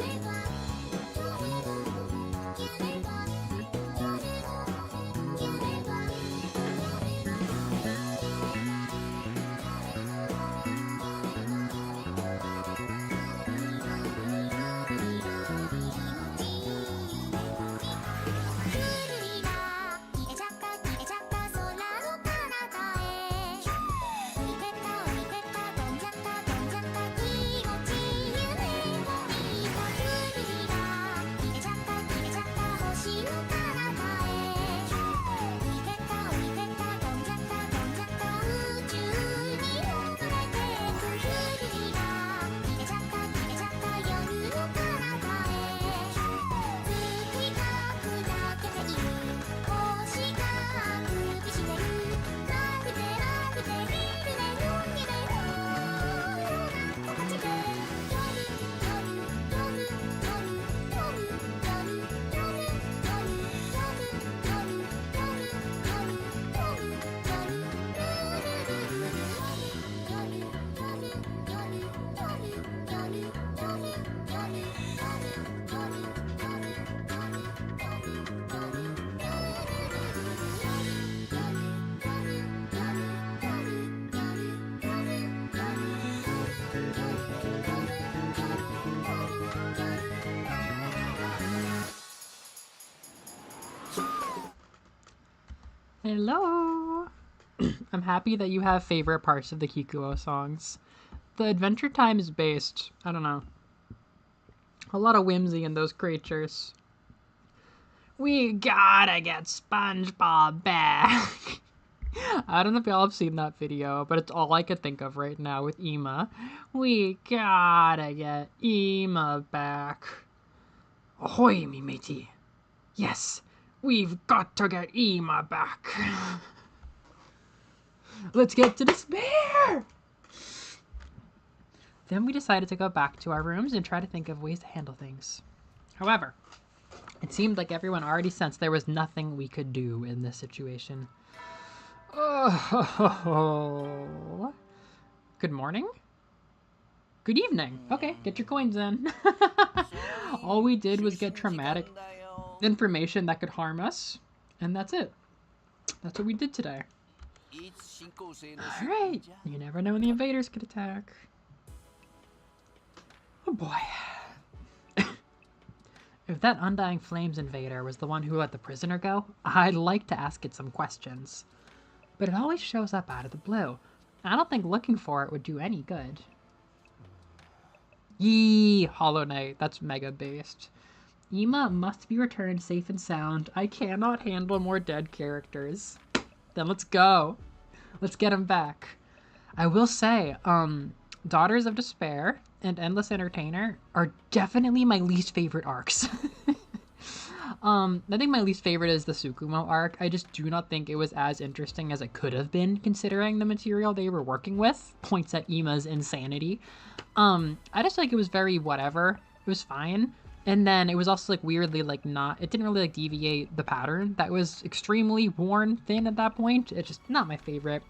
夢 Hello! I'm happy that you have favorite parts of the Kikuo songs. The Adventure Time is based, I don't know, a lot of whimsy in those creatures. We gotta get SpongeBob back! I don't know if y'all have seen that video, but it's all I could think of right now with Ema. We gotta get Ema back. Ahoy, me matey! Yes, we've got to get Ema back! Let's get to despair! Then we decided to go back to our rooms and try to think of ways to handle things. However, it seemed like everyone already sensed there was nothing we could do in this situation. Oh. Good morning? Good evening. Okay, get your coins in. All we did was get traumatic information that could harm us, and that's it. That's what we did today. Alright, you never know when the invaders could attack. Oh boy. If that Undying Flames invader was the one who let the prisoner go, I'd like to ask it some questions. But it always shows up out of the blue. I don't think looking for it would do any good. Yee, Hollow Knight, that's mega based. Ema must be returned safe and sound. I cannot handle more dead characters. Then let's go. Let's get him back. I will say, Daughters of Despair and Endless Entertainer are definitely my least favorite arcs. I think my least favorite is the Tsukumo arc. I just do not think it was as interesting as it could have been, considering the material they were working with. Points at Ema's insanity. I just like it was very whatever. It was fine. And then it was also like weirdly like not, it didn't really like deviate the pattern that was extremely worn thin at that point. It's just not my favorite.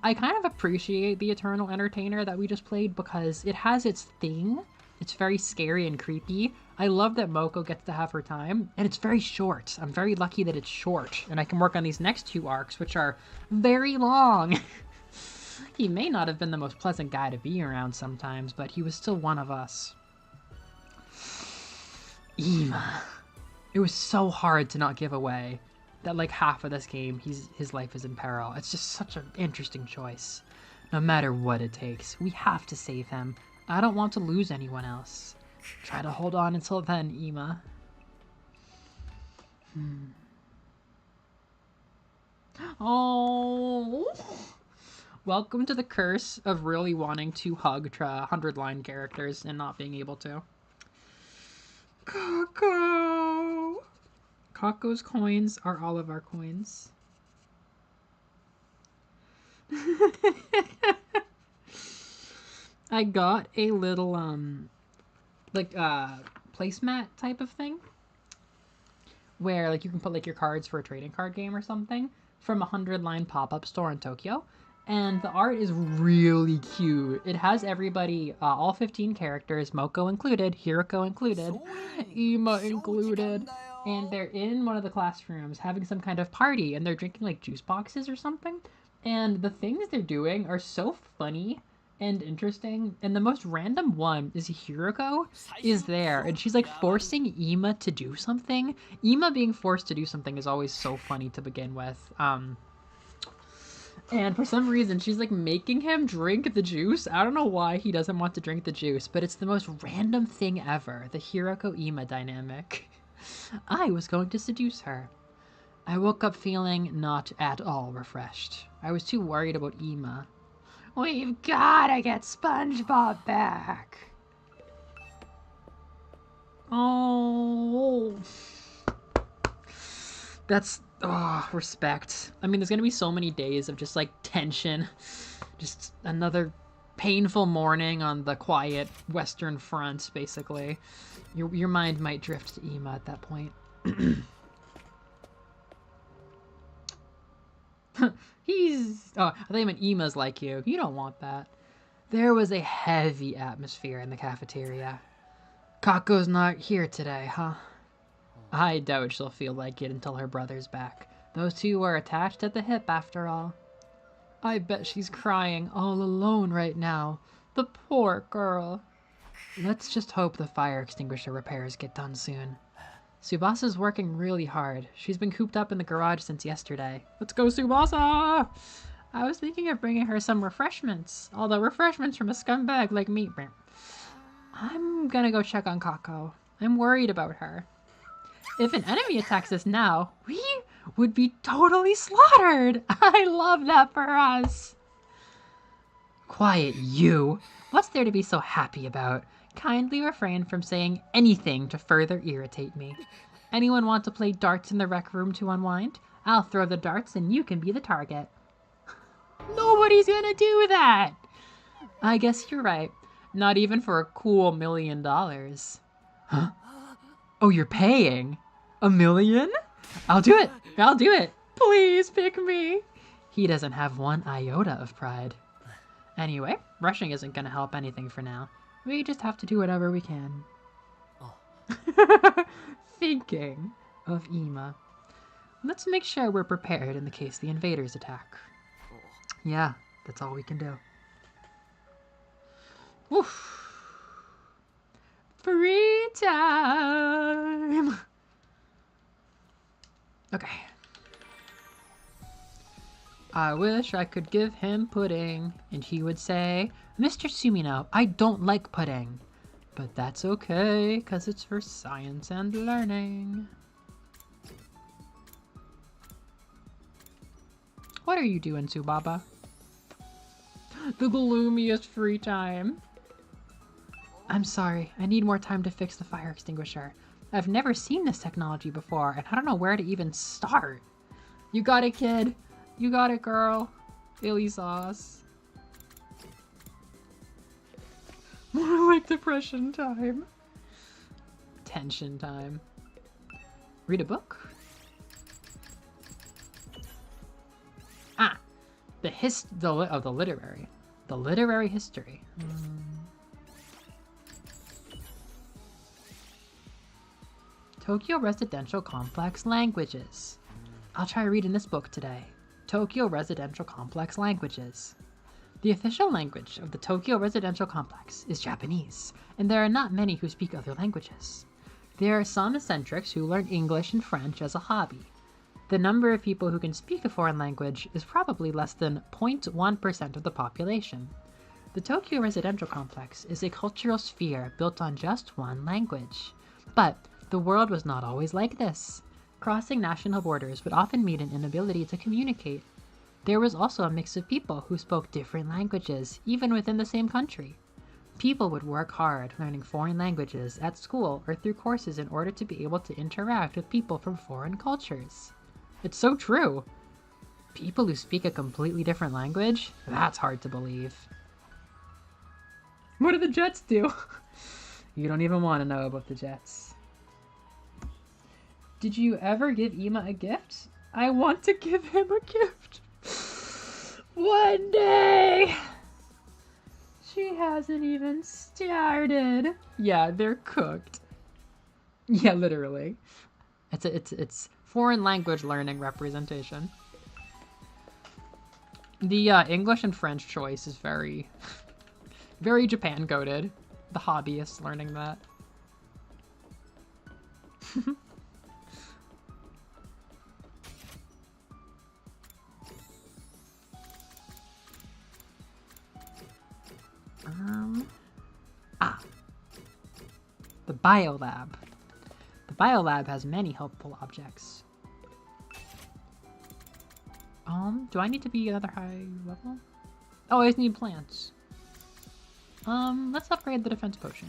I kind of appreciate the Eternal Entertainer that we just played because it has its thing. It's very scary and creepy. I love that Moko gets to have her time, and it's very short. I'm very lucky that it's short, and I can work on these next two arcs, which are very long. He may not have been the most pleasant guy to be around sometimes, but he was still one of us. Ema. It was so hard to not give away that like half of this game, his life is in peril. It's just such an interesting choice. No matter what it takes, we have to save him. I don't want to lose anyone else. Try to hold on until then, Ema. Oh. Welcome to the curse of really wanting to hug 100-line characters and not being able to. Kako! Kako's coins are all of our coins. I got a little, placemat type of thing. Where, like, you can put, like, your cards for a trading card game or something from a 100-line pop-up store in Tokyo. And the art is really cute. It has everybody, all 15 characters, Moko included, Hiroko included, Ema included. And they're in one of the classrooms having some kind of party, and they're drinking, like, juice boxes or something. And the things they're doing are so funny and interesting. And the most random one is Hiroko is there, and she's, like, forcing Ema to do something. Ema being forced to do something is always so funny to begin with. And for some reason, she's like making him drink the juice. I don't know why he doesn't want to drink the juice, but it's the most random thing ever. The Hiroko-Ema dynamic. I was going to seduce her. I woke up feeling not at all refreshed. I was too worried about Ema. We've gotta get SpongeBob back. Oh. That's, oh, respect. I mean, there's gonna be so many days of just, like, tension. Just another painful morning on the quiet Western Front, basically. Your mind might drift to Ema at that point. Oh, I thought you meant Ema's like you. You don't want that. There was a heavy atmosphere in the cafeteria. Kako's not here today, huh? I doubt she'll feel like it until her brother's back. Those two were attached at the hip after all. I bet she's crying all alone right now. The poor girl. Let's just hope the fire extinguisher repairs get done soon. Tsubasa's working really hard. She's been cooped up in the garage since yesterday. Let's go, Tsubasa! I was thinking of bringing her some refreshments. Although refreshments from a scumbag like me. I'm gonna go check on Kako. I'm worried about her. If an enemy attacks us now, we would be totally slaughtered. I love that for us. Quiet, you. What's there to be so happy about? Kindly refrain from saying anything to further irritate me. Anyone want to play darts in the rec room to unwind? I'll throw the darts and you can be the target. Nobody's gonna do that! I guess you're right. Not even for a cool $1 million. Huh? Oh, you're paying? $1 million? I'll do it! I'll do it! Please pick me! He doesn't have one iota of pride. Anyway, rushing isn't gonna help anything for now. We just have to do whatever we can. Oh. Thinking of Ima. Let's make sure we're prepared in the case the invaders attack. Yeah, that's all we can do. Oof. Free time! Okay. I wish I could give him pudding, and he would say, Mr. Sumino, I don't like pudding. But that's okay, because it's for science and learning. What are you doing, Tsubaba? The gloomiest free time. I'm sorry, I need more time to fix the fire extinguisher. I've never seen this technology before, and I don't know where to even start. You got it, kid. You got it, girl. Illy sauce. More like depression time. Tension time. Read a book? Ah! The literary. The literary history. Tokyo Residential Complex Languages. I'll try reading this book today. Tokyo Residential Complex Languages. The official language of the Tokyo Residential Complex is Japanese, and there are not many who speak other languages. There are some eccentrics who learn English and French as a hobby. The number of people who can speak a foreign language is probably less than 0.1% of the population. The Tokyo Residential Complex is a cultural sphere built on just one language. But the world was not always like this. Crossing national borders would often mean an inability to communicate. There was also a mix of people who spoke different languages, even within the same country. People would work hard learning foreign languages at school or through courses in order to be able to interact with people from foreign cultures. It's so true. People who speak a completely different language? That's hard to believe. What do the Jets do? You don't even want to know about the Jets. Did you ever give Ima a gift? I want to give him a gift. One day. She hasn't even started. Yeah, they're cooked. Yeah, literally. It's foreign language learning representation. The English and French choice is very, very Japan coded. The hobbyists learning that. The biolab. The biolab has many helpful objects. Do I need to be another high level? Oh, I just need plants. Let's upgrade the defense potion.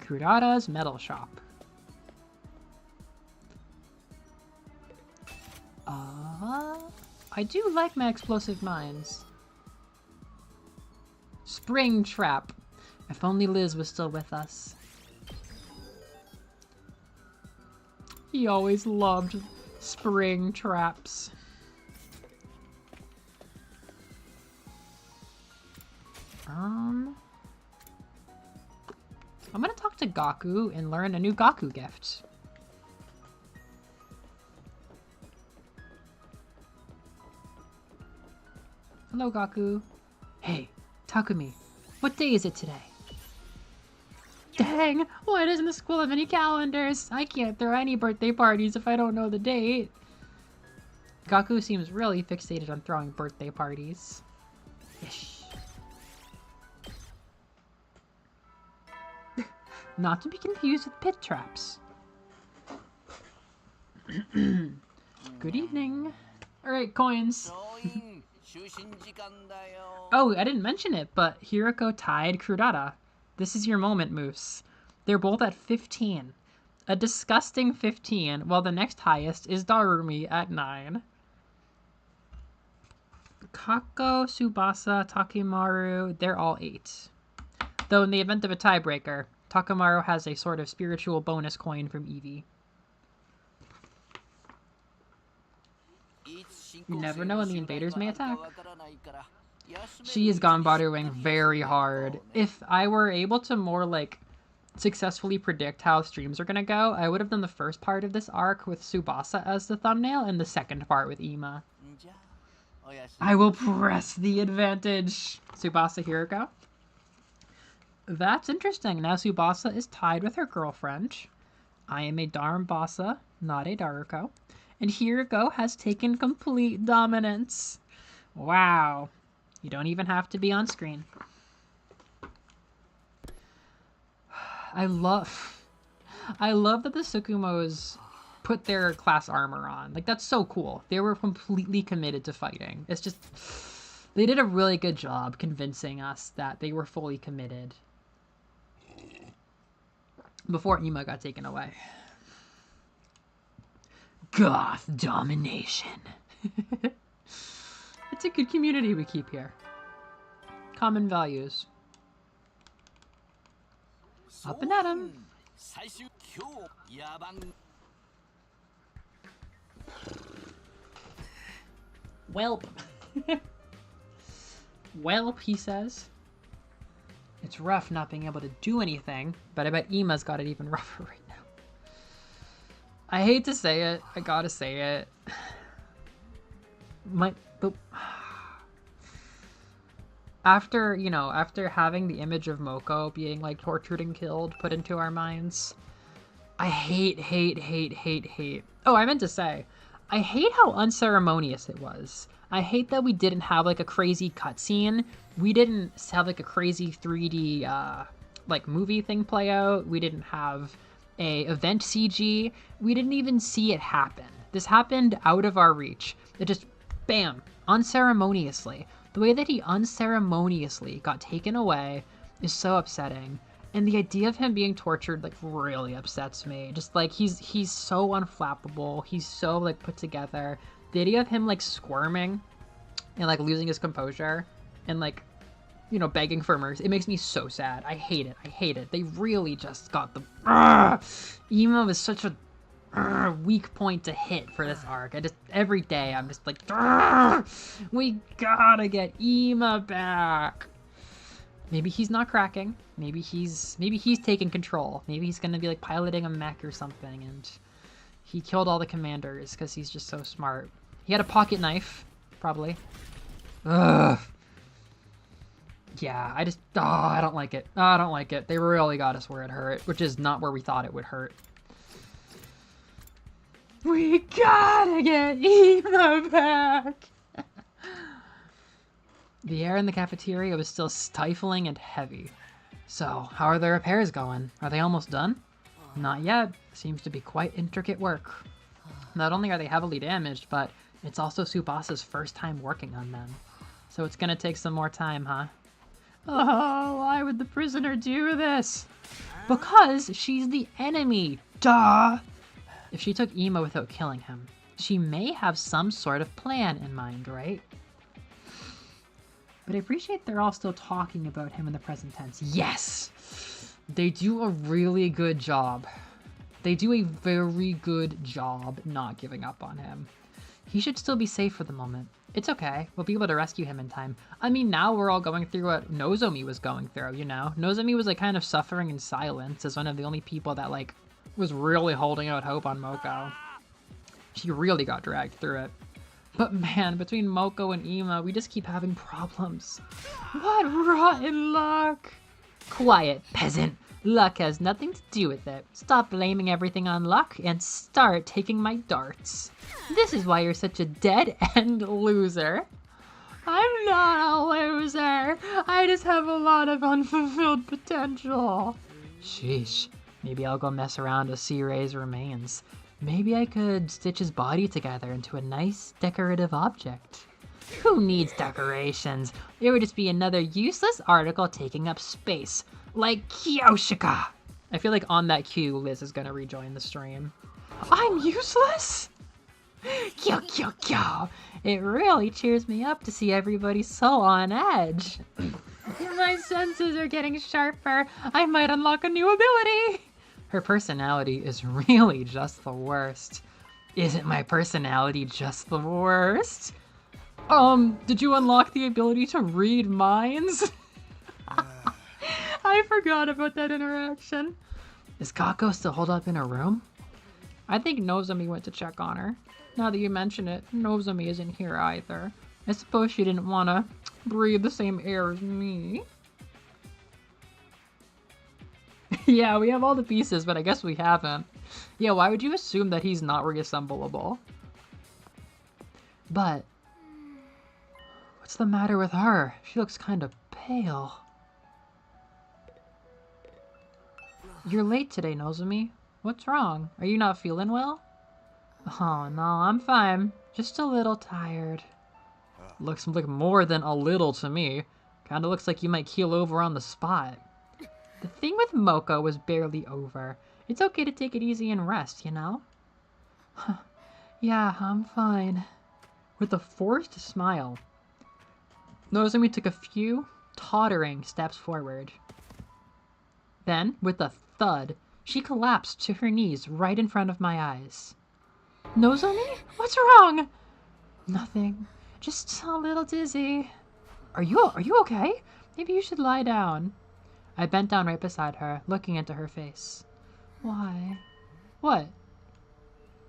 Kurata's metal shop. I do like my explosive mines. Spring trap. If only Liz was still with us. He always loved spring traps. I'm gonna talk to Gaku and learn a new Gaku gift. Hello, Gaku. Hey, Takumi, what day is it today? Dang, why doesn't the school have any calendars? I can't throw any birthday parties if I don't know the date. Gaku seems really fixated on throwing birthday parties. Ish. Not to be confused with pit traps. Good evening. Alright, coins. Oh, I didn't mention it, but Hiroko tied Crudata. This is your moment, Moose. They're both at 15. A disgusting 15, while the next highest is Darumi at 9. Kako, Tsubasa, Takimaru, they're all 8. Though in the event of a tiebreaker, Takimaru has a sort of spiritual bonus coin from Eevee. You never know when the invaders may attack. She has gone Baruing very hard. If I were able to more, like, successfully predict how streams are gonna go, I would have done the first part of this arc with Tsubasa as the thumbnail and the second part with Ima. I will press the advantage. Tsubasa Hiroko. That's interesting. Now Tsubasa is tied with her girlfriend. I am a Darmbasa, not a Daruko. And Hiroko has taken complete dominance. Wow. You don't even have to be on screen. I love that the Sukumos put their class armor on. Like, that's so cool. They were completely committed to fighting. It's just, they did a really good job convincing us that they were fully committed before Ima got taken away. Goth domination. It's a good community we keep here. Common values. Up and at 'em. Welp. Welp, he says. It's rough not being able to do anything, but I bet Ima's got it even rougher right now. I hate to say it, I gotta say it. After having the image of Moko being, like, tortured and killed put into our minds, I hate. Oh, I meant to say, I hate how unceremonious it was. I hate that we didn't have, like, a crazy cutscene. We didn't have, like, a crazy 3D, like, movie thing play out. We didn't have a event CG. We didn't even see it happen. This happened out of our reach. It just, bam, unceremoniously. The way that he unceremoniously got taken away is so upsetting. And the idea of him being tortured, like, really upsets me. Just, like, he's so unflappable. He's so, like, put together. The idea of him, like, squirming and, like, losing his composure and, like, you know, begging for mercy. It makes me so sad. I hate it. I hate it. They really just got the... Emo is such a weak point to hit for this arc. Every day, I'm just like, we gotta get Ema back. Maybe he's not cracking. Maybe he's taking control. Maybe he's gonna be, like, piloting a mech or something, and he killed all the commanders because he's just so smart. He had a pocket knife, probably. Ugh. Yeah, I don't like it. I don't like it. They really got us where it hurt, which is not where we thought it would hurt. We gotta get Ema back! The air in the cafeteria was still stifling and heavy. So, how are the repairs going? Are they almost done? Not yet. Seems to be quite intricate work. Not only are they heavily damaged, but it's also Tsubasa's first time working on them. So it's gonna take some more time, huh? Oh, why would the prisoner do this? Because she's the enemy, duh! If she took Ema without killing him, she may have some sort of plan in mind, right? But I appreciate they're all still talking about him in the present tense. Yes! They do a really good job. They do a very good job not giving up on him. He should still be safe for the moment. It's okay. We'll be able to rescue him in time. I mean, now we're all going through what Nozomi was going through, you know? Nozomi was, like, kind of suffering in silence as one of the only people that, like, was really holding out hope on Moko. She really got dragged through it. But man, between Moko and Ima, we just keep having problems. What rotten luck! Quiet, peasant. Luck has nothing to do with it. Stop blaming everything on luck and start taking my darts. This is why you're such a dead-end loser. I'm not a loser. I just have a lot of unfulfilled potential. Sheesh. Maybe I'll go mess around with C-Ray's remains. Maybe I could stitch his body together into a nice decorative object. Who needs decorations? It would just be another useless article taking up space. Like Kyoshika. I feel like on that cue, Liz is gonna rejoin the stream. I'm useless? Kyo kyo kyo. It really cheers me up to see everybody so on edge. My senses are getting sharper. I might unlock a new ability. Her personality is really just the worst. Isn't my personality just the worst? Did you unlock the ability to read minds? I forgot about that interaction. Is Kako still holed up in her room? I think Nozomi went to check on her. Now that you mention it, Nozomi isn't here either. I suppose she didn't want to breathe the same air as me. Yeah, we have all the pieces, but I guess we haven't. Yeah, why would you assume that he's not reassemblable? But what's the matter with her? She looks kind of pale. You're late today, Nozomi. What's wrong? Are you not feeling well? Oh, no, I'm fine. Just a little tired. Looks like more than a little to me. Kinda looks like you might keel over on the spot. The thing with Moko was barely over. It's okay to take it easy and rest, you know? Yeah, I'm fine. With a forced smile, Nozomi took a few tottering steps forward. Then, with a thud, she collapsed to her knees right in front of my eyes. Nozomi? What's wrong? Nothing. Just a little dizzy. Are you okay? Maybe you should lie down. I bent down right beside her, looking into her face. Why? What?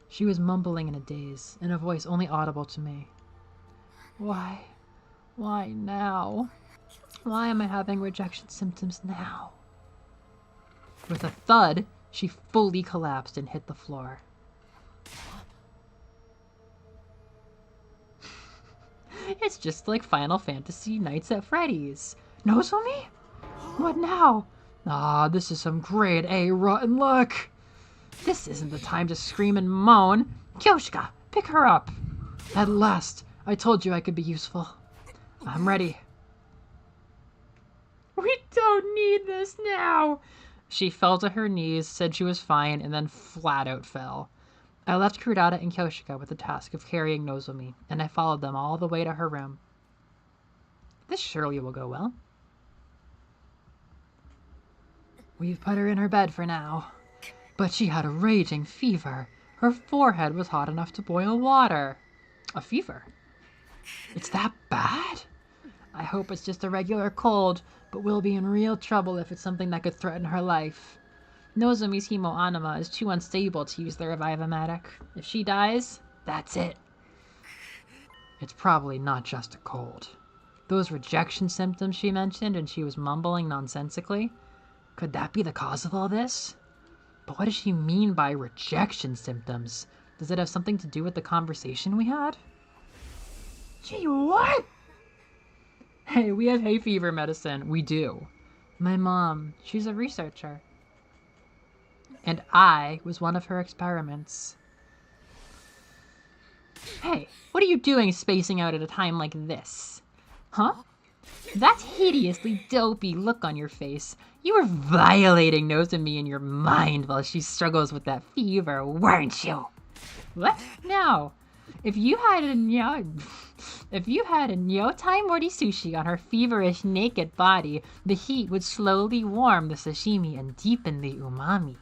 She was mumbling in a daze, in a voice only audible to me. Why? Why now? Why am I having rejection symptoms now? With a thud, she fully collapsed and hit the floor. It's just like Final Fantasy Nights at Freddy's. Nozomi? What now? Ah, this is some grade A rotten luck. This isn't the time to scream and moan. Kyoshika, pick her up. At last, I told you I could be useful. I'm ready. We don't need this now. She fell to her knees, said she was fine, and then flat out fell. I left Kurata and Kyoshika with the task of carrying Nozomi, and I followed them all the way to her room. This surely will go well. We've put her in her bed for now. But she had a raging fever. Her forehead was hot enough to boil water. A fever? It's that bad? I hope it's just a regular cold, but we'll be in real trouble if it's something that could threaten her life. Nozomi's hemoanima is too unstable to use the Revive-O-Matic. If she dies, that's it. It's probably not just a cold. Those rejection symptoms she mentioned and she was mumbling nonsensically, could that be the cause of all this? But what does she mean by rejection symptoms? Does it have something to do with the conversation we had? Gee, what? Hey, we have hay fever medicine. We do. My mom, she's a researcher. And I was one of her experiments. Hey, what are you doing spacing out at a time like this? Huh? That hideously dopey look on your face. You were violating Nozomi in your mind while she struggles with that fever, weren't you? What? No. If you had a Nyotai Mori sushi on her feverish naked body, the heat would slowly warm the sashimi and deepen the umami.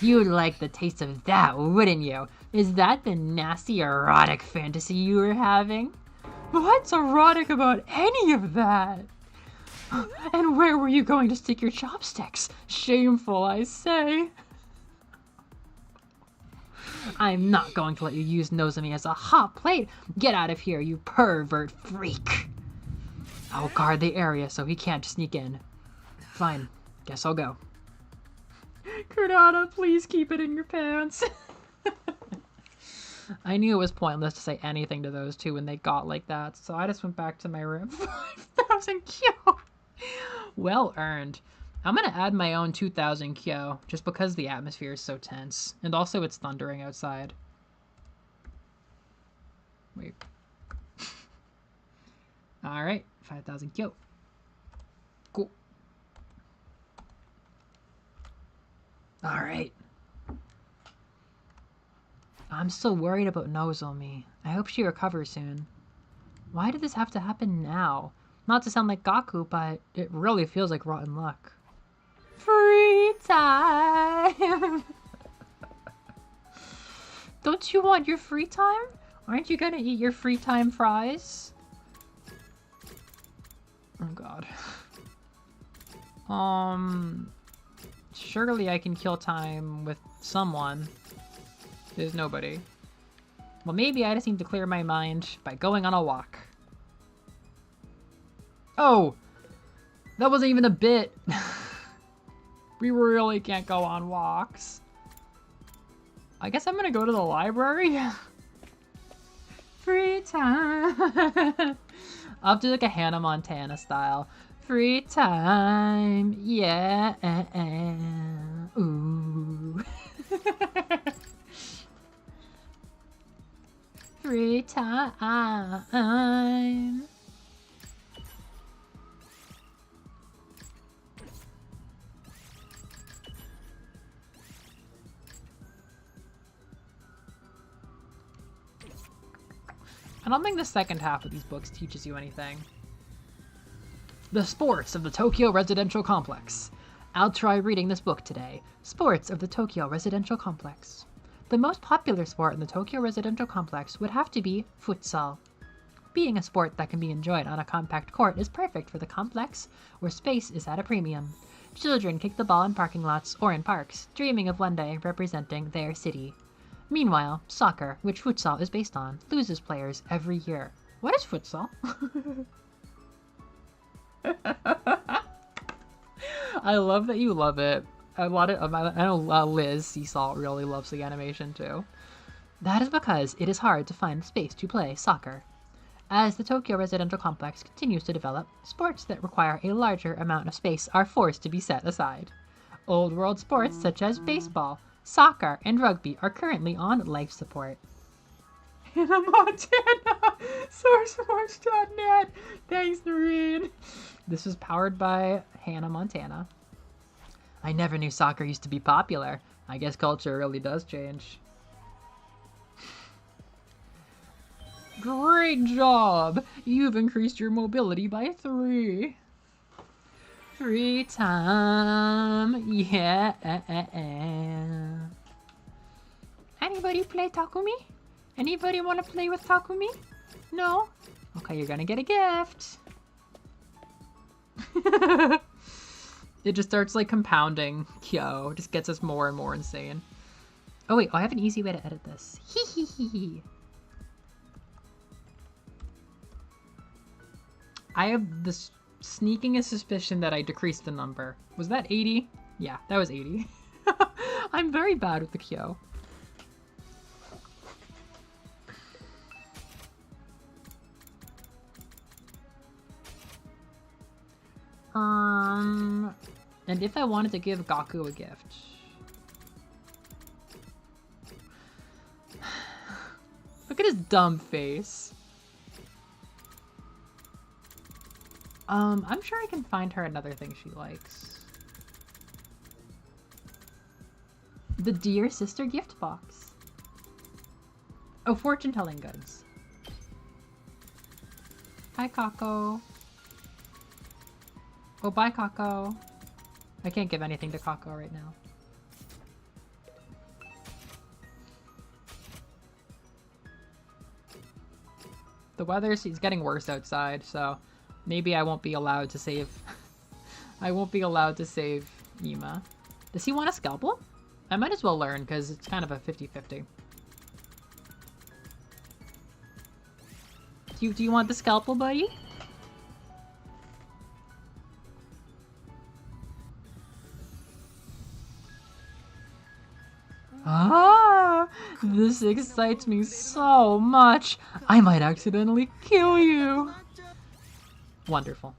You'd like the taste of that, wouldn't you? Is that the nasty erotic fantasy you were having? What's erotic about any of that? And where were you going to stick your chopsticks? Shameful, I say. I'm not going to let you use Nozomi as a hot plate. Get out of here, you pervert freak. I'll guard the area so he can't sneak in. Fine, guess I'll go. Kurdana, please keep it in your pants. I knew it was pointless to say anything to those two when they got like that, so I just went back to my room. 5,000 kyo! Well earned. I'm gonna add my own 2,000 kyo, just because the atmosphere is so tense. And also it's thundering outside. Wait. Alright, 5,000 kyo. Cool. Alright. I'm still worried about Nozomi. I hope she recovers soon. Why did this have to happen now? Not to sound like Gaku, but it really feels like rotten luck. Free time! Don't you want your free time? Aren't you gonna eat your free time fries? Oh god. Surely I can kill time with someone. There's nobody. Well, maybe I just need to clear my mind by going on a walk. Oh! That wasn't even a bit! We really can't go on walks. I guess I'm gonna go to the library. Free time! I'll do like a Hannah Montana style. Free time, yeah. Ooh. Free time. I don't think the second half of these books teaches you anything. The Sports of the Tokyo Residential Complex. I'll try reading this book today. Sports of the Tokyo Residential Complex. The most popular sport in the Tokyo Residential Complex would have to be futsal. Being a sport that can be enjoyed on a compact court is perfect for the complex, where space is at a premium. Children kick the ball in parking lots or in parks, dreaming of one day representing their city. Meanwhile, soccer, which futsal is based on, loses players every year. What is futsal? I love that you love it. I know Liz Seasalt really loves the animation too. That is because it is hard to find space to play soccer. As the Tokyo Residential Complex continues to develop, sports that require a larger amount of space are forced to be set aside. Old world sports such as baseball, soccer, and rugby are currently on life support. Hannah Montana! SourceForge.net! Thanks, Noreen! This was powered by Hannah Montana. I never knew soccer used to be popular. I guess culture really does change. Great job! You've increased your mobility by 3. Free time, yeah. Anybody play Takumi? Anybody want to play with Takumi? No? Okay, you're gonna get a gift. It just starts like compounding. Kyo just gets us more and more insane. Oh wait, I have an easy way to edit this. Hee hee hee hee. I have this sneaking a suspicion that I decreased the number. Was that 80? Yeah, that was 80. I'm very bad with the Kyo. And if I wanted to give Gaku a gift. Look at his dumb face. I'm sure I can find her another thing she likes. The Dear Sister gift box. Oh, fortune telling goods. Hi, Kako. Oh, bye, Kako. I can't give anything to Kako right now. The weather's getting worse outside, so maybe I won't be allowed to save... I won't be allowed to save Ima. Does he want a scalpel? I might as well learn, because it's kind of a 50-50. Do you want the scalpel, buddy? Ah, this excites me so much. I might accidentally kill you. Wonderful.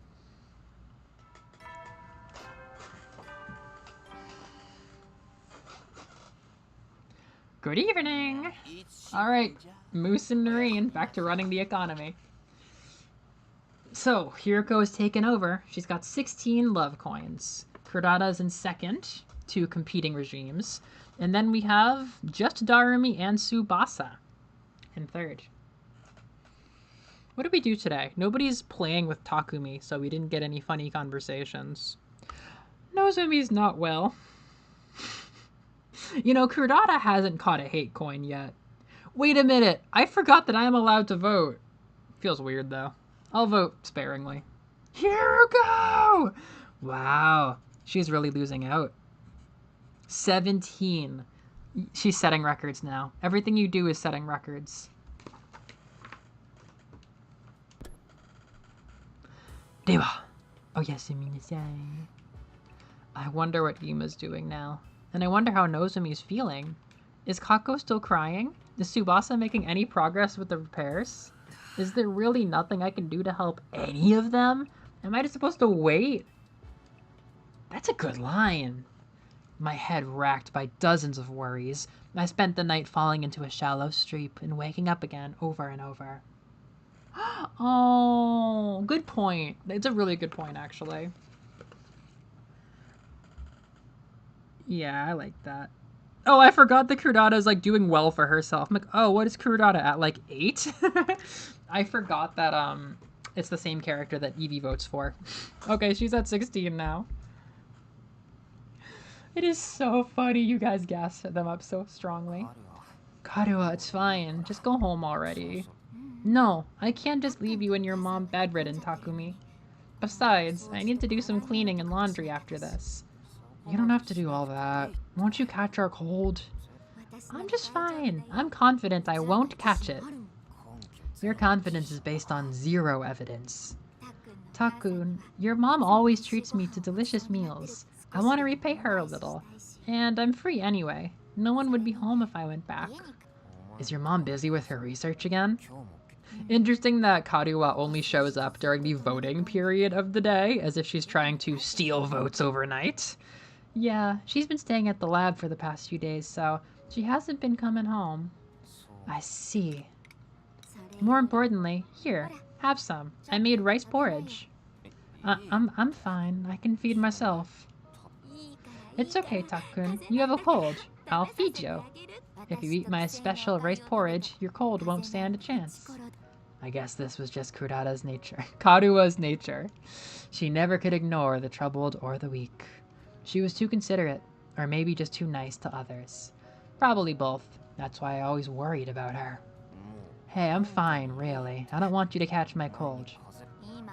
Good evening. All right, Moose and Noreen back to running the economy. So Hiroko is taken over. She's got 16 love coins. Kurata's in second, 2 competing regimes. And then we have just Darumi and Tsubasa in third. What did we do today? Nobody's playing with Takumi, so we didn't get any funny conversations. Nozomi's not well. You know, Kurata hasn't caught a hate coin yet. Wait a minute, I forgot that I am allowed to vote. Feels weird though. I'll vote sparingly. Hiroko! Wow, she's really losing out. 17. She's setting records now. Everything you do is setting records. Dewa. Oh yes, I wonder what Yuma's doing now. And I wonder how Nozomi's feeling. Is Kako still crying? Is Tsubasa making any progress with the repairs? Is there really nothing I can do to help any of them? Am I just supposed to wait? That's a good line. My head racked by dozens of worries, I spent the night falling into a shallow sleep and waking up again over and over. Oh, good point. It's a really good point, actually. Yeah, I like that. Oh, I forgot that Kurudata's like doing well for herself. I'm like, oh, what is Kurudata at, like 8? I forgot that it's the same character that Evie votes for. Okay, she's at 16 now. It is so funny you guys gassed them up so strongly. Karuha, it's fine. Just go home already. No, I can't just leave you and your mom bedridden, Takumi. Besides, I need to do some cleaning and laundry after this. You don't have to do all that. Won't you catch our cold? I'm just fine. I'm confident I won't catch it. Your confidence is based on 0 evidence. Takun, your mom always treats me to delicious meals. I want to repay her a little. And I'm free anyway. No one would be home if I went back. Is your mom busy with her research again? Interesting that Karuha only shows up during the voting period of the day, as if she's trying to steal votes overnight. Yeah, she's been staying at the lab for the past few days, so she hasn't been coming home. I see. More importantly, here, have some. I made rice porridge. I'm fine. I can feed myself. It's okay, Takun. You have a cold. I'll feed you. If you eat my special rice porridge, your cold won't stand a chance. I guess this was just Kurata's nature. Karuha's nature. She never could ignore the troubled or the weak. She was too considerate, or maybe just too nice to others. Probably both. That's why I always worried about her. Hey, I'm fine, really. I don't want you to catch my cold.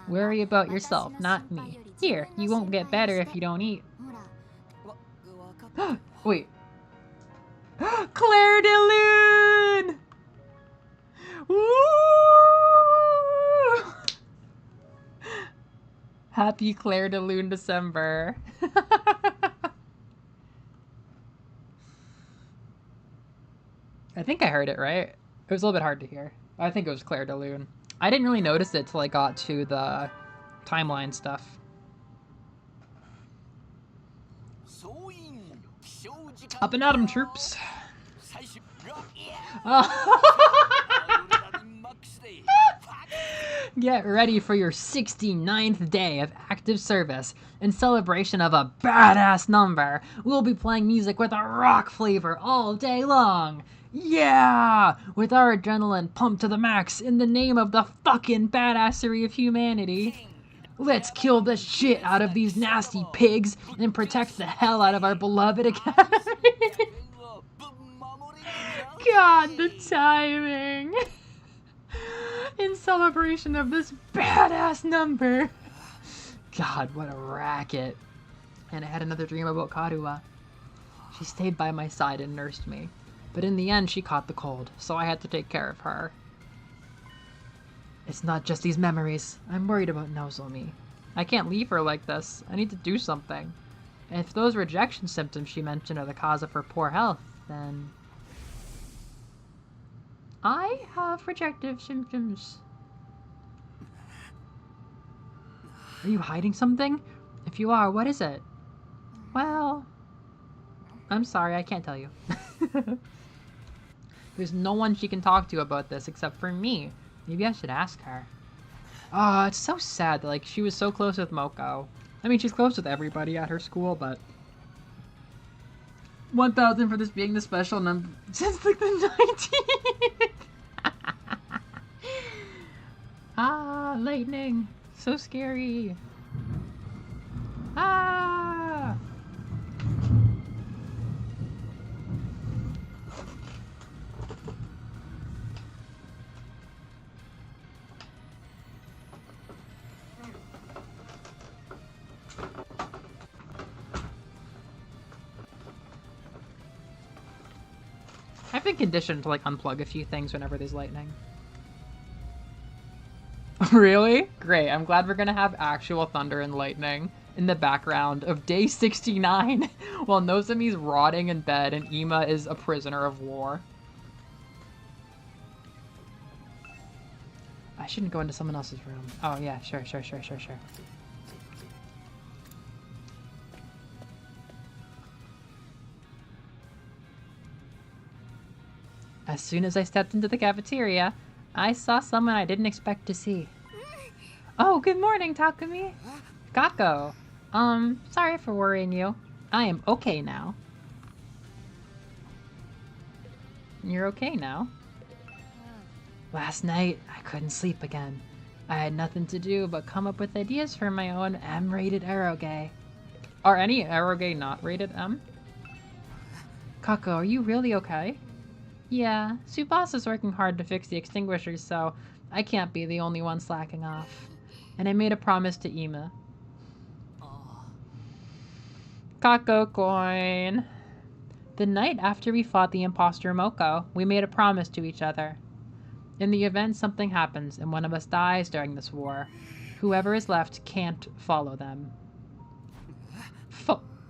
Worry about yourself, not me. Here, you won't get better if you don't eat. Wait. Claire de Lune! Woo! Happy Claire de Lune December. I think I heard it right. It was a little bit hard to hear. I think it was Claire de Lune. I didn't really notice it till I got to the timeline stuff. Up and at 'em, troops. Get ready for your 69th day of active service. In celebration of a badass number, we'll be playing music with a rock flavor all day long. Yeah! With our adrenaline pumped to the max in the name of the fucking badassery of humanity. Let's kill the shit out of these nasty pigs and protect the hell out of our beloved academy. God, the timing. In celebration of this badass number. God, what a racket. And I had another dream about Karuha. She stayed by my side and nursed me. But in the end, she caught the cold, so I had to take care of her. It's not just these memories. I'm worried about Nozomi. I can't leave her like this. I need to do something. And if those rejection symptoms she mentioned are the cause of her poor health, then... I have rejective symptoms. Are you hiding something? If you are, what is it? Well... I'm sorry, I can't tell you. There's no one she can talk to about this except for me. Maybe I should ask her. Oh, it's so sad that, like, she was so close with Moko. I mean, she's close with everybody at her school, but... 1,000 for this being the special number since, like, the 19th! Ah, lightning! So scary! Ah! I've been conditioned to, like, unplug a few things whenever there's lightning. Really? Great. I'm glad we're gonna have actual thunder and lightning in the background of day 69 while Nozomi's rotting in bed and Ima is a prisoner of war. I shouldn't go into someone else's room. Oh, yeah. Sure. As soon as I stepped into the cafeteria, I saw someone I didn't expect to see. Oh, good morning, Takumi. Kako. Sorry for worrying you. I am okay now. You're okay now? Last night, I couldn't sleep again. I had nothing to do but come up with ideas for my own M-rated eroge. Are any eroge not rated M? Kako, are you really okay? Yeah, Subasa's working hard to fix the extinguishers, so I can't be the only one slacking off. And I made a promise to Ima. Kako coin. The night after we fought the imposter Moko, we made a promise to each other. In the event something happens and one of us dies during this war, whoever is left can't follow them.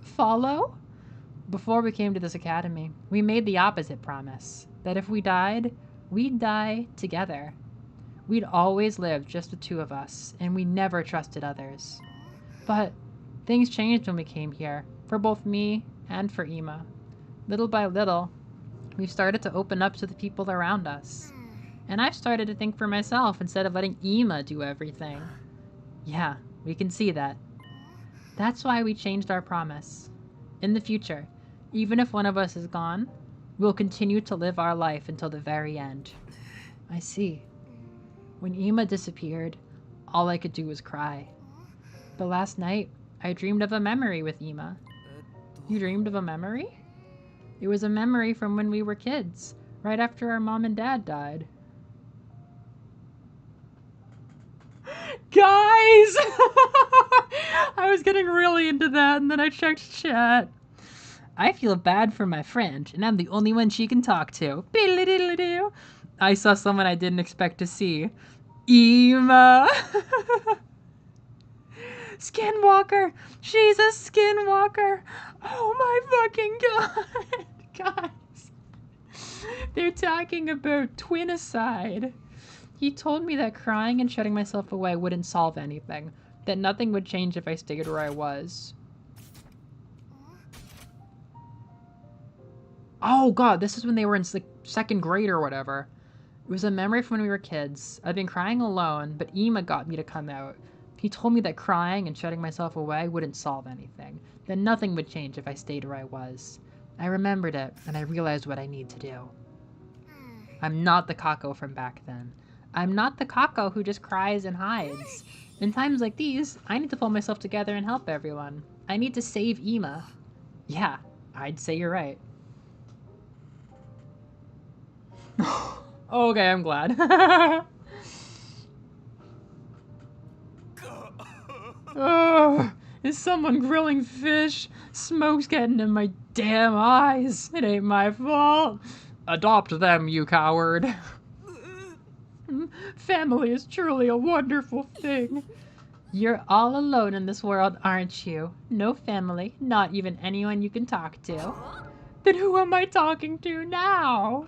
Follow? Before we came to this academy, we made the opposite promise. That if we died, we'd die together. We'd always live just the two of us, and we never trusted others. But things changed when we came here, for both me and for Ima. Little by little, we've started to open up to the people around us. And I've started to think for myself instead of letting Ima do everything. Yeah, we can see that. That's why we changed our promise. In the future, even if one of us is gone, we'll continue to live our life until the very end. I see. When Ima disappeared, all I could do was cry. But last night, I dreamed of a memory with Ima. You dreamed of a memory? It was a memory from when we were kids, right after our mom and dad died. Guys! I was getting really into that, and then I checked chat. I feel bad for my friend, and I'm the only one she can talk to. I saw someone I didn't expect to see. Ima! Skinwalker! She's a skinwalker! Oh my fucking god! Guys! They're talking about twinicide. He told me that crying and shutting myself away wouldn't solve anything. That nothing would change if I stayed where I was. Oh god, this is when they were in like second grade or whatever. It was a memory from when we were kids. I've been crying alone, but Ima got me to come out. He told me that crying and shutting myself away wouldn't solve anything. That nothing would change if I stayed where I was. I remembered it, and I realized what I need to do. I'm not the Kako from back then. I'm not the Kako who just cries and hides. In times like these, I need to pull myself together and help everyone. I need to save Ima. Yeah, I'd say you're right. Okay, I'm glad. Oh, is someone grilling fish? Smoke's getting in my damn eyes. It ain't my fault. Adopt them, you coward. Family is truly a wonderful thing. You're all alone in this world, aren't you? No family, not even anyone you can talk to. Then who am I talking to now?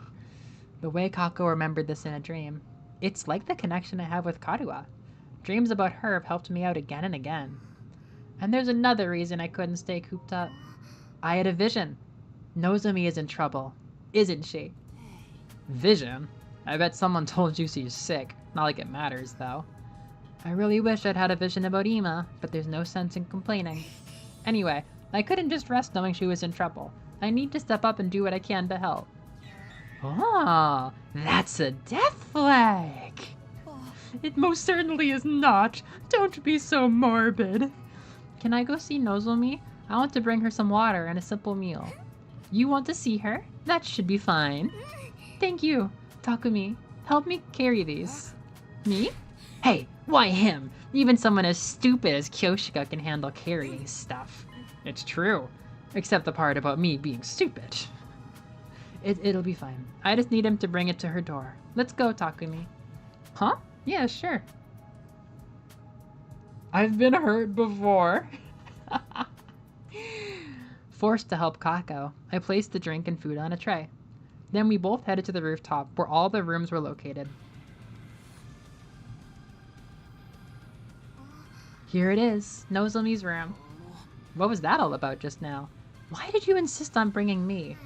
The way Kako remembered this in a dream. It's like the connection I have with Karua. Dreams about her have helped me out again and again. And there's another reason I couldn't stay cooped up. I had a vision. Nozomi is in trouble, isn't she? Vision? I bet someone told you she's sick. Not like it matters, though. I really wish I'd had a vision about Ima, but there's no sense in complaining. Anyway, I couldn't just rest knowing she was in trouble. I need to step up and do what I can to help. Oh, that's a death flag! It most certainly is not. Don't be so morbid. Can I go see Nozomi? I want to bring her some water and a simple meal. You want to see her? That should be fine. Thank you. Takumi, help me carry these. Me? Hey, why him? Even someone as stupid as Kyoshika can handle carrying stuff. It's true. Except the part about me being stupid. It'll be fine. I just need him to bring it to her door. Let's go, Takumi. Huh? Yeah, sure. I've been hurt before. Forced to help Kako, I placed the drink and food on a tray. Then we both headed to the rooftop where all the rooms were located. Here it is, Nozomi's room. What was that all about just now? Why did you insist on bringing me?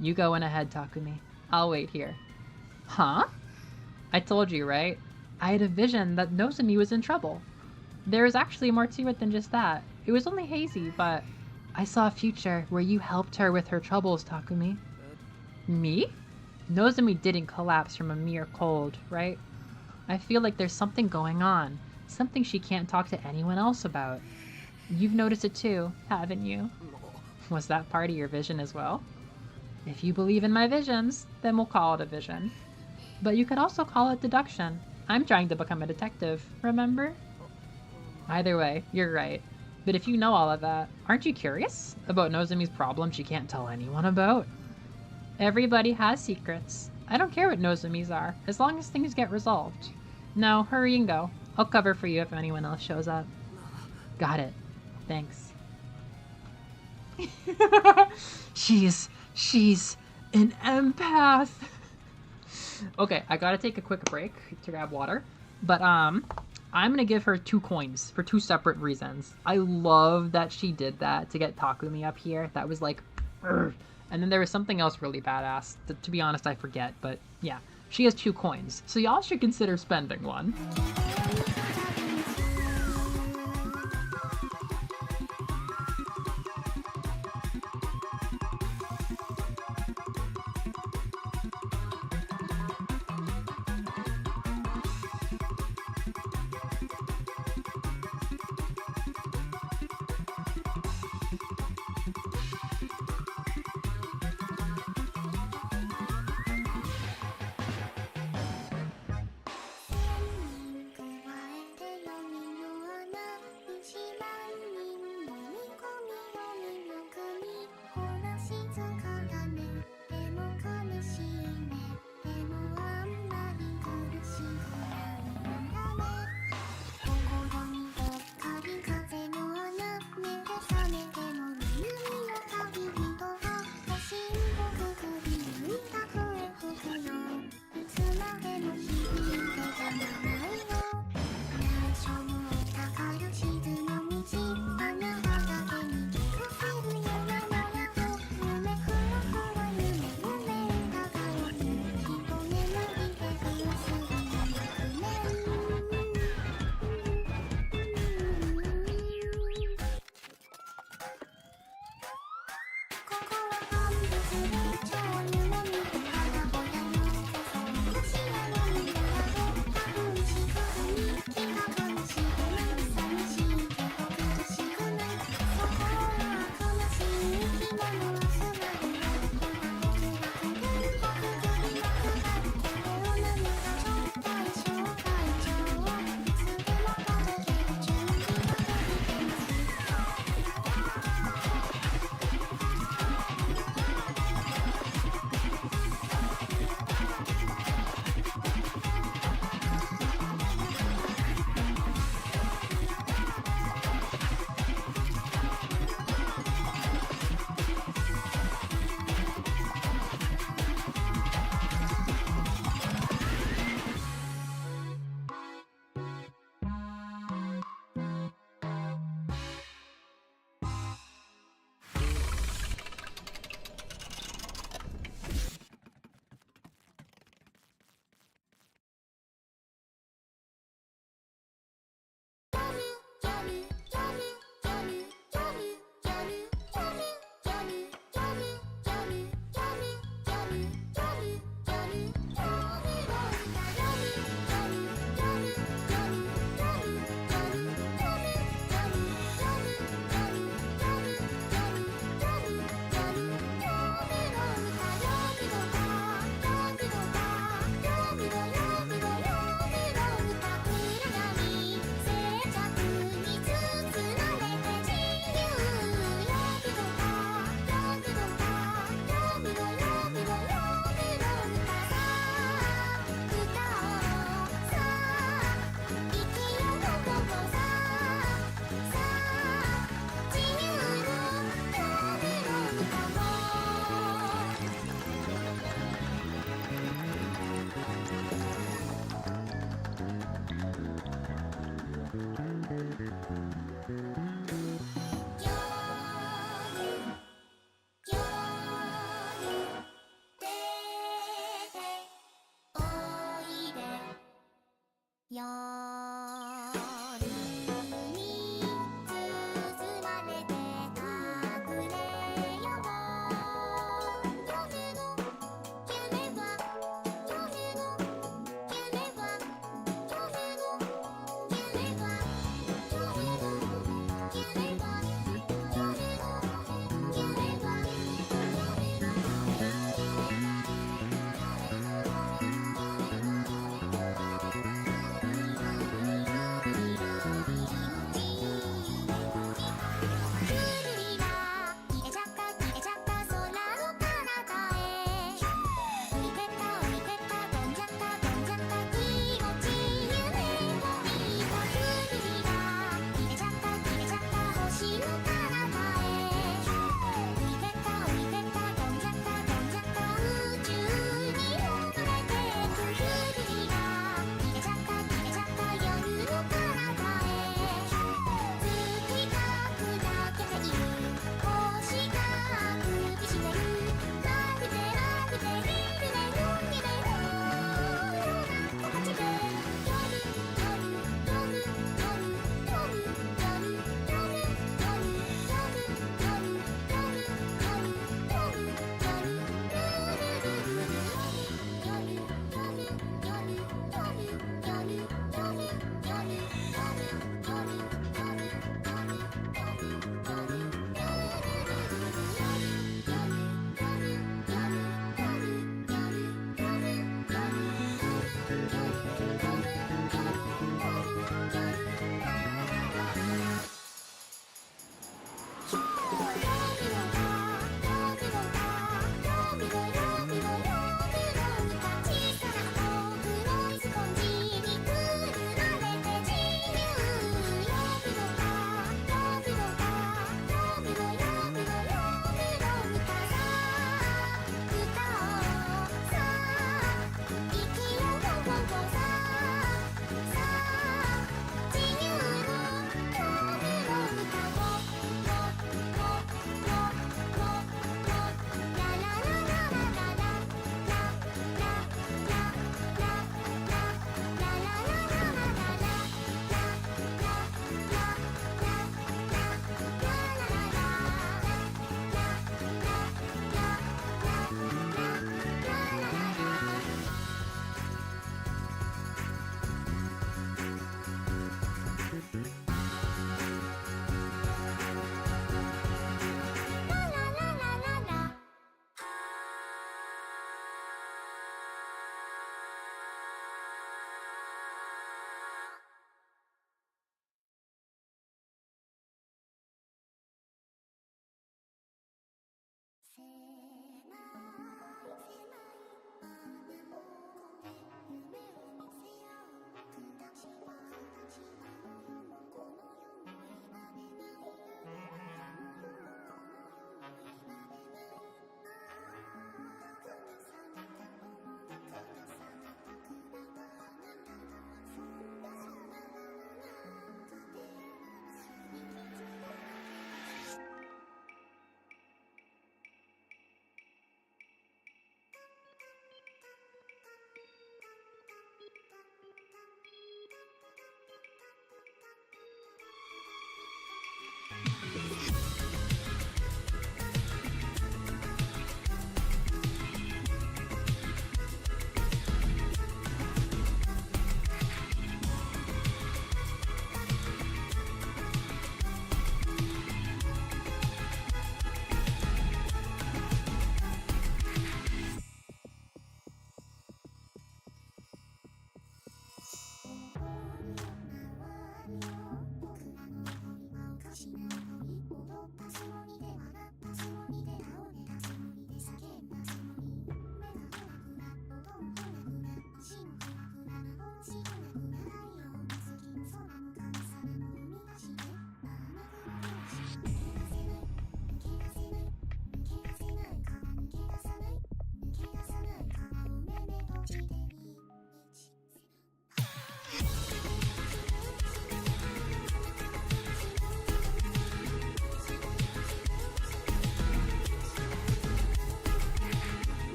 You go in ahead, Takumi. I'll wait here. Huh? I told you, right? I had a vision that Nozomi was in trouble. There is actually more to it than just that. It was only hazy, but I saw a future where you helped her with her troubles, Takumi. Me? Nozomi didn't collapse from a mere cold, right? I feel like there's something going on. Something she can't talk to anyone else about. You've noticed it too, haven't you? Was that part of your vision as well? If you believe in my visions, then we'll call it a vision. But you could also call it deduction. I'm trying to become a detective, remember? Either way, you're right. But if you know all of that, aren't you curious about Nozomi's problem she can't tell anyone about? Everybody has secrets. I don't care what Nozomi's are, as long as things get resolved. Now, hurry and go. I'll cover for you if anyone else shows up. Got it. Thanks. She's an empath. Okay, I gotta take a quick break to grab water. But, I'm gonna give her 2 coins for 2 separate reasons. I love that she did that to get Takumi up here. That was like, urgh. And then there was something else really badass. To be honest, I forget, but yeah. She has 2 coins, so y'all should consider spending one.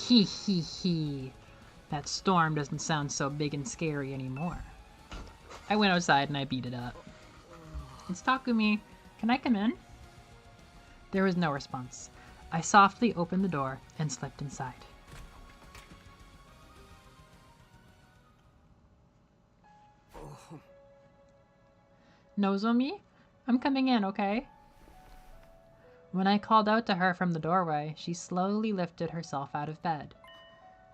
Hee hee hee. That storm doesn't sound so big and scary anymore. I went outside and I beat it up. It's Takumi. Can I come in? There was no response. I softly opened the door and slipped inside. Nozomi? I'm coming in, okay? When I called out to her from the doorway, she slowly lifted herself out of bed.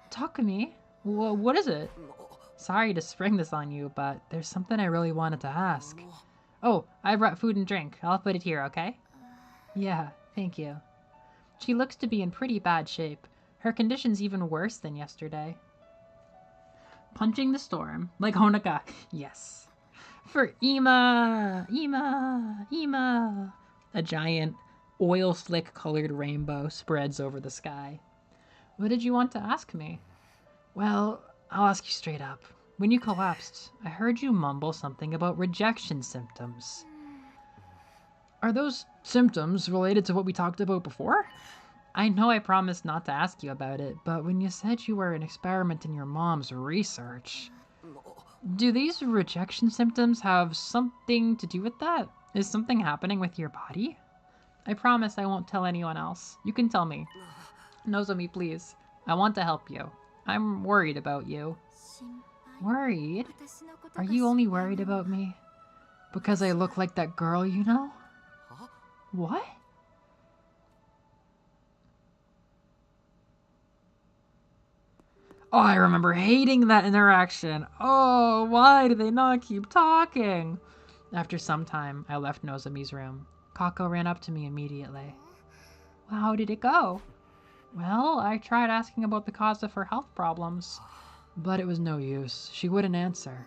Takumi? What is it? Sorry to spring this on you, but there's something I really wanted to ask. Oh, I brought food and drink. I'll put it here, okay? Yeah, thank you. She looks to be in pretty bad shape. Her condition's even worse than yesterday. Punching the storm, like Honoka. Yes. For Ima! Ima! Ima! A giant, oil slick colored rainbow spreads over the sky. What did you want to ask me? Well, I'll ask you straight up. When you collapsed, I heard you mumble something about rejection symptoms. Are those symptoms related to what we talked about before? I know I promised not to ask you about it, but when you said you were an experiment in your mom's research... Do these rejection symptoms have something to do with that? Is something happening with your body? I promise I won't tell anyone else. You can tell me. Nozomi, please. I want to help you. I'm worried about you. Worried? Are you only worried about me because I look like that girl you know? What? Oh, I remember hating that interaction. Oh, why did they not keep talking? After some time, I left Nozomi's room. Kako ran up to me immediately. Well, how did it go? Well, I tried asking about the cause of her health problems, but it was no use. She wouldn't answer.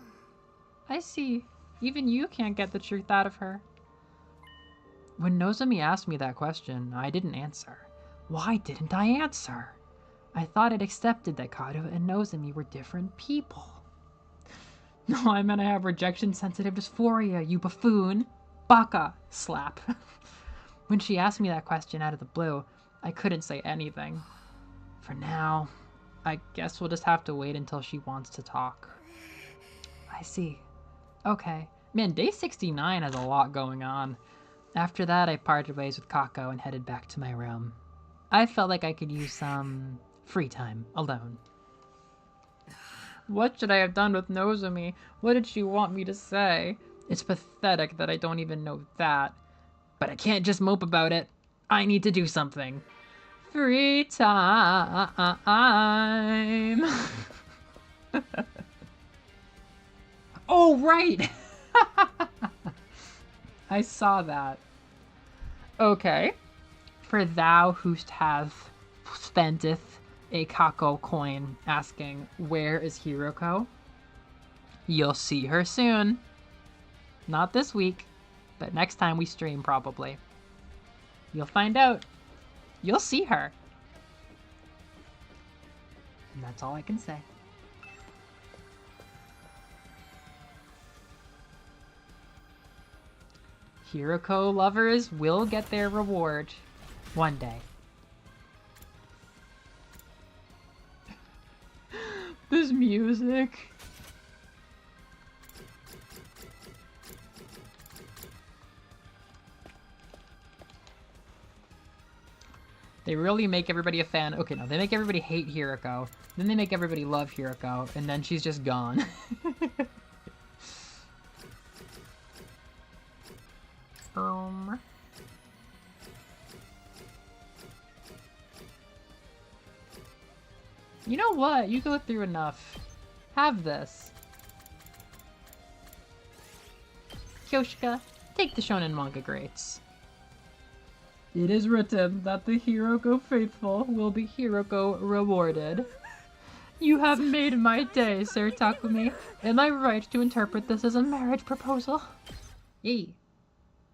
I see. Even you can't get the truth out of her. When Nozomi asked me that question, I didn't answer. Why didn't I answer? I thought I'd accepted that Kato and Nozomi were different people. No, I meant I have rejection-sensitive dysphoria, you buffoon. Baka! Slap. When she asked me that question out of the blue, I couldn't say anything. For now, I guess we'll just have to wait until she wants to talk. I see. Okay. Man, day 69 has a lot going on. After that, I parted ways with Kako and headed back to my room. I felt like I could use some free time alone. What should I have done with Nozomi? What did she want me to say? It's pathetic that I don't even know that. But I can't just mope about it. I need to do something. Free time. Oh, right! I saw that. Okay. For thou who'st have spendeth a Kako coin asking, where is Hiroko? You'll see her soon. Not this week, but next time we stream probably. You'll find out. You'll see her. And that's all I can say. Hiroko lovers will get their reward one day. This music. They really make everybody a fan. Okay, no, they make everybody hate Hiroko. Then they make everybody love Hiroko, and then she's just gone. You know what? You go through enough. Have this. Kyoshika, take the shonen manga greats. It is written that the Hiroko faithful will be Hiroko rewarded. You have made my day, Sir Takumi. Am I right to interpret this as a marriage proposal? Yee.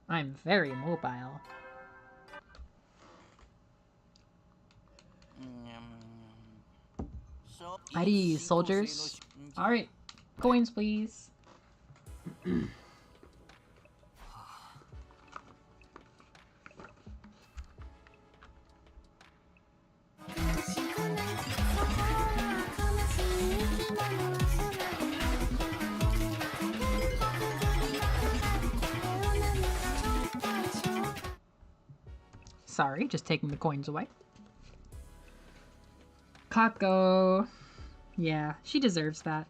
I'm very mobile. At ease, soldiers. Alright. Coins, please. Sorry, just taking the coins away. Kako. Yeah, she deserves that.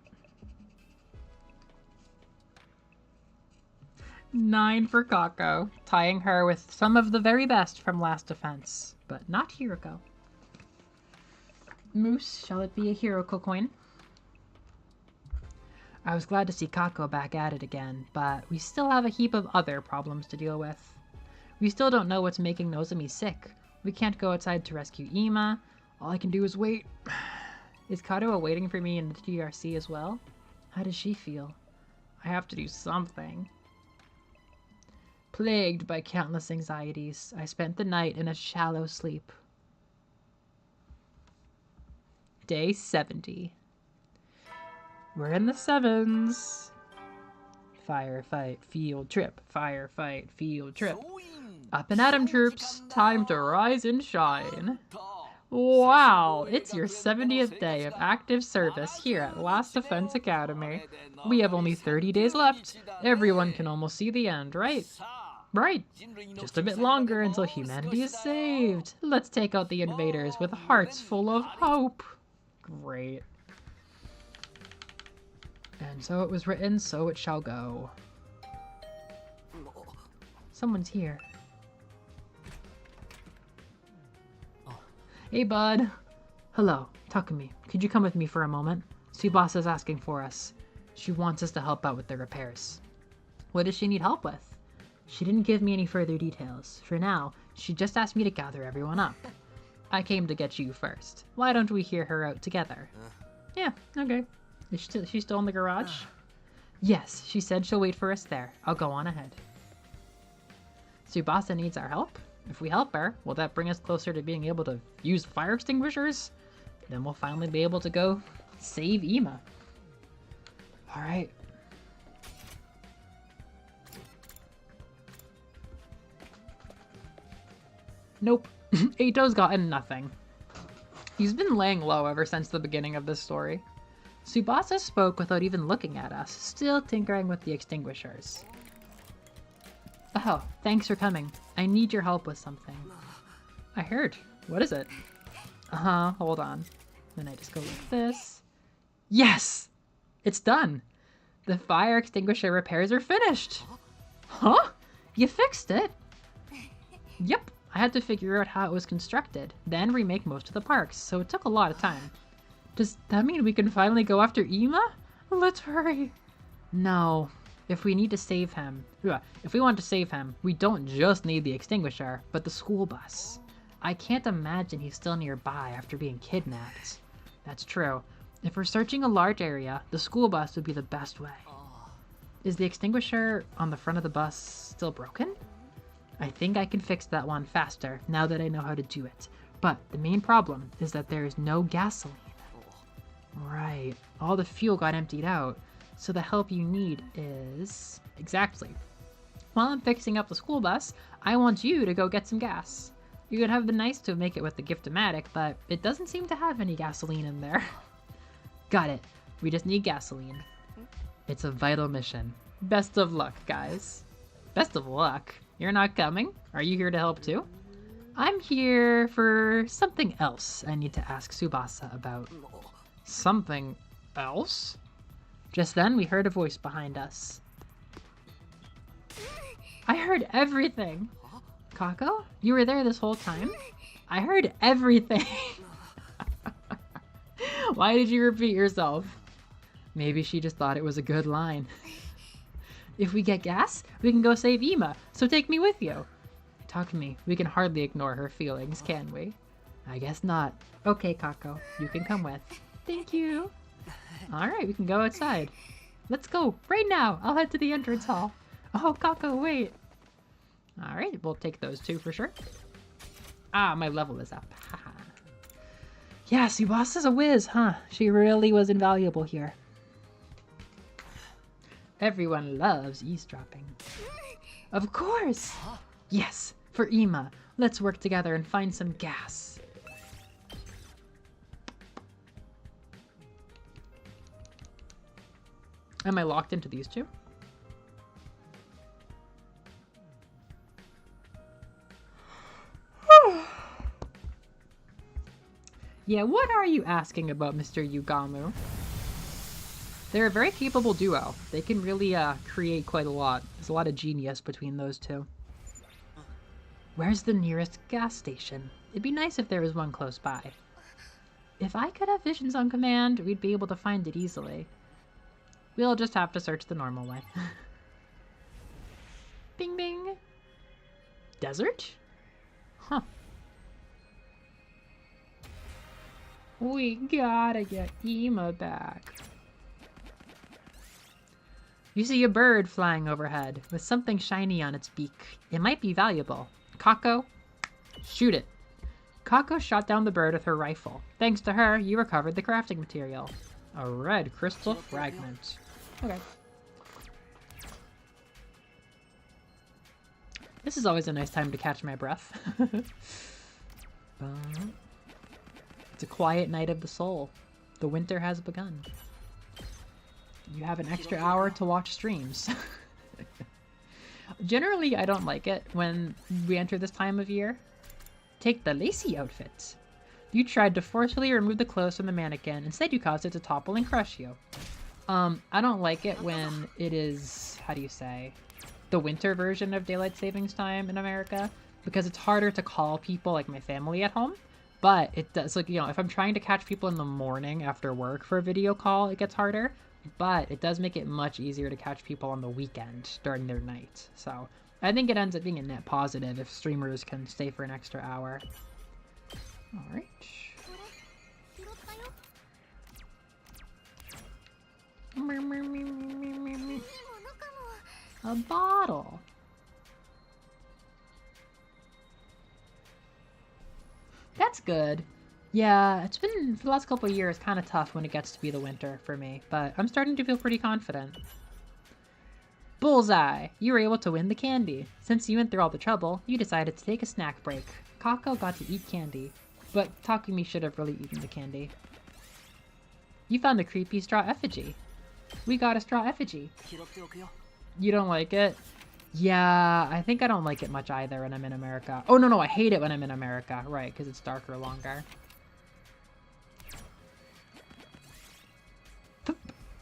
9 for Kako, tying her with some of the very best from last defense, but not Hiroko. Moose, shall it be a Hiroko coin? I was glad to see Kako back at it again, but we still have a heap of other problems to deal with. We still don't know what's making Nozomi sick. We can't go outside to rescue Ima. All I can do is wait. Is Kato waiting for me in the TRC as well? How does she feel? I have to do something. Plagued by countless anxieties, I spent the night in a shallow sleep. Day 70. We're in the 7s. Firefight field trip. Firefight field trip. Up and at 'em, troops. Time to rise and shine. Wow, it's your 70th day of active service here at Last Defense Academy. We have only 30 days left. Everyone can almost see the end, right? Right. Just a bit longer until humanity is saved. Let's take out the invaders with hearts full of hope. Great. And so it was written, so it shall go. Someone's here. Hey, bud. Hello, Takumi. Could you come with me for a moment? Tsubasa is asking for us. She wants us to help out with the repairs. What does she need help with? She didn't give me any further details. For now, she just asked me to gather everyone up. I came to get you first. Why don't we hear her out together? Yeah, okay. Is she still in the garage? Yes, she said she'll wait for us there. I'll go on ahead. Tsubasa needs our help? If we help her, will that bring us closer to being able to use fire extinguishers? Then we'll finally be able to go save Ima. Alright. Nope. Eito's gotten nothing. He's been laying low ever since the beginning of this story. Tsubasa spoke without even looking at us, still tinkering with the extinguishers. Oh, thanks for coming. I need your help with something. I heard. What is it? Hold on. Then I just go like this. Yes! It's done! The fire extinguisher repairs are finished! Huh? You fixed it? Yep. I had to figure out how it was constructed, then remake most of the parks, so it took a lot of time. Does that mean we can finally go after Ima? Let's hurry. No. If we need to save him, if we want to save him, we don't just need the extinguisher, but the school bus. I can't imagine he's still nearby after being kidnapped. That's true. If we're searching a large area, the school bus would be the best way. Is the extinguisher on the front of the bus still broken? I think I can fix that one faster now that I know how to do it. But the main problem is that there is no gasoline. Right, all the fuel got emptied out, so the help you need is... Exactly. While I'm fixing up the school bus, I want you to go get some gas. It would have been nice to make it with the Gift-O-Matic, but it doesn't seem to have any gasoline in there. Got it. We just need gasoline. It's a vital mission. Best of luck, guys. Best of luck? You're not coming? Are you here to help too? I'm here for something else I need to ask Tsubasa about. Something else? Just then we heard a voice behind us. I heard everything! Kako? You were there this whole time? I heard everything! Why did you repeat yourself? Maybe she just thought it was a good line. If we get gas, we can go save Ima, so take me with you. Talk to me. We can hardly ignore her feelings, can we? I guess not. Okay, Kako, you can come with. Thank you. Alright, we can go outside. Let's go, right now. I'll head to the entrance hall. Oh, Kako, wait. Alright, we'll take those two for sure. Ah, my level is up. Haha. Yeah, Tsubasa's a whiz, huh? She really was invaluable here. Everyone loves eavesdropping. Of course! Yes, for Ima. Let's work together and find some gas. Am I locked into these two? Yeah, what are you asking about, Mr. Yugamu? They're a very capable duo. They can really create quite a lot. There's a lot of genius between those two. Where's the nearest gas station? It'd be nice if there was one close by. If I could have visions on command, we'd be able to find it easily. We'll just have to search the normal way. Bing bing. Desert? Huh. We gotta get Ima back. You see a bird flying overhead with something shiny on its beak. It might be valuable. Kako, shoot it. Kako shot down the bird with her rifle. Thanks to her, you recovered the crafting material. A red crystal fragment. Okay. This is always a nice time to catch my breath. It's a quiet night of the soul. The winter has begun. You have an extra hour to watch streams. Generally, I don't like it when we enter this time of year. Take the lacy outfit. You tried to forcefully remove the clothes from the mannequin. Instead, you caused it to topple and crush you. I don't like it when it is, how do you say, the winter version of daylight savings time in America, because it's harder to call people like my family at home. But it does, like, you know, if I'm trying to catch people in the morning after work for a video call, it gets harder. But it does make it much easier to catch people on the weekend during their night. So I think it ends up being a net positive if streamers can stay for an extra hour. Alright. A bottle. That's good. Yeah, it's been, for the last couple of years, kind of tough when it gets to be the winter for me, but I'm starting to feel pretty confident. Bullseye! You were able to win the candy. Since you went through all the trouble, you decided to take a snack break. Kako got to eat candy, but Takumi should have really eaten the candy. You found a creepy straw effigy. We got a straw effigy. You don't like it? Yeah, I think I don't like it much either when I'm in America. Oh, no, I hate it when I'm in America. Right, because it's darker longer.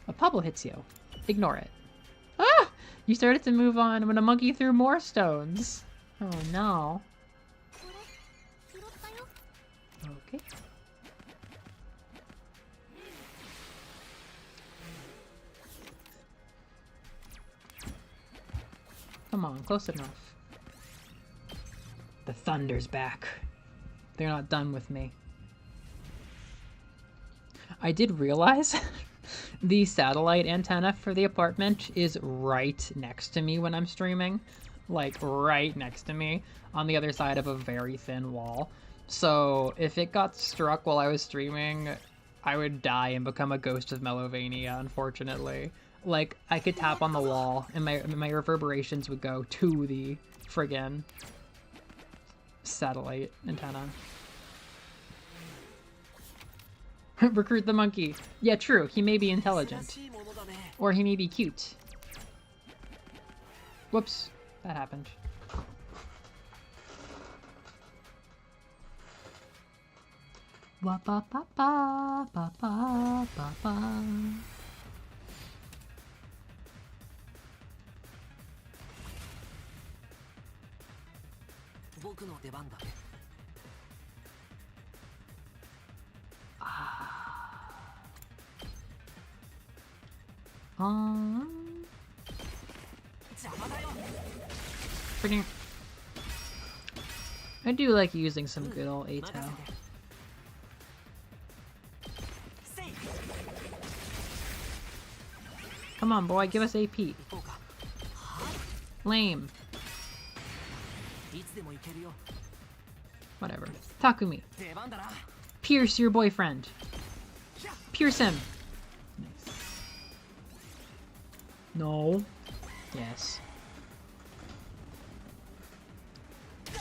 A pebble hits you. Ignore it. Ah! You started to move on when a monkey threw more stones. Oh, no. Okay. Come on, close enough. The thunder's back. They're not done with me. I did realize the satellite antenna for the apartment is right next to me when I'm streaming. Like, right next to me on the other side of a very thin wall. So if it got struck while I was streaming, I would die and become a ghost of Melovania, unfortunately. Like, I could tap on the wall and my reverberations would go to the friggin' satellite antenna. Recruit the monkey. Yeah, true. He may be intelligent. Or he may be cute. Whoops. That happened. Wa ba ba ba ba ba ba ba. Freaking. I do like using some good old ATO. Come on, boy, give us AP. Lame. Whatever. Takumi. Pierce your boyfriend. Pierce him. Nice. No. Yes.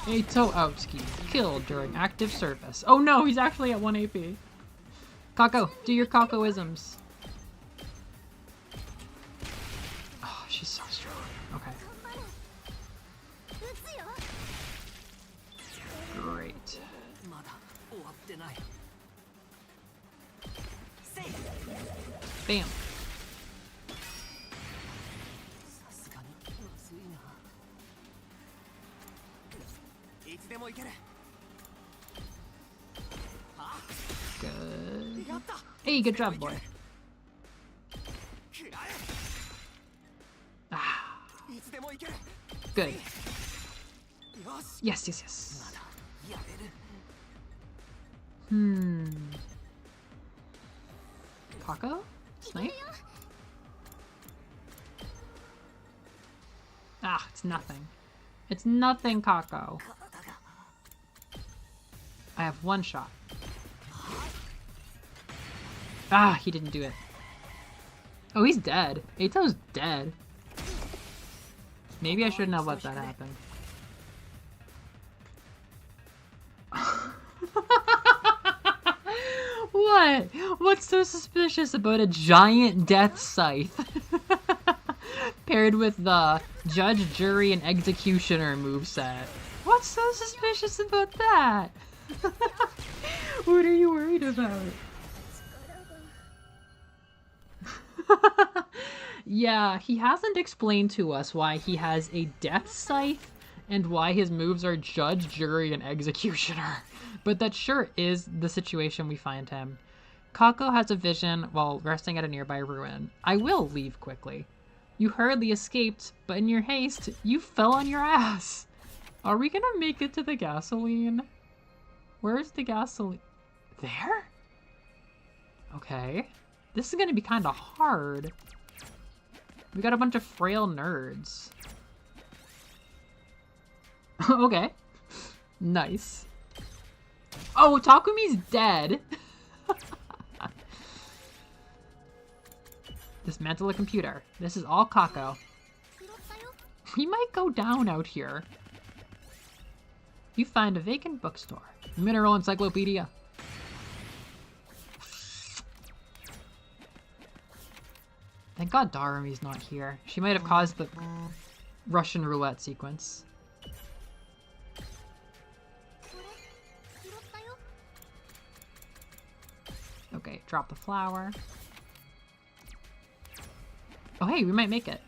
Ato Outski. Killed during active service. Oh no, he's actually at 1 AP. Kako, do your Kako-isms. Oh, she's so strong. Okay. Great. Bam. Good. Hey, good job, boy. Ah. Good. Yes, yes, yes. Kako? Snipe? Ah, it's nothing. It's nothing, Kako. I have one shot. Ah, he didn't do it. Oh, he's dead. Eito's dead. Maybe I shouldn't have let that happen. What? What's so suspicious about a giant death scythe? Paired with the judge, jury, and executioner moveset. What's so suspicious about that? What are you worried about? Yeah, he hasn't explained to us why he has a death scythe and why his moves are judge, jury, and executioner. But that sure is the situation we find him. Kako has a vision while resting at a nearby ruin. I will leave quickly. You hurriedly escaped, but in your haste, you fell on your ass. Are we gonna make it to the gasoline? Where's the gasoline? There? Okay. This is gonna be kind of hard. We got a bunch of frail nerds. Okay. Nice. Oh, Takumi's dead. Dismantle a computer. This is all Kako. We might go down out here. You find a vacant bookstore. Mineral encyclopedia. Thank God Darumi's not here. She might have caused the Russian roulette sequence. Okay, drop the flower. Oh hey, we might make it.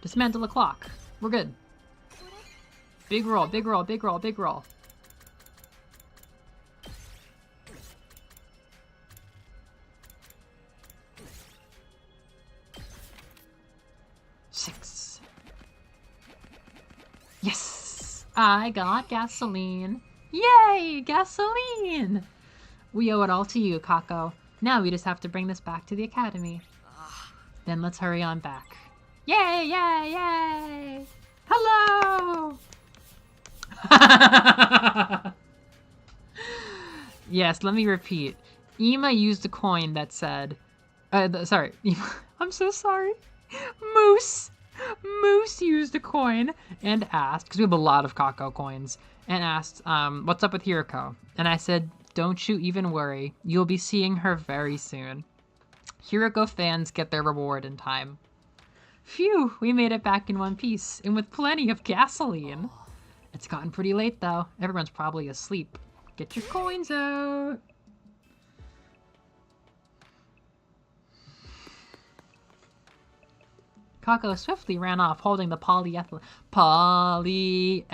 Dismantle the clock. We're good. Big roll, big roll, big roll, big roll. Six. Yes! I got gasoline. Yay! Gasoline! We owe it all to you, Kako. Now we just have to bring this back to the academy. Then let's hurry on back. Yay! Yay! Yay! Hello! Yes, let me repeat. Ima used a coin that said... sorry. I'm so sorry. Moose used a coin and asked, because we have a lot of Kako coins, and asked, what's up with Hiroko? And I said, don't you even worry. You'll be seeing her very soon. Hiroko fans get their reward in time. Phew, we made it back in one piece, and with plenty of gasoline. It's gotten pretty late, though. Everyone's probably asleep. Get your coins out. Kako swiftly ran off, holding the polyethylene. Polyethylene.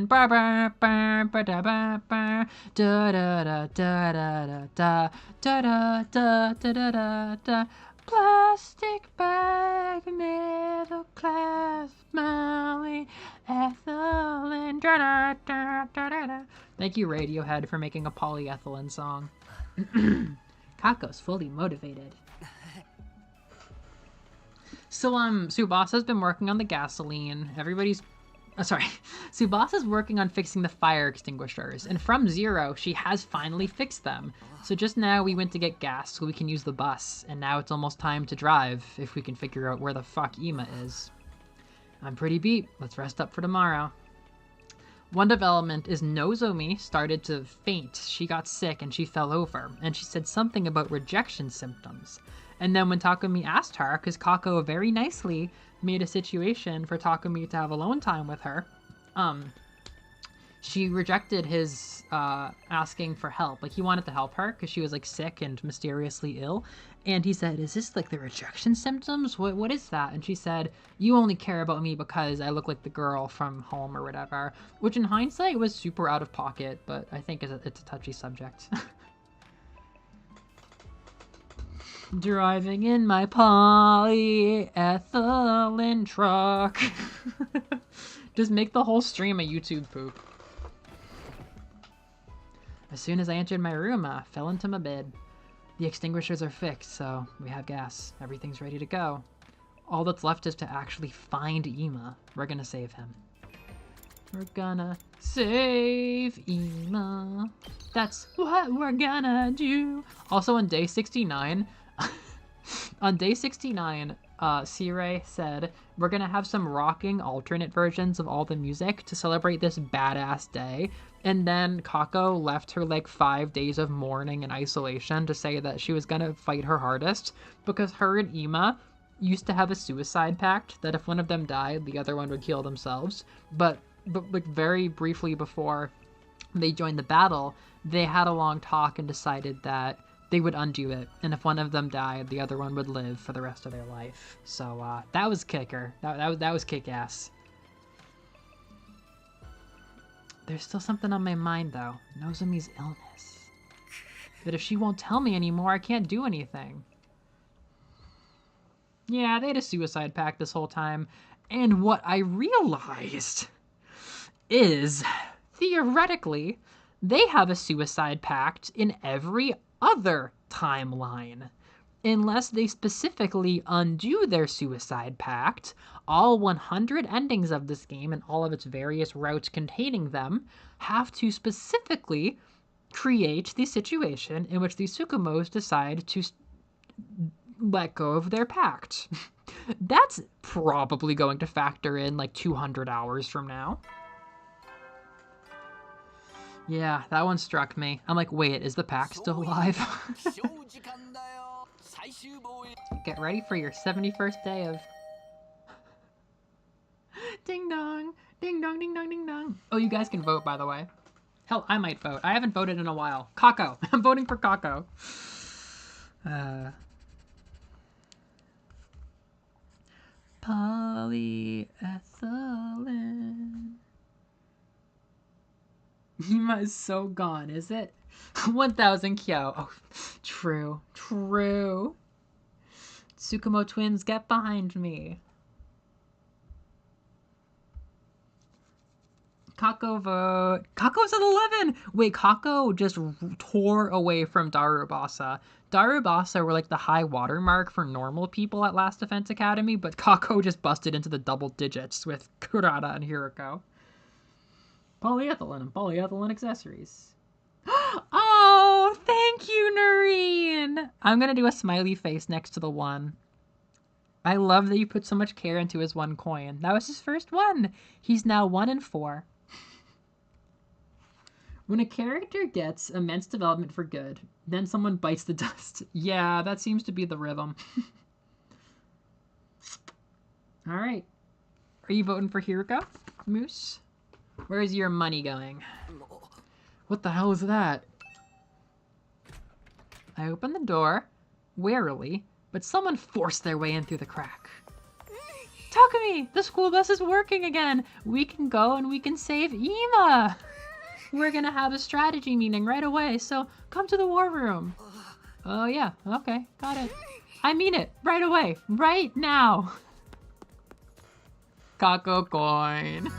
Ba ba ba ba da ba ba. Da da da da da da da da da da da da da. Plastic bag, middle class, Molly, ethylene. Da da da da da da. Thank you, Radiohead, for making a polyethylene song. Kako's fully motivated. So, Tsubasa's been working on the gasoline. Tsubasa's working on fixing the fire extinguishers. And from zero, she has finally fixed them. So just now we went to get gas so we can use the bus. And now it's almost time to drive, if we can figure out where the fuck Ima is. I'm pretty beat. Let's rest up for tomorrow. One development is Nozomi started to faint. She got sick and she fell over. And she said something about rejection symptoms. And then when Takumi asked her, because Kako very nicely made a situation for Takumi to have alone time with her, she rejected his asking for help. Like, he wanted to help her because she was like sick and mysteriously ill. And he said, is this like the rejection symptoms? What is that? And she said, you only care about me because I look like the girl from home or whatever. Which in hindsight was super out of pocket, but I think it's a touchy subject. Driving in my polyethylene truck. Just make the whole stream a YouTube poop. As soon as I entered my room, I fell into my bed. The extinguishers are fixed, so we have gas. Everything's ready to go. All that's left is to actually find Ima. We're gonna save him. We're gonna save Ima. That's what we're gonna do. Also on day 69, on day 69, C-Ray said, we're gonna have some rocking alternate versions of all the music to celebrate this badass day. And then Kako left her like 5 days of mourning and isolation to say that she was gonna fight her hardest because her and Ima used to have a suicide pact that if one of them died, the other one would kill themselves. But like very briefly before they joined the battle, they had a long talk and decided that they would undo it. And if one of them died, the other one would live for the rest of their life. So that was kicker. That was kick-ass. There's still something on my mind, though. Nozomi's illness. But if she won't tell me anymore, I can't do anything. Yeah, they had a suicide pact this whole time. And what I realized is, theoretically, they have a suicide pact in every other timeline. Unless they specifically undo their suicide pact, all 100 endings of this game and all of its various routes containing them have to specifically create the situation in which the Sukimos decide to let go of their pact. That's probably going to factor in like 200 hours from now. Yeah, that one struck me. I'm like, wait, is the pack still alive? Get ready for your 71st day of... Ding dong, ding dong, ding dong, ding dong. Oh, you guys can vote, by the way. Hell, I might vote. I haven't voted in a while. Kako. I'm voting for Kako. Polyethylene. Ima is so gone, is it? 1,000 Kyo. Oh, true. True. Tsukumo twins, get behind me. Kako vote. Kako's at 11! Wait, Kako just tore away from Darubasa. Darubasa were like the high watermark for normal people at Last Defense Academy, but Kako just busted into the double digits with Kurata and Hiroko. Polyethylene and polyethylene accessories. Oh, thank you, Noreen! I'm gonna do a smiley face next to the one. I love that you put so much care into his one coin. That was his first one. He's now 1 in 4. When a character gets immense development for good, then someone bites the dust. Yeah, that seems to be the rhythm. All right. Are you voting for Hiroko, Moose? Where's your money going? What the hell is that? I opened the door, warily, but someone forced their way in through the crack. Takumi! The school bus is working again! We can go and we can save Ima! We're gonna have a strategy meeting right away, so come to the war room. Oh yeah, okay, got it. I mean it, right away, right now! Kako coin.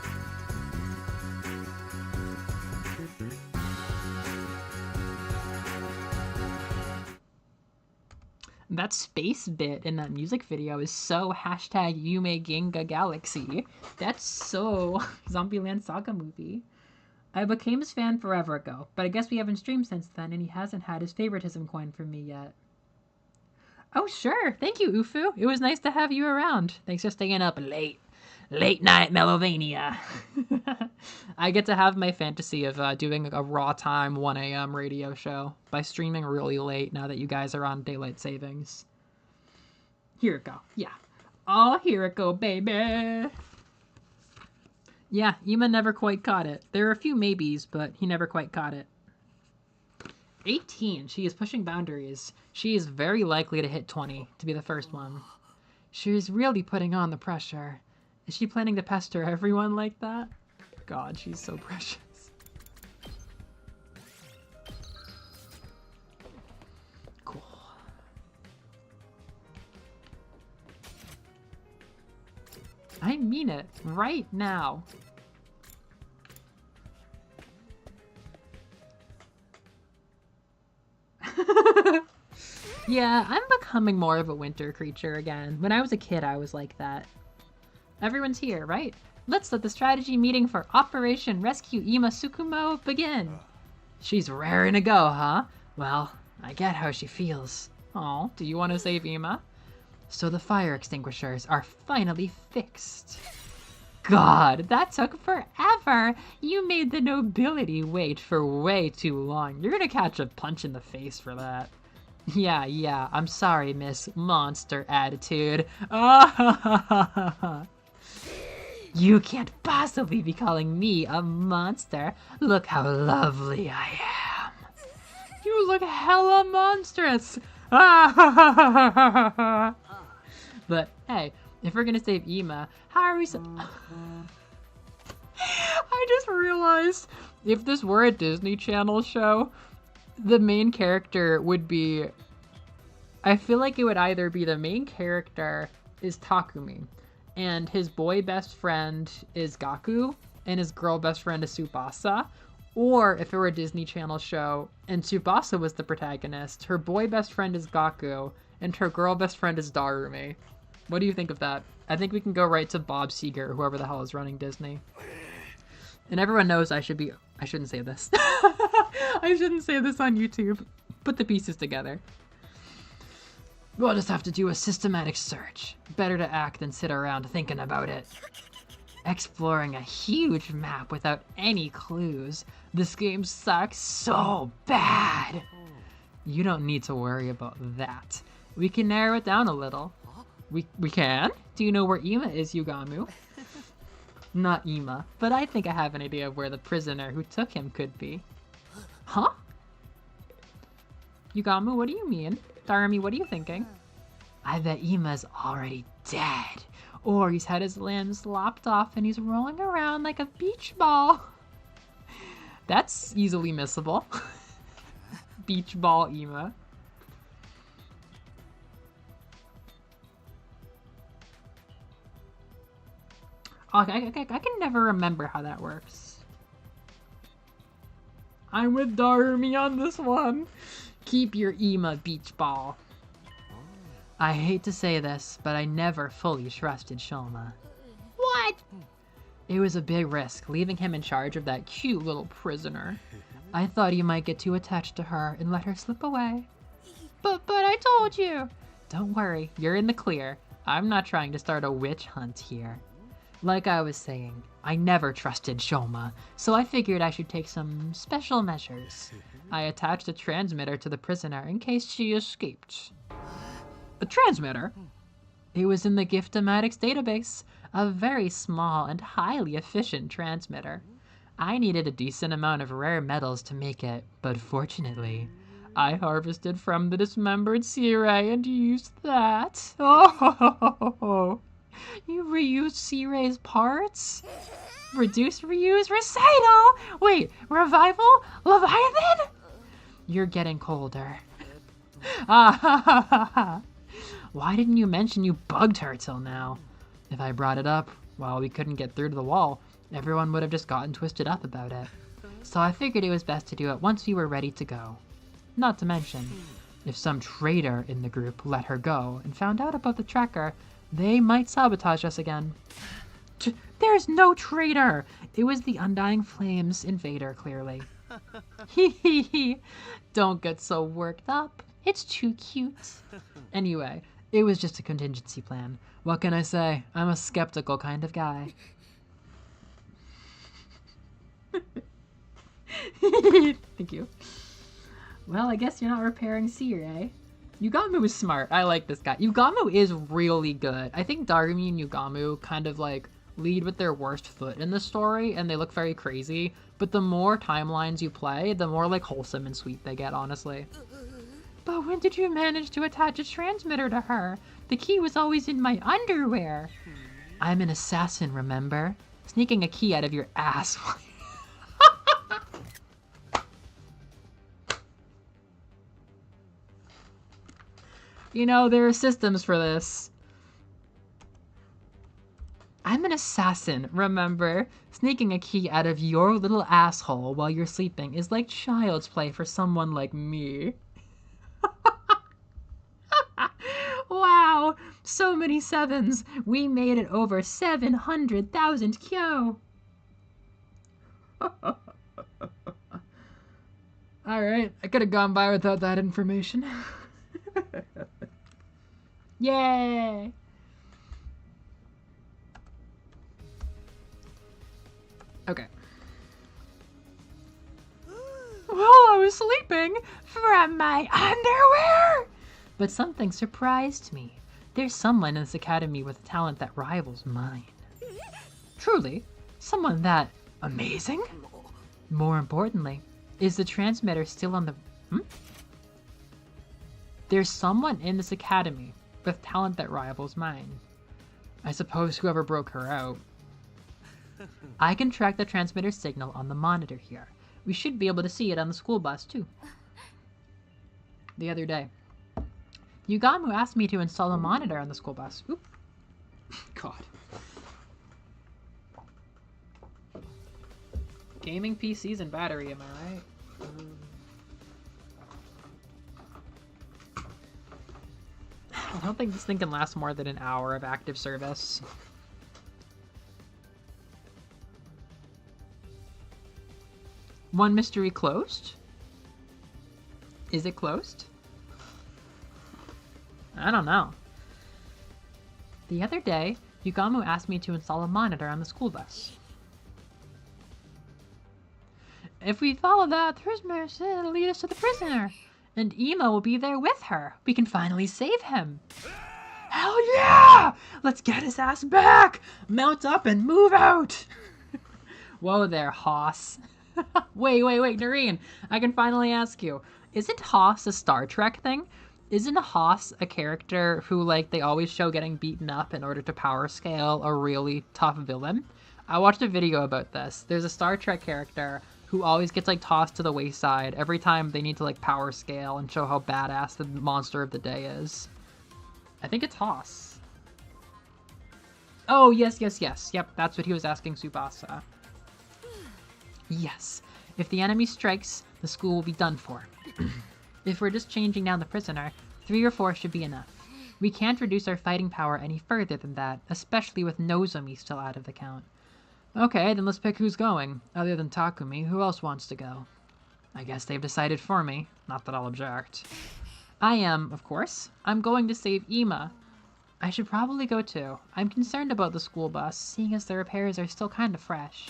That space bit in that music video is so hashtag Yume Ginga Galaxy. That's so Zombieland Saga movie. I became his fan forever ago, but I guess we haven't streamed since then and he hasn't had his favoritism coin from me yet. Oh sure, thank you Ufu. It was nice to have you around. Thanks for staying up late. Late night Melovania. I get to have my fantasy of doing a raw time 1 a.m. radio show by streaming really late now that you guys are on daylight savings. Here it go. Yeah. Oh, here it go, baby. Yeah, Ima never quite caught it. There are a few maybes, but he never quite caught it. 18. She is pushing boundaries. She is very likely to hit 20 to be the first one. She is really putting on the pressure. Is she planning to pester everyone like that? God, she's so precious. Cool. I mean it right now. Yeah, I'm becoming more of a winter creature again. When I was a kid, I was like that. Everyone's here, right? Let's let the strategy meeting for Operation Rescue Ima Tsukumo begin. She's raring to go, huh? Well, I get how she feels. Oh, do you want to save Ima? So the fire extinguishers are finally fixed. God, that took forever. You made the nobility wait for way too long. You're gonna catch a punch in the face for that. Yeah, I'm sorry, Miss Monster Attitude. You can't possibly be calling me a monster. Look how lovely I am. You look hella monstrous. But hey, if we're gonna save Ima, how are we I just realized if this were a Disney Channel show, the main character would be... I feel like it would either be the main character is Takumi, and his boy best friend is Gaku, and his girl best friend is Tsubasa. Or if it were a Disney Channel show, and Tsubasa was the protagonist, her boy best friend is Gaku, and her girl best friend is Darumi. What do you think of that? I think we can go right to Bob Seger, whoever the hell is running Disney. And everyone knows I shouldn't say this. I shouldn't say this on YouTube. Put the pieces together. We'll just have to do a systematic search. Better to act than sit around thinking about it. Exploring a huge map without any clues. This game sucks so bad. You don't need to worry about that. We can narrow it down a little. We can? Do you know where Ima is, Yugamu? Not Ima, but I think I have an idea of where the prisoner who took him could be. Huh? Yugamu, what do you mean? Darumi, what are you thinking? I bet Ima's already dead. Or he's had his limbs lopped off and he's rolling around like a beach ball. That's easily missable. Beach ball Ima. I can never remember how that works. I'm with Darumi on this one. Keep your Ima beach ball. I hate to say this, but I never fully trusted Shoma. What? It was a big risk, leaving him in charge of that cute little prisoner. I thought he might get too attached to her and let her slip away. But I told you. Don't worry, you're in the clear. I'm not trying to start a witch hunt here. Like I was saying, I never trusted Shoma, so I figured I should take some special measures. I attached a transmitter to the prisoner in case she escaped. A transmitter? It was in the Giftomatics database, a very small and highly efficient transmitter. I needed a decent amount of rare metals to make it, but fortunately, I harvested from the dismembered sea ray and used that. Oh! You reused Sea Ray's parts? Reduce, reuse, recycle! Wait, revival? Leviathan? You're getting colder. Why didn't you mention you bugged her till now? If I brought it up while we couldn't get through to the wall, everyone would have just gotten twisted up about it. So I figured it was best to do it once we were ready to go. Not to mention, if some traitor in the group let her go and found out about the tracker, they might sabotage us again. There's no traitor! It was the Undying Flames invader, clearly. Hee. Don't get so worked up. It's too cute. Anyway, it was just a contingency plan. What can I say? I'm a skeptical kind of guy. Thank you. Well, I guess you're not repairing Sea Ray. Yugamu is smart. I like this guy. Yugamu is really good. I think Darumi and Yugamu kind of like lead with their worst foot in the story, and they look very crazy. But the more timelines you play, the more like wholesome and sweet they get, honestly. But when did you manage to attach a transmitter to her? The key was always in my underwear. I'm an assassin, remember? Sneaking a key out of your ass. You know, there are systems for this. I'm an assassin, remember? Sneaking a key out of your little asshole while you're sleeping is like child's play for someone like me. Wow, so many sevens. We made it over 700,000 kyo. Alright, I could have gone by without that information. Yay! Okay. While I was sleeping from my underwear! But something surprised me. There's someone in this academy with a talent that rivals mine. Truly, someone that amazing? More importantly, is the transmitter still on the... There's someone in this academy with talent that rivals mine. I suppose whoever broke her out. I can track the transmitter signal on the monitor here. We should be able to see it on the school bus too. The other day, Yugamu asked me to install a monitor on the school bus. Oop. God. Gaming PCs and battery, am I right? I don't think this thing can last more than an hour of active service. One mystery closed? Is it closed? I don't know. The other day, Yugamu asked me to install a monitor on the school bus. If we follow that transmission, it'll lead us to the prisoner. And Ema will be there with her. We can finally save him. Hell yeah! Let's get his ass back! Mount up and move out! Whoa there, Hoss. Wait, Noreen. I can finally ask you. Isn't Hoss a Star Trek thing? Isn't Hoss a character who, like, they always show getting beaten up in order to power scale a really tough villain? I watched a video about this. There's a Star Trek character who always gets, like, tossed to the wayside every time they need to, like, power scale and show how badass the monster of the day is. I think it's Hoss. Oh, yes. Yep, that's what he was asking Tsubasa. Yes. If the enemy strikes, the school will be done for. If we're just changing down the prisoner, 3 or 4 should be enough. We can't reduce our fighting power any further than that, especially with Nozomi still out of the count. Okay, then let's pick who's going. Other than Takumi, who else wants to go? I guess they've decided for me. Not that I'll object. I am, of course. I'm going to save Ema. I should probably go too. I'm concerned about the school bus, seeing as the repairs are still kind of fresh.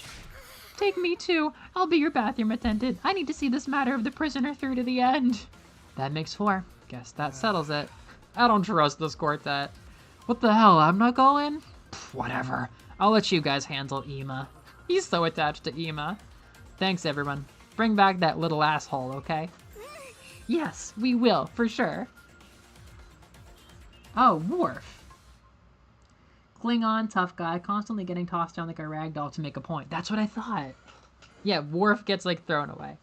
Take me too. I'll be your bathroom attendant. I need to see this matter of the prisoner through to the end. That makes 4. Guess that settles it. I don't trust this quartet. What the hell, I'm not going? Pff, whatever. I'll let you guys handle Ema. He's so attached to Ema. Thanks, everyone. Bring back that little asshole, okay? Yes, we will, for sure. Oh, Worf. Klingon, tough guy, constantly getting tossed down like a ragdoll to make a point. That's what I thought. Yeah, Worf gets, like, thrown away.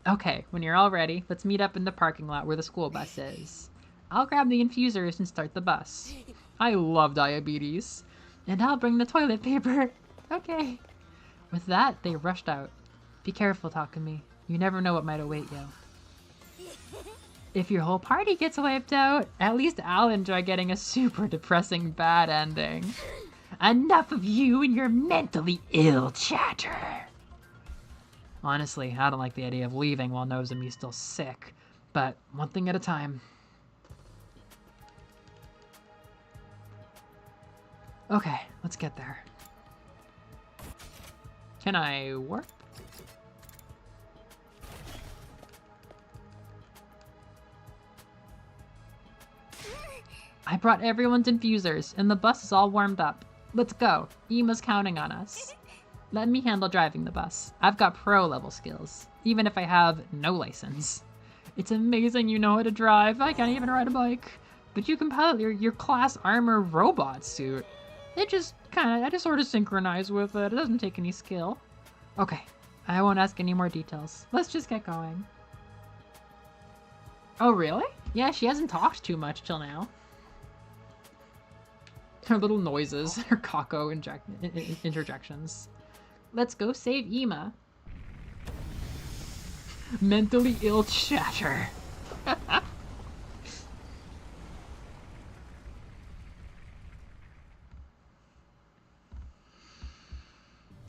Okay, when you're all ready, let's meet up in the parking lot where the school bus is. I'll grab the infusers and start the bus. I love diabetes. And I'll bring the toilet paper. Okay. With that, they rushed out. Be careful, Takumi. You never know what might await you. If your whole party gets wiped out, at least I'll enjoy getting a super depressing bad ending. Enough of you and your mentally ill chatter. Honestly, I don't like the idea of leaving while Nozomi's still sick, but one thing at a time. Okay, let's get there. Can I warp? I brought everyone's infusers, and the bus is all warmed up. Let's go. Ima's counting on us. Let me handle driving the bus. I've got pro level skills, even if I have no license. It's amazing you know how to drive. I can't even ride a bike. But you can pilot your class armor robot suit. I just sort of synchronize with it. It doesn't take any skill. Okay, I won't ask any more details. Let's just get going. Oh, really? Yeah, she hasn't talked too much till now. Her little noises, her Kako interjections. Let's go save Ima. Mentally ill chatter.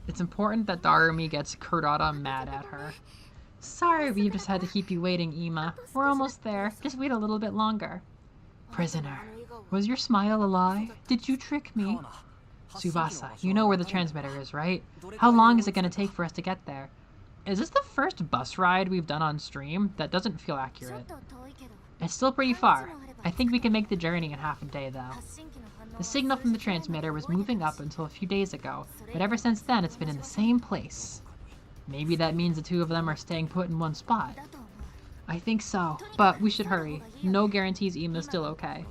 It's important that Darumi gets Kurata mad at her. Sorry we just had to keep you waiting, Ima. We're almost there. Just wait a little bit longer. Prisoner, was your smile a lie? Did you trick me? Tsubasa, you know where the transmitter is, right? How long is it going to take for us to get there? Is this the first bus ride we've done on stream? That doesn't feel accurate. It's still pretty far. I think we can make the journey in half a day, though. The signal from the transmitter was moving up until a few days ago, but ever since then it's been in the same place. Maybe that means the two of them are staying put in one spot. I think so, but we should hurry. No guarantees Ima's still okay.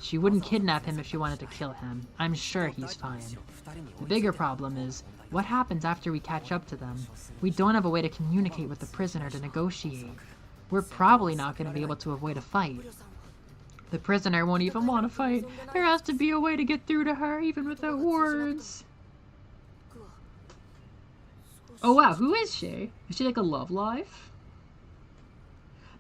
She wouldn't kidnap him if she wanted to kill him. I'm sure he's fine. The bigger problem is, what happens after we catch up to them? We don't have a way to communicate with the prisoner to negotiate. We're probably not going to be able to avoid a fight. The prisoner won't even want to fight. There has to be a way to get through to her, even without words. Oh wow, who is she? Is she like a love life?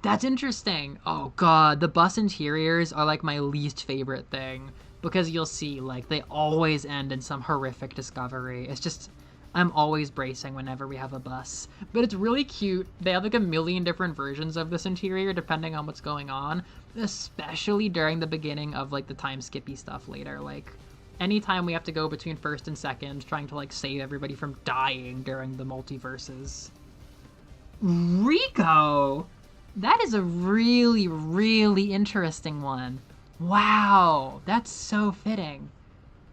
That's interesting. Oh god, the bus interiors are like my least favorite thing. Because you'll see, like, they always end in some horrific discovery. It's just, I'm always bracing whenever we have a bus. But it's really cute. They have like a million different versions of this interior depending on what's going on. Especially during the beginning of like the time skippy stuff later. Like, anytime we have to go between first and second, trying to like save everybody from dying during the multiverses. Rico! That is a really, really interesting one. Wow, that's so fitting.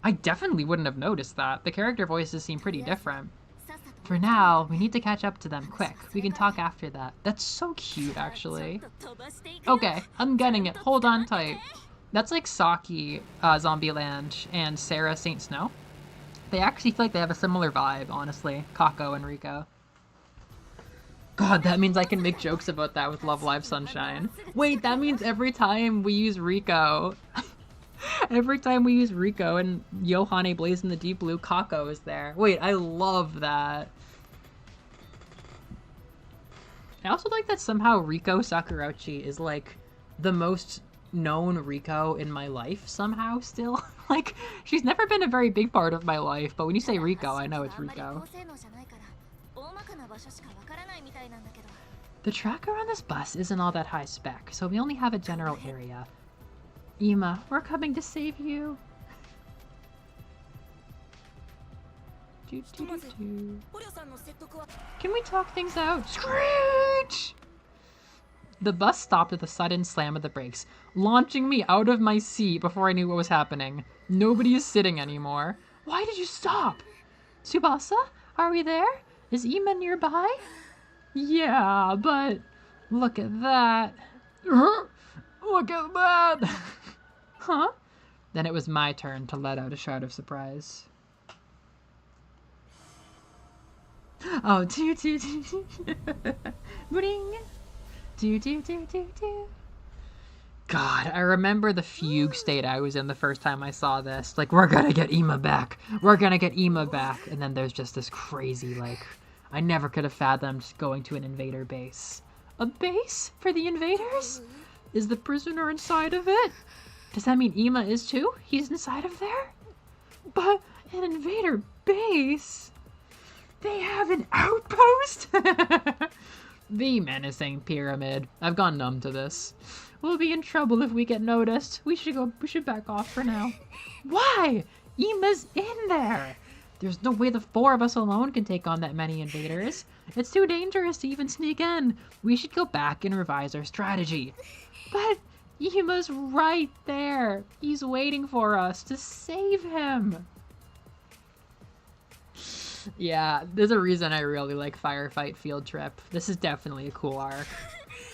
I definitely wouldn't have noticed that. The character voices seem pretty different. For now, we need to catch up to them quick. We can talk after that. That's so cute, actually. Okay, I'm getting it. Hold on tight. That's like Saki, Zombieland, and Sarah Saint Snow. They actually feel like they have a similar vibe, honestly. Kako and Rico. God, that means I can make jokes about that with Love Live Sunshine. Wait, that means every time we use Rico... every time we use Rico and Yohane Blaze in the Deep Blue, Kako is there. Wait, I love that. I also like that somehow Rico Sakurauchi is like the most known Rico in my life somehow still. Like, she's never been a very big part of my life, but when you say Rico, I know it's Rico. The tracker on this bus isn't all that high spec, so we only have a general area. Ima, we're coming to save you. Can we talk things out? Screech! The bus stopped with a sudden slam of the brakes, launching me out of my seat before I knew what was happening. Nobody is sitting anymore. Why did you stop? Tsubasa, are we there? Is Ima nearby? Yeah, but look at that. Look at that! Huh? Then it was my turn to let out a shout of surprise. Oh, do. Bring. Do. God, I remember the fugue state I was in the first time I saw this. Like, we're gonna get Ima back. We're gonna get Ima back. And then there's just this crazy, like, I never could have fathomed going to an invader base. A base? For the invaders? Is the prisoner inside of it? Does that mean Ima is too? He's inside of there? But an invader base? They have an outpost? The menacing pyramid. I've gone numb to this. We'll be in trouble if we get noticed. We should back off for now. Why? Ima's in there. There's no way the four of us alone can take on that many invaders. It's too dangerous to even sneak in. We should go back and revise our strategy. But Ima's right there. He's waiting for us to save him. Yeah, there's a reason I really like Firefight Fieldtrip. This is definitely a cool arc.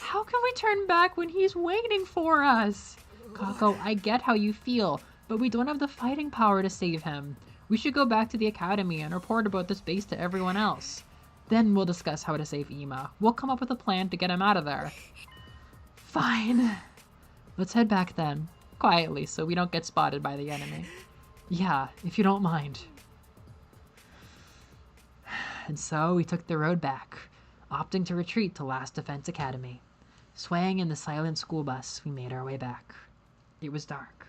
How can we turn back when he's waiting for us? Kako, I get how you feel, but we don't have the fighting power to save him. We should go back to the academy and report about this base to everyone else. Then we'll discuss how to save Ima. We'll come up with a plan to get him out of there. Fine. Let's head back then. Quietly, so we don't get spotted by the enemy. Yeah, if you don't mind. And so we took the road back, opting to retreat to Last Defense Academy. Swaying in the silent school bus, we made our way back. It was dark.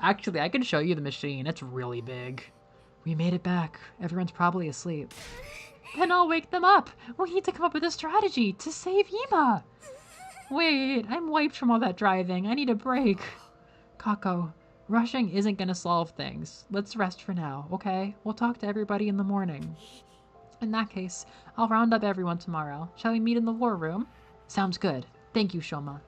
Actually, I can show you the machine. It's really big. We made it back. Everyone's probably asleep. Then I'll wake them up. We need to come up with a strategy to save Ima. Wait, I'm wiped from all that driving. I need a break. Kako, rushing isn't gonna solve things. Let's rest for now, okay? We'll talk to everybody in the morning. In that case, I'll round up everyone tomorrow. Shall we meet in the war room? Sounds good. Thank you, Shoma.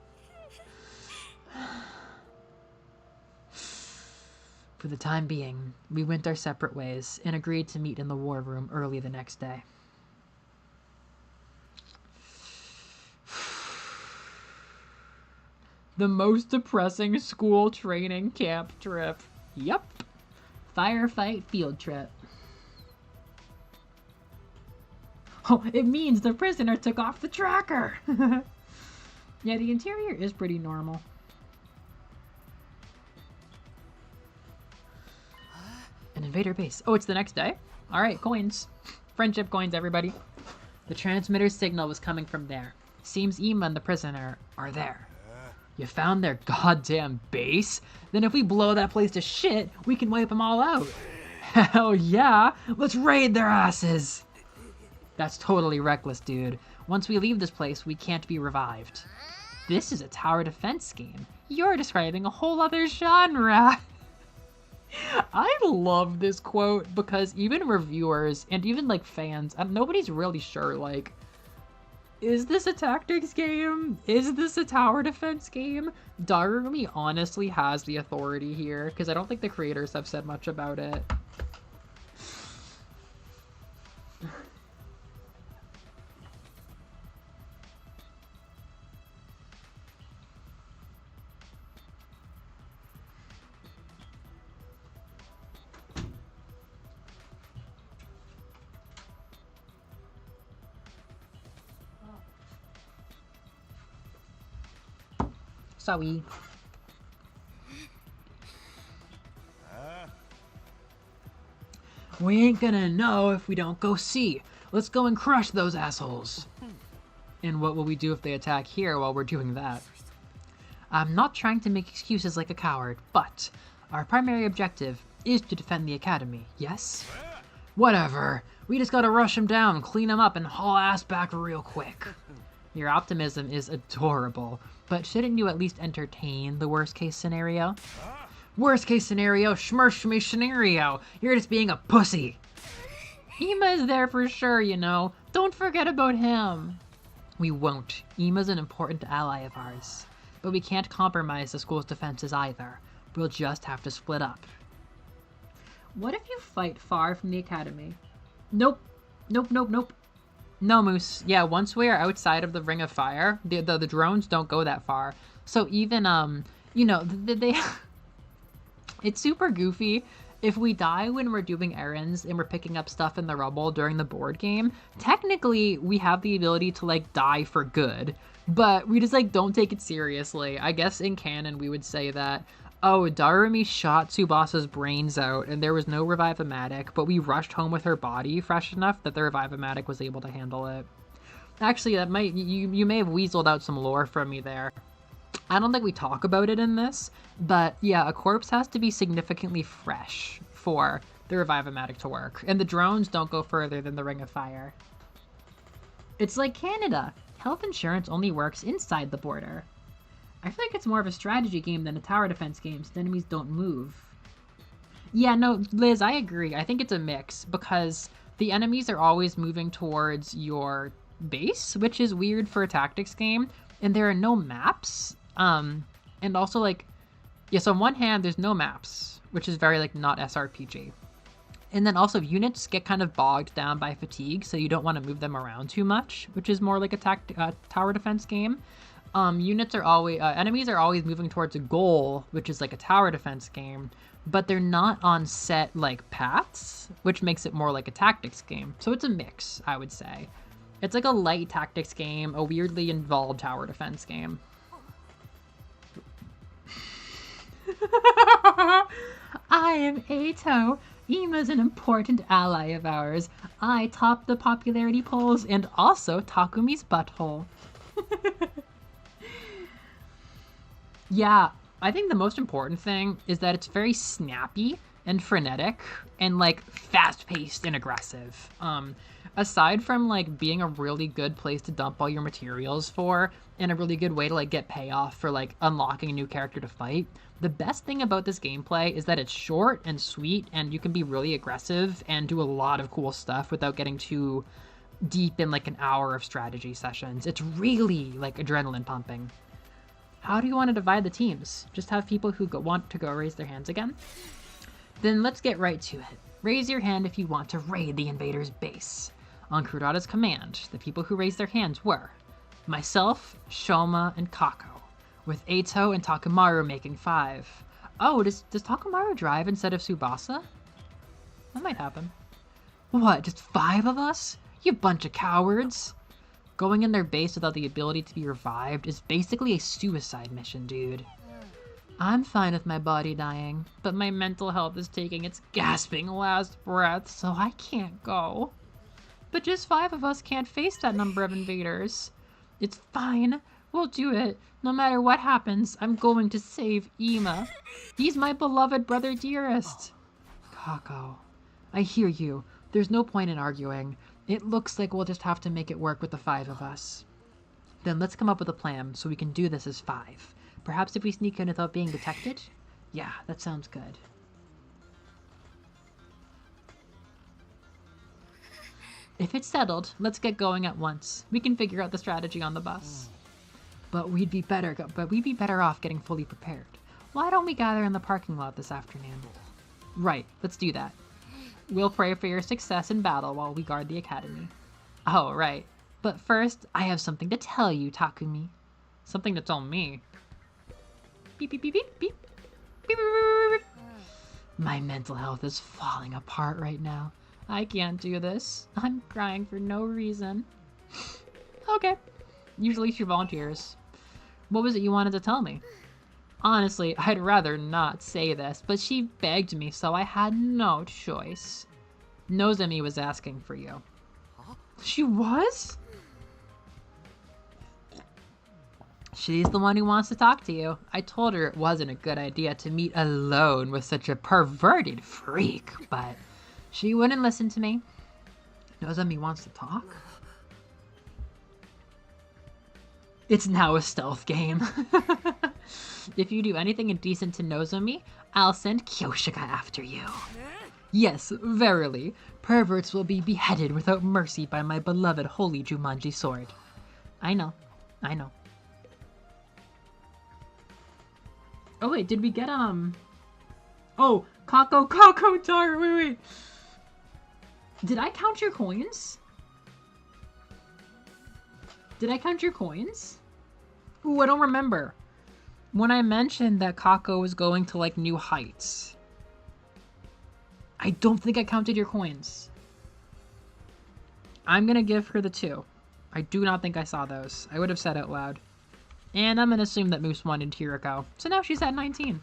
For the time being, we went our separate ways and agreed to meet in the war room early the next day. The most depressing school training camp trip. Yup. Firefight Fieldtrip. Oh, it means the prisoner took off the tracker. Yeah, the interior is pretty normal. An invader base. Oh, it's the next day? Alright, coins. Friendship coins, everybody. The transmitter's signal was coming from there. Seems Ima and the prisoner are there. You found their goddamn base? Then if we blow that place to shit, we can wipe them all out. Hell yeah! Let's raid their asses! That's totally reckless, dude. Once we leave this place, we can't be revived. This is a tower defense game. You're describing a whole other genre. I love this quote because even reviewers and even like fans, nobody's really sure, like, is this a tactics game? Is this a tower defense game? Darumi honestly has the authority here because I don't think the creators have said much about it. Sorry. We ain't gonna know if we don't go see. Let's go and crush those assholes. And what will we do if they attack here while we're doing that? I'm not trying to make excuses like a coward, but our primary objective is to defend the academy, yes? Whatever. We just gotta rush them down, clean them up, and haul ass back real quick. Your optimism is adorable, but shouldn't you at least entertain the worst case scenario? Worst case scenario, shmurshmy scenario. You're just being a pussy. Ima is there for sure, you know. Don't forget about him. We won't. Ima's an important ally of ours. But we can't compromise the school's defenses either. We'll just have to split up. What if you fight far from the academy? Nope. Nope, nope, nope. No, Moose. Yeah, once we're outside of the Ring of Fire, the drones don't go that far. So even, you know, they it's super goofy. If we die when we're doing errands and we're picking up stuff in the rubble during the board game, technically we have the ability to, like, die for good. But we just, like, don't take it seriously. I guess in canon we would say that, oh, Darumi shot Tsubasa's brains out and there was no Revive-O-Matic, but we rushed home with her body fresh enough that the Revive-O-Matic was able to handle it. Actually, that might, you may have weaseled out some lore from me there. I don't think we talk about it in this, but yeah, a corpse has to be significantly fresh for the Revive-O-Matic to work, and the drones don't go further than the Ring of Fire. It's like Canada. Health insurance only works inside the border. I feel like it's more of a strategy game than a tower defense game, so the enemies don't move. Yeah, no, Liz, I agree. I think it's a mix, because the enemies are always moving towards your base, which is weird for a tactics game, and there are no maps. And also, like, yeah, so on one hand, there's no maps, which is very, like, not SRPG. And then also units get kind of bogged down by fatigue, so you don't want to move them around too much, which is more like a tower defense game. Units are always, enemies are always moving towards a goal, which is like a tower defense game, but they're not on set like paths, which makes it more like a tactics game. So it's a mix, I would say. It's like a light tactics game, a weirdly involved tower defense game. I am Ato. Ima's an important ally of ours. I top the popularity polls and also Takumi's butthole. Yeah, I think the most important thing is that it's very snappy and frenetic and like fast-paced and aggressive. Aside from like being a really good place to dump all your materials for and a really good way to like get payoff for like unlocking a new character to fight, the best thing about this gameplay is that it's short and sweet and you can be really aggressive and do a lot of cool stuff without getting too deep in like an hour of strategy sessions. It's really like adrenaline pumping. How do you want to divide the teams? Just have people who want to go raise their hands again? Then let's get right to it. Raise your hand if you want to raid the invader's base. On Kurata's command, the people who raised their hands were myself, Shoma, and Kako, with Ato and Takamaru making 5. Oh, does Takamaru drive instead of Tsubasa? That might happen. What, just 5 of us? You bunch of cowards! Going in their base without the ability to be revived is basically a suicide mission, dude. I'm fine with my body dying, but my mental health is taking its gasping last breath, so I can't go. But just 5 of us can't face that number of invaders. It's fine. We'll do it. No matter what happens, I'm going to save Ima. He's my beloved brother dearest. Kako, I hear you. There's no point in arguing. It looks like we'll just have to make it work with the 5 of us. Then let's come up with a plan so we can do this as 5. Perhaps if we sneak in without being detected? Yeah, that sounds good. If it's settled, let's get going at once. We can figure out the strategy on the bus. But we'd be better off getting fully prepared. Why don't we gather in the parking lot this afternoon? Right, let's do that. We'll pray for your success in battle while we guard the academy. Oh, right. But first, I have something to tell you, Takumi. Something to tell me? Beep, beep, beep, beep, beep. Beep, beep, beep, beep. My mental health is falling apart right now. I can't do this. I'm crying for no reason. Okay. Usually she volunteers. What was it you wanted to tell me? Honestly, I'd rather not say this, but she begged me, so I had no choice. Nozomi was asking for you. She was? She's the one who wants to talk to you. I told her it wasn't a good idea to meet alone with such a perverted freak, but she wouldn't listen to me. Nozomi wants to talk? It's now a stealth game. If you do anything indecent to Nozomi, I'll send Kyoshika after you. Yes, verily, perverts will be beheaded without mercy by my beloved holy Jumanji sword. I know. Oh wait, did we get, Oh, Kako, darn, wait. Did I count your coins? Ooh, I don't remember. When I mentioned that Kako was going to, like, new heights. I don't think I counted your coins. I'm gonna give her the 2. I do not think I saw those. I would have said out loud. And I'm gonna assume that Moose wanted Kiriko. So now she's at 19.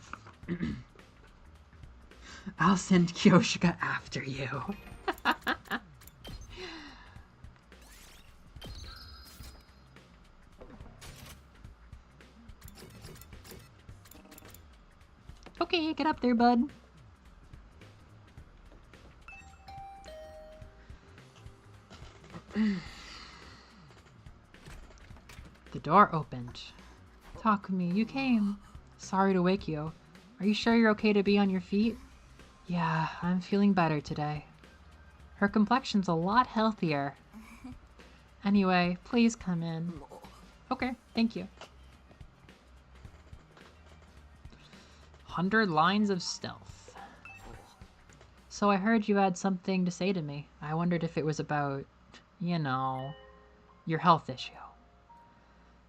I'll send Kyoshika after you. Okay, get up there, bud. The door opened. Takumi, you came. Sorry to wake you. Are you sure you're okay to be on your feet? Yeah, I'm feeling better today. Her complexion's a lot healthier. Anyway, please come in. Okay, thank you. 100 lines of stealth. So I heard you had something to say to me. I wondered if it was about, you know, your health issue.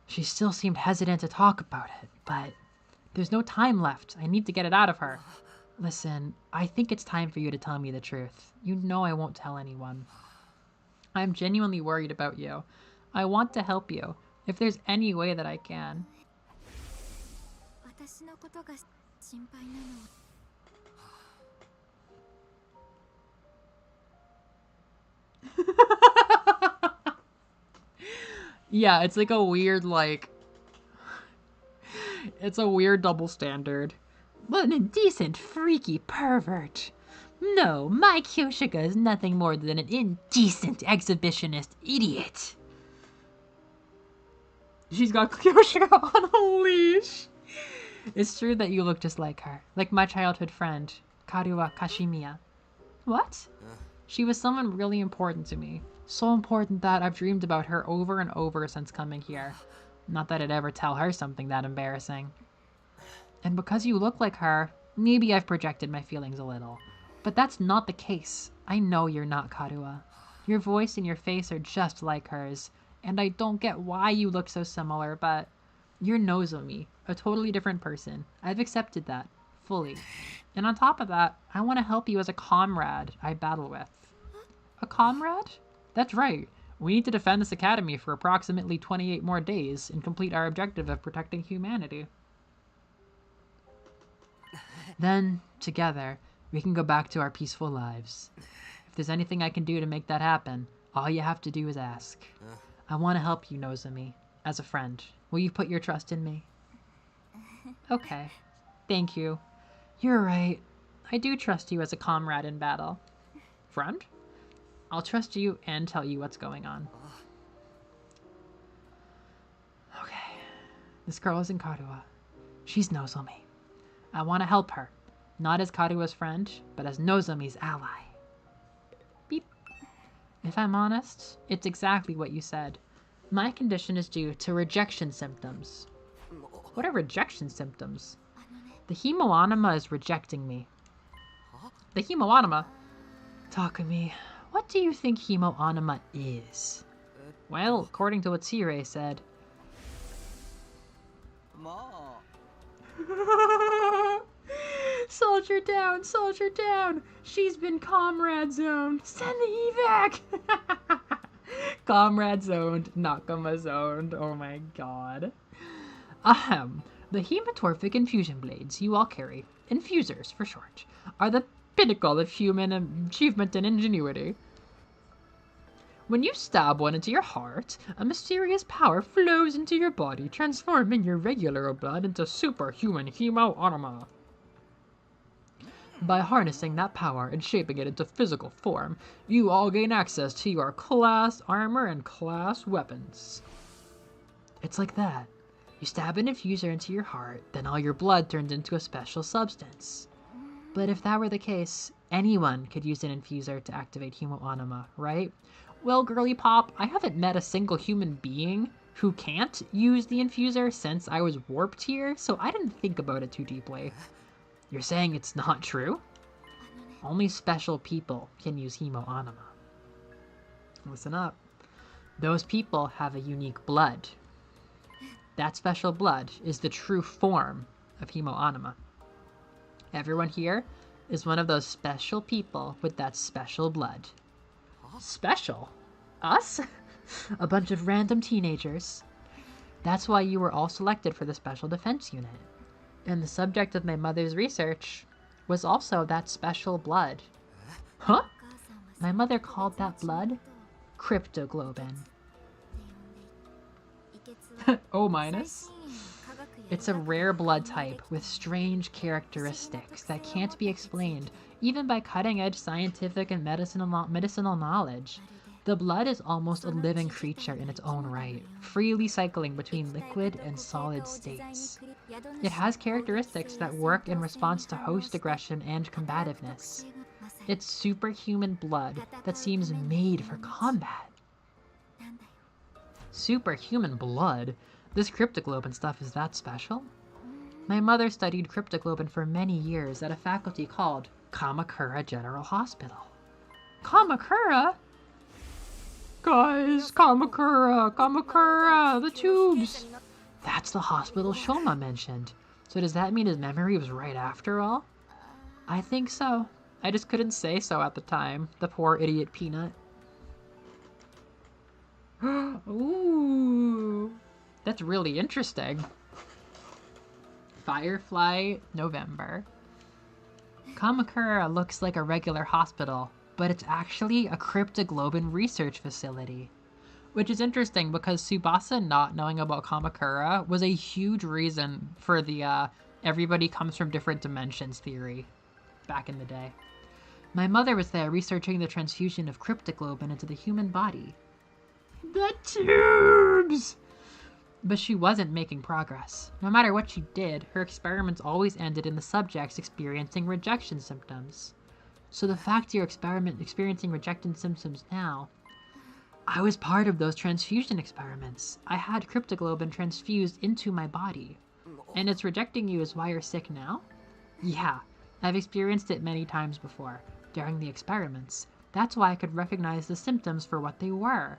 She still seemed hesitant to talk about it, but there's no time left. I need to get it out of her. Listen, I think it's time for you to tell me the truth. You know I won't tell anyone. I'm genuinely worried about you. I want to help you, if there's any way that I can. Yeah, it's like a weird, it's a weird double standard. What an indecent, freaky pervert. No, my Kyoshika is nothing more than an indecent exhibitionist idiot. She's got Kyoshika on a leash. It's true that you look just like her. Like my childhood friend, Karuwa Kashimiya. What? She was someone really important to me. So important that I've dreamed about her over and over since coming here. Not that I'd ever tell her something that embarrassing. And because you look like her, maybe I've projected my feelings a little. But that's not the case. I know you're not Karuwa. Your voice and your face are just like hers. And I don't get why you look so similar, but you're Nozomi, a totally different person. I've accepted that, fully. And on top of that, I want to help you as a comrade I battle with. A comrade? That's right. We need to defend this academy for approximately 28 more days and complete our objective of protecting humanity. Then, together, we can go back to our peaceful lives. If there's anything I can do to make that happen, all you have to do is ask. I want to help you, Nozomi, as a friend. Will you put your trust in me? Okay. Thank you. You're right. I do trust you as a comrade in battle. Friend? I'll trust you and tell you what's going on. Okay. This girl isn't Karuwa. She's Nozomi. I want to help her. Not as Karuwa's friend, but as Nozomi's ally. Beep. If I'm honest, it's exactly what you said. My condition is due to rejection symptoms. What are rejection symptoms? The Himoanima is rejecting me. The Himoanima? Takumi, what do you think Himoanima is? Well, according to what Tsirei said... Soldier down, soldier down! She's been comrade zoned! Send the evac! Comrade zoned, Nakama zoned, oh my god. Ahem. The hematorphic infusion blades you all carry, infusers for short, are the pinnacle of human achievement and ingenuity. When you stab one into your heart, a mysterious power flows into your body, transforming your regular blood into superhuman Himoanima. By harnessing that power and shaping it into physical form, you all gain access to your class armor and class weapons. It's like that. You stab an infuser into your heart, then all your blood turns into a special substance. But if that were the case, anyone could use an infuser to activate Himoanima, right? Well, girly pop, I haven't met a single human being who can't use the infuser since I was warped here, so I didn't think about it too deeply. You're saying it's not true? Only special people can use Himoanima. Listen up. Those people have a unique blood. That special blood is the true form of Himoanima. Everyone here is one of those special people with that special blood. Special? Us? A bunch of random teenagers. That's why you were all selected for the Special Defense Unit. And the subject of my mother's research was also that special blood. Huh? My mother called that blood cryptoglobin. O minus? It's a rare blood type with strange characteristics that can't be explained even by cutting-edge scientific and medicinal knowledge. The blood is almost a living creature in its own right, freely cycling between liquid and solid states. It has characteristics that work in response to host aggression and combativeness. It's superhuman blood that seems made for combat. Superhuman blood? This cryptoglobin stuff is that special? My mother studied cryptoglobin for many years at a faculty called Kamakura General Hospital. Kamakura? Guys, Kamakura, the tubes. That's the hospital Shoma mentioned. So does that mean his memory was right after all? I think so. I just couldn't say so at the time. The poor idiot Peanut. Ooh, that's really interesting. Firefly, November. Kamakura looks like a regular hospital, but it's actually a cryptoglobin research facility. Which is interesting because Tsubasa not knowing about Kamakura was a huge reason for the everybody comes from different dimensions theory back in the day. My mother was there researching the transfusion of cryptoglobin into the human body. The tubes! But she wasn't making progress. No matter what she did, her experiments always ended in the subjects experiencing rejection symptoms. So the fact you're experiencing rejection symptoms now, I was part of those transfusion experiments. I had cryptoglobin transfused into my body. And it's rejecting you is why you're sick now? Yeah, I've experienced it many times before, during the experiments. That's why I could recognize the symptoms for what they were.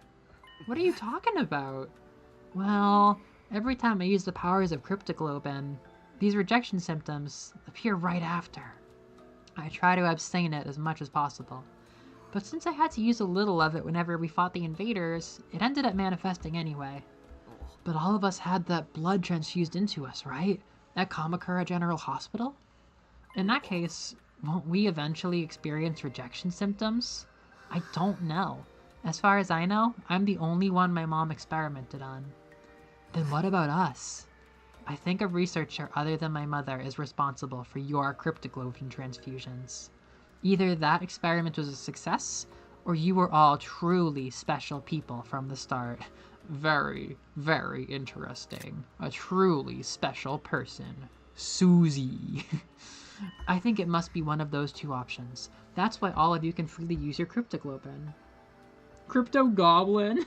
What are you talking about? Well, every time I use the powers of cryptoglobin, these rejection symptoms appear right after. I try to abstain it as much as possible. But since I had to use a little of it whenever we fought the invaders, it ended up manifesting anyway. But all of us had that blood transfused into us, right? At Kamakura General Hospital? In that case, won't we eventually experience rejection symptoms? I don't know. As far as I know, I'm the only one my mom experimented on. Then what about us? I think a researcher other than my mother is responsible for your cryptoglobin transfusions. Either that experiment was a success, or you were all truly special people from the start. Very, very interesting. A truly special person. Susie. I think it must be one of those two options. That's why all of you can freely use your cryptoglobin. Crypto Goblin.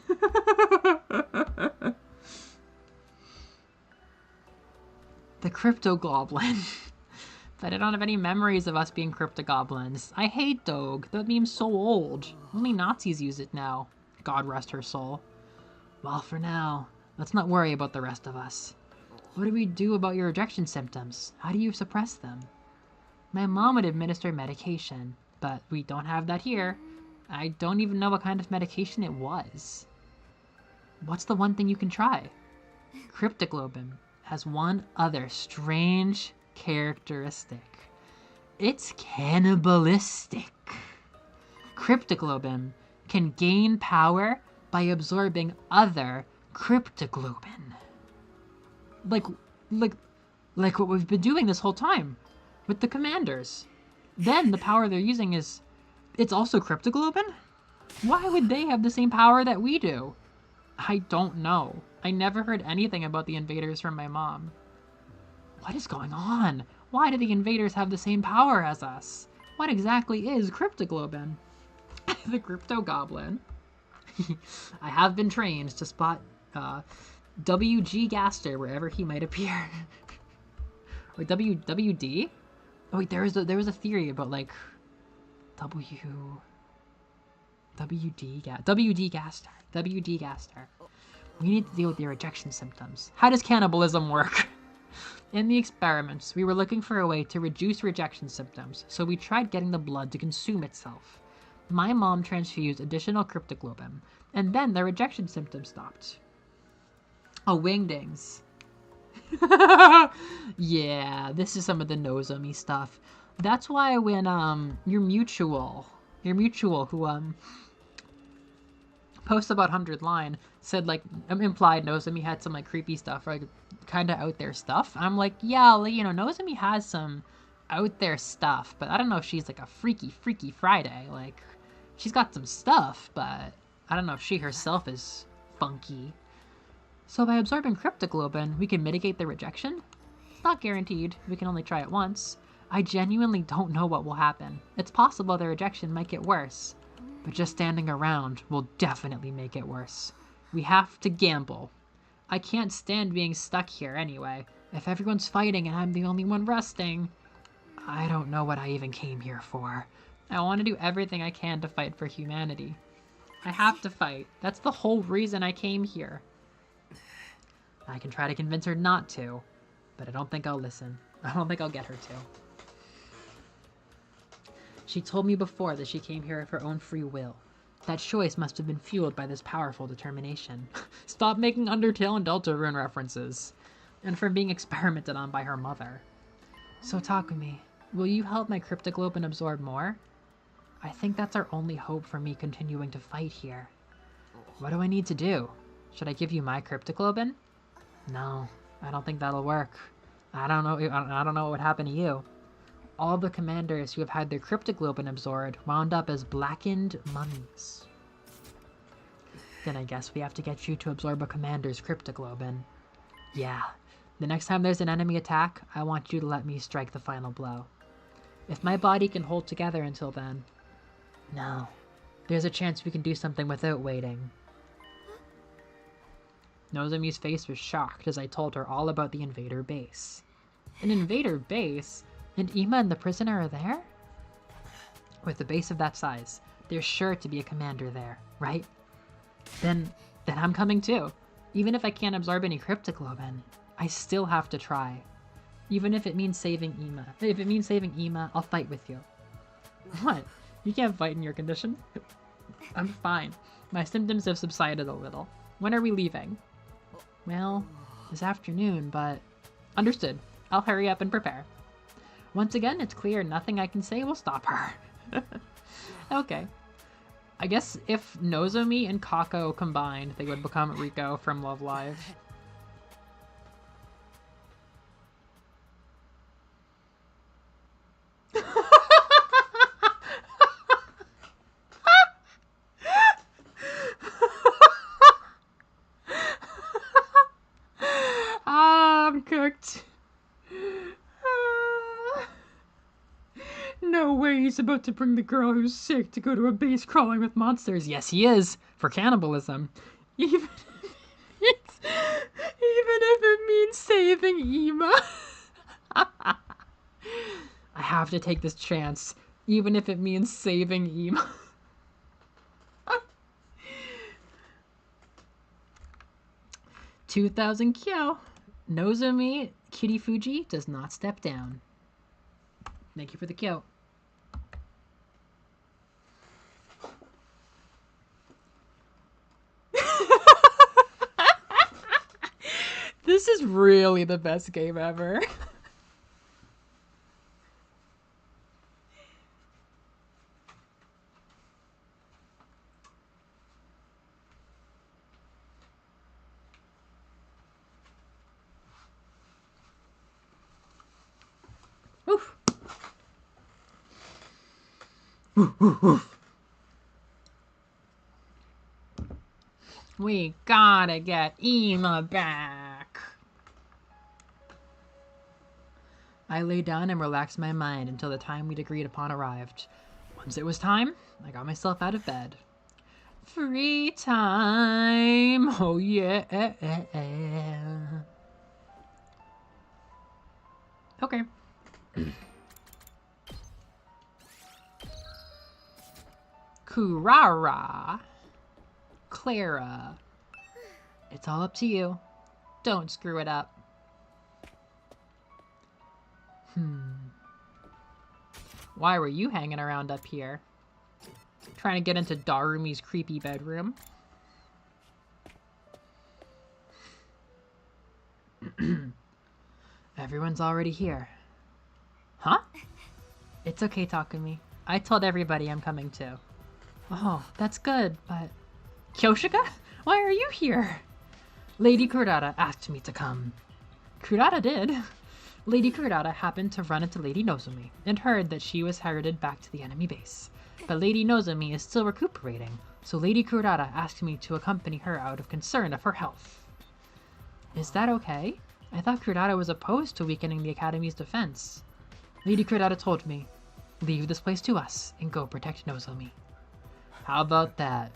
The Crypto Goblin. But I don't have any memories of us being Crypto Goblins. I hate Doge. That meme's so old. Only Nazis use it now. God rest her soul. Well, for now, let's not worry about the rest of us. What do we do about your rejection symptoms? How do you suppress them? My mom would administer medication, but we don't have that here. I don't even know what kind of medication it was. What's the one thing you can try? Cryptoglobin has one other strange characteristic. It's cannibalistic. Cryptoglobin can gain power by absorbing other cryptoglobin. Like what we've been doing this whole time with the commanders. Then the power they're using is, it's also cryptoglobin? Why would they have the same power that we do? I don't know. I never heard anything about the invaders from my mom. What is going on? Why do the invaders have the same power as us? What exactly is cryptoglobin? The Crypto Goblin. I have been trained to spot W.G. Gaster wherever he might appear. Wait, W.D.? Oh wait, there was a theory about like W.D. Gaster. W.D. Gaster. We need to deal with your rejection symptoms. How does cannibalism work? In the experiments, we were looking for a way to reduce rejection symptoms, so we tried getting the blood to consume itself. My mom transfused additional cryptoglobin, and then the rejection symptoms stopped. Oh, wingdings. Yeah, this is some of the Nozomi stuff. That's why when your mutual who post about 100 line said like implied Nozomi had some like creepy stuff or like kind of out there stuff. I'm like, yeah, like, you know, Nozomi has some out there stuff, but I don't know if she's like a freaky Friday. Like, she's got some stuff, but I don't know if she herself is funky. So by absorbing cryptoglobin, we can mitigate the rejection? It's not guaranteed. We can only try it once. I genuinely don't know what will happen. It's possible the rejection might get worse, but just standing around will definitely make it worse. We have to gamble. I can't stand being stuck here anyway. If everyone's fighting and I'm the only one resting, I don't know what I even came here for. I want to do everything I can to fight for humanity. I have to fight. That's the whole reason I came here. I can try to convince her not to, but I don't think I'll listen. I don't think I'll get her to. She told me before that she came here of her own free will. That choice must have been fueled by this powerful determination. Stop making Undertale and Deltarune references. And from being experimented on by her mother. So Takumi, will you help my cryptoglobin absorb more? I think that's our only hope for me continuing to fight here. What do I need to do? Should I give you my cryptoglobin? No, I don't think that'll work. I don't know what would happen to you. All the commanders who have had their cryptoglobin absorbed wound up as blackened mummies. Then I guess we have to get you to absorb a commander's cryptoglobin. Yeah, the next time there's an enemy attack, I want you to let me strike the final blow. If my body can hold together until then, no, there's a chance we can do something without waiting. Nozomi's face was shocked as I told her all about the invader base. An invader base? And Ima and the prisoner are there? With a base of that size, there's sure to be a commander there, right? Then I'm coming too. Even if I can't absorb any cryptoglobin, I still have to try. Even if it means saving Ima. If it means saving Ima, I'll fight with you. What? You can't fight in your condition? I'm fine. My symptoms have subsided a little. When are we leaving? Well, this afternoon, but... Understood. I'll hurry up and prepare. Once again, it's clear nothing I can say will stop her. Okay. I guess if Nozomi and Kako combined, they would become Riko from Love Live. I'm cooked. No way he's about to bring the girl who's sick to go to a base crawling with monsters. Yes, he is, for cannibalism. Even if it means saving Ima. I have to take this chance, even if it means saving Ima. 2,000 kyo. Nozomi Kirifuji does not step down. Thank you for the kyo. This is really the best game ever. Oof. Oof, oof, oof. We gotta get Ima back. I lay down and relaxed my mind until the time we'd agreed upon arrived. Once it was time, I got myself out of bed. Free time! Oh yeah! Okay. Kurara. Clara. It's all up to you. Don't screw it up. Why were you hanging around up here? Trying to get into Darumi's creepy bedroom? Everyone's already here. Huh? It's okay, Takumi. I told everybody I'm coming too. Oh, that's good, but... Kyoshika? Why are you here? Lady Kurata asked me to come. Kurata did. Lady Kurata happened to run into Lady Nozomi and heard that she was herded back to the enemy base. But Lady Nozomi is still recuperating, so Lady Kurata asked me to accompany her out of concern of her health. Is that okay? I thought Kurata was opposed to weakening the Academy's defense. Lady Kurata told me, leave this place to us and go protect Nozomi. How about that?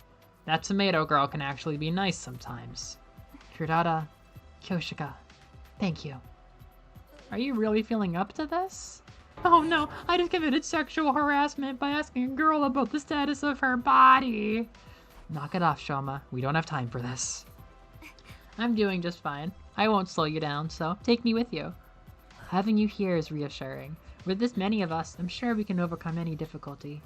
That tomato girl can actually be nice sometimes. Kurata, Kyoshika, thank you. Are you really feeling up to this? Oh no, I just committed sexual harassment by asking a girl about the status of her body. Knock it off, Shoma. We don't have time for this. I'm doing just fine. I won't slow you down, so take me with you. Having you here is reassuring. With this many of us, I'm sure we can overcome any difficulty.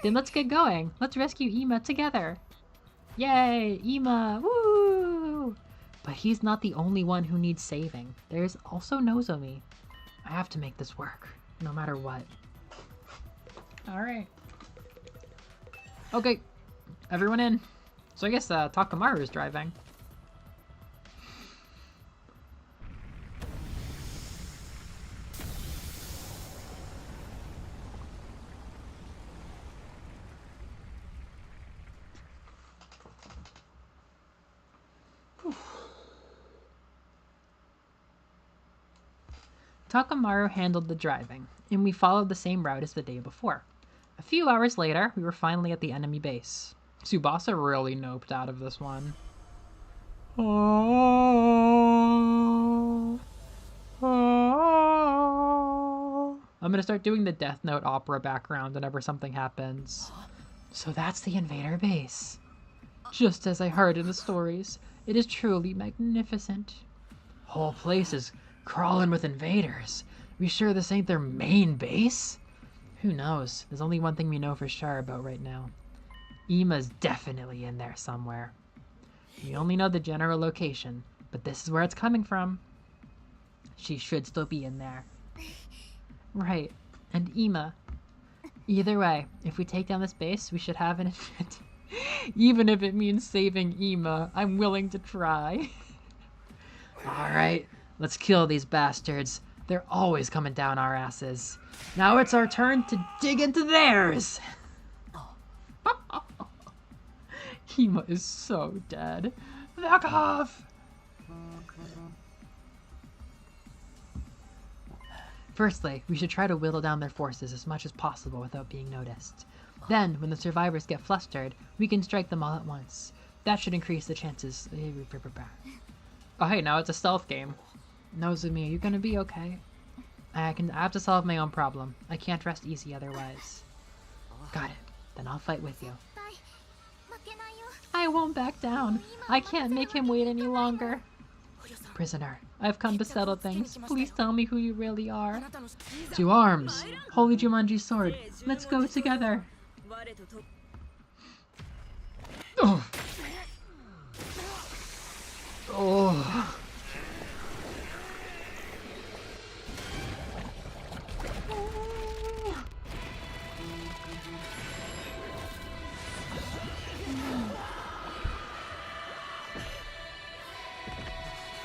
Then let's get going. Let's rescue Ima together. Yay, Ima! Woo! But he's not the only one who needs saving. There's also Nozomi. I have to make this work, no matter what. Alright. Okay, everyone in. So I guess Takamaru is driving. Takamaru handled the driving, and we followed the same route as the day before. A few hours later, we were finally at the enemy base. Tsubasa really noped out of this one. I'm gonna start doing the Death Note opera background whenever something happens. So that's the invader base. Just as I heard in the stories, it is truly magnificent. Whole place is crawling with invaders. We sure this ain't their main base? Who knows? There's only one thing we know for sure about right now. Ima's definitely in there somewhere. We only know the general location, but this is where it's coming from. She should still be in there. Right, and Ima. Either way, if we take down this base, we should have an event. Even if it means saving Ima, I'm willing to try. Alright, let's kill these bastards. They're always coming down our asses. Now it's our turn to dig into theirs! Ima is so dead. Back off! Firstly, we should try to whittle down their forces as much as possible without being noticed. Then, when the survivors get flustered, we can strike them all at once. That should increase the chances. Oh hey, now it's a stealth game. Nozomi, are you gonna be okay? I have to solve my own problem. I can't rest easy otherwise. Got it. Then I'll fight with you. I won't back down. I can't make him wait any longer. Prisoner, I've come to settle things. Please tell me who you really are. To arms! Holy Jumanji sword. Let's go together. Oh. Oh.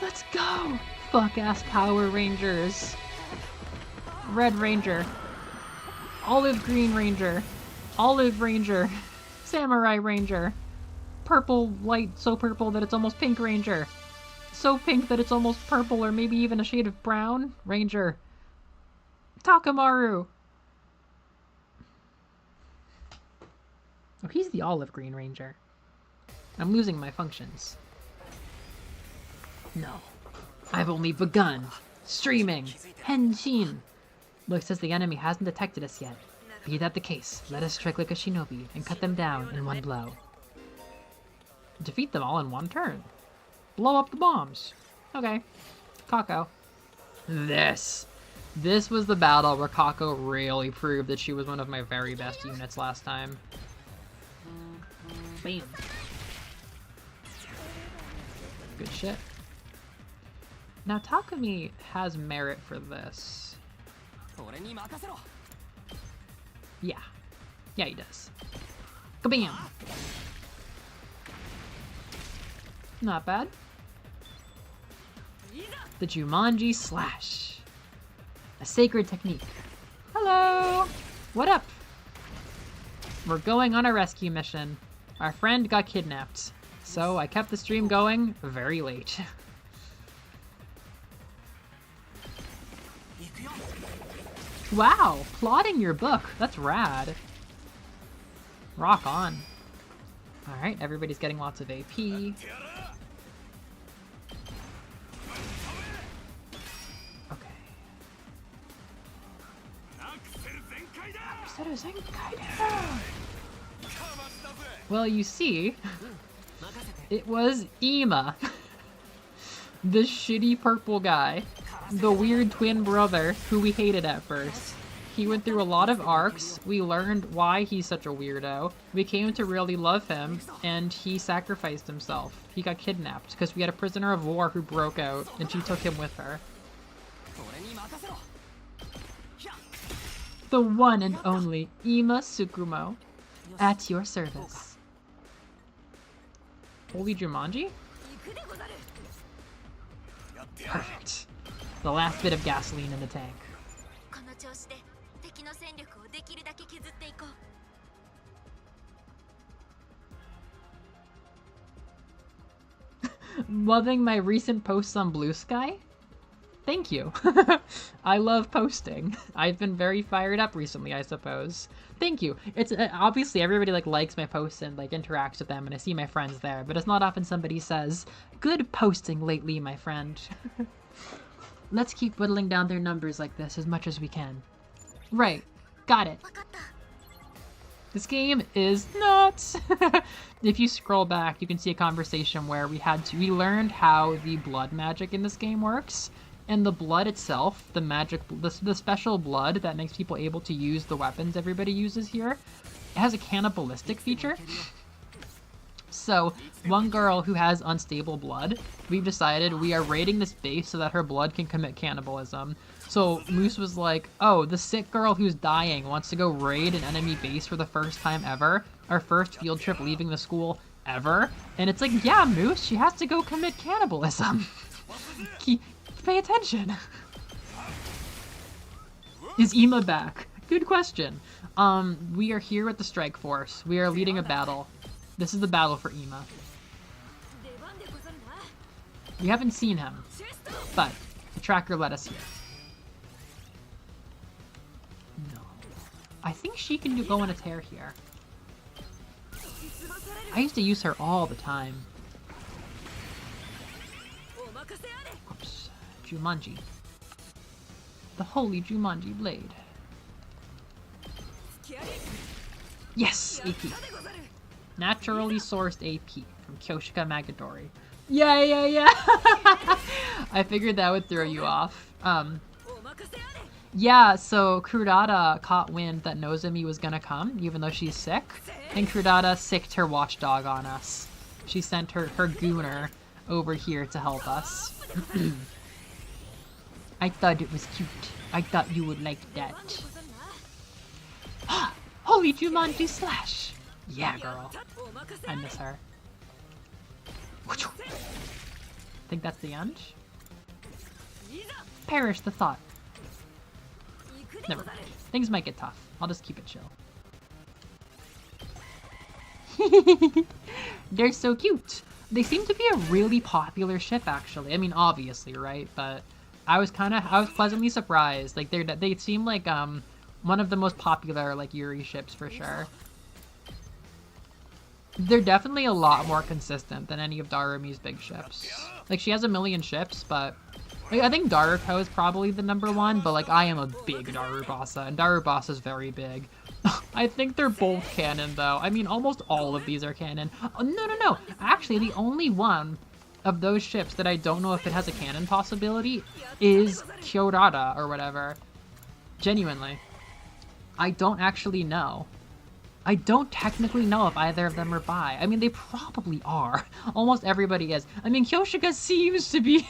Let's go! Fuck-ass Power Rangers. Red Ranger. Olive Green Ranger. Olive Ranger. Samurai Ranger. Purple light, so purple that it's almost pink Ranger. So pink that it's almost purple or maybe even a shade of brown Ranger. Takamaru. Oh, he's the Olive Green Ranger. I'm losing my functions. No, I've only begun. Streaming. Henshin. Looks as the enemy hasn't detected us yet. Be that the case, let us strike like a shinobi and cut them down in one blow. Defeat them all in one turn. Blow up the bombs. Okay. Kako. This was the battle where Kako really proved that she was one of my very best units last time. Bam. Good shit. Now Takumi has merit for this. Yeah. Yeah, he does. Kabam! Not bad. The Jumanji Slash. A sacred technique. Hello! What up? We're going on a rescue mission. Our friend got kidnapped, so I kept the stream going very late. Wow, plotting your book. That's rad. Rock on. Alright, everybody's getting lots of AP. Okay. Well, you see, it was Ima. The shitty purple guy. The weird twin brother who we hated at first. He went through a lot of arcs, we learned why he's such a weirdo, we came to really love him, and he sacrificed himself. He got kidnapped, because we had a prisoner of war who broke out, and she took him with her. The one and only Ima Tsukumo, at your service. Holy Jumanji? Perfect. The last bit of gasoline in the tank. Loving my recent posts on Blue Sky? Thank you. I love posting. I've been very fired up recently, I suppose. Thank you. It's obviously everybody likes my posts and interacts with them, and I see my friends there, but it's not often somebody says, "Good posting lately, my friend." Let's keep whittling down their numbers like this as much as we can. Right. Got it. This game is nuts! If you scroll back, you can see a conversation where we learned how the blood magic in this game works. And the blood itself, the special blood that makes people able to use the weapons everybody uses here, it has a cannibalistic feature. So, one girl who has unstable blood, we've decided we are raiding this base so that her blood can commit cannibalism. So Moose was like, oh, the sick girl who's dying wants to go raid an enemy base for the first time ever. Our first field trip leaving the school ever. And it's like, yeah, Moose, she has to go commit cannibalism. Pay attention. Is Ima back? Good question. We are here with the strike force. We are leading a battle. This is the battle for Ima. We haven't seen him, but the tracker led us here. No. I think she can go on a tear here. I used to use her all the time. Oops. Jumanji. The holy Jumanji blade. Yes! AP. Naturally sourced AP from Kyoshika Magadori. Yeah. I figured that would throw you off. Yeah, so Crudata caught wind that Nozomi was gonna come, even though she's sick, and Crudata sicked her watchdog on us. She sent her gooner over here to help us. I thought it was cute. I thought you would like that. Holy Jumanji slash! Yeah, girl. I miss her. I think that's the end. Perish the thought. Never mind. Things might get tough. I'll just keep it chill. They're so cute. They seem to be a really popular ship, actually. I mean, obviously, right? But I was pleasantly surprised. Like they seem like one of the most popular Yuri ships for sure. They're definitely a lot more consistent than any of Darumi's big ships. Like, she has a million ships, but I think Daruko is probably the #1, but I am a big Darubasa, and Darubasa's very big. I think they're both canon, though. I mean, almost all of these are canon. Oh, no. Actually, the only one of those ships that I don't know if it has a canon possibility is Kyorada, or whatever. Genuinely. I don't actually know. I don't technically know if either of them are bi. I mean, they probably are. Almost everybody is. I mean, Kyoshika seems to be...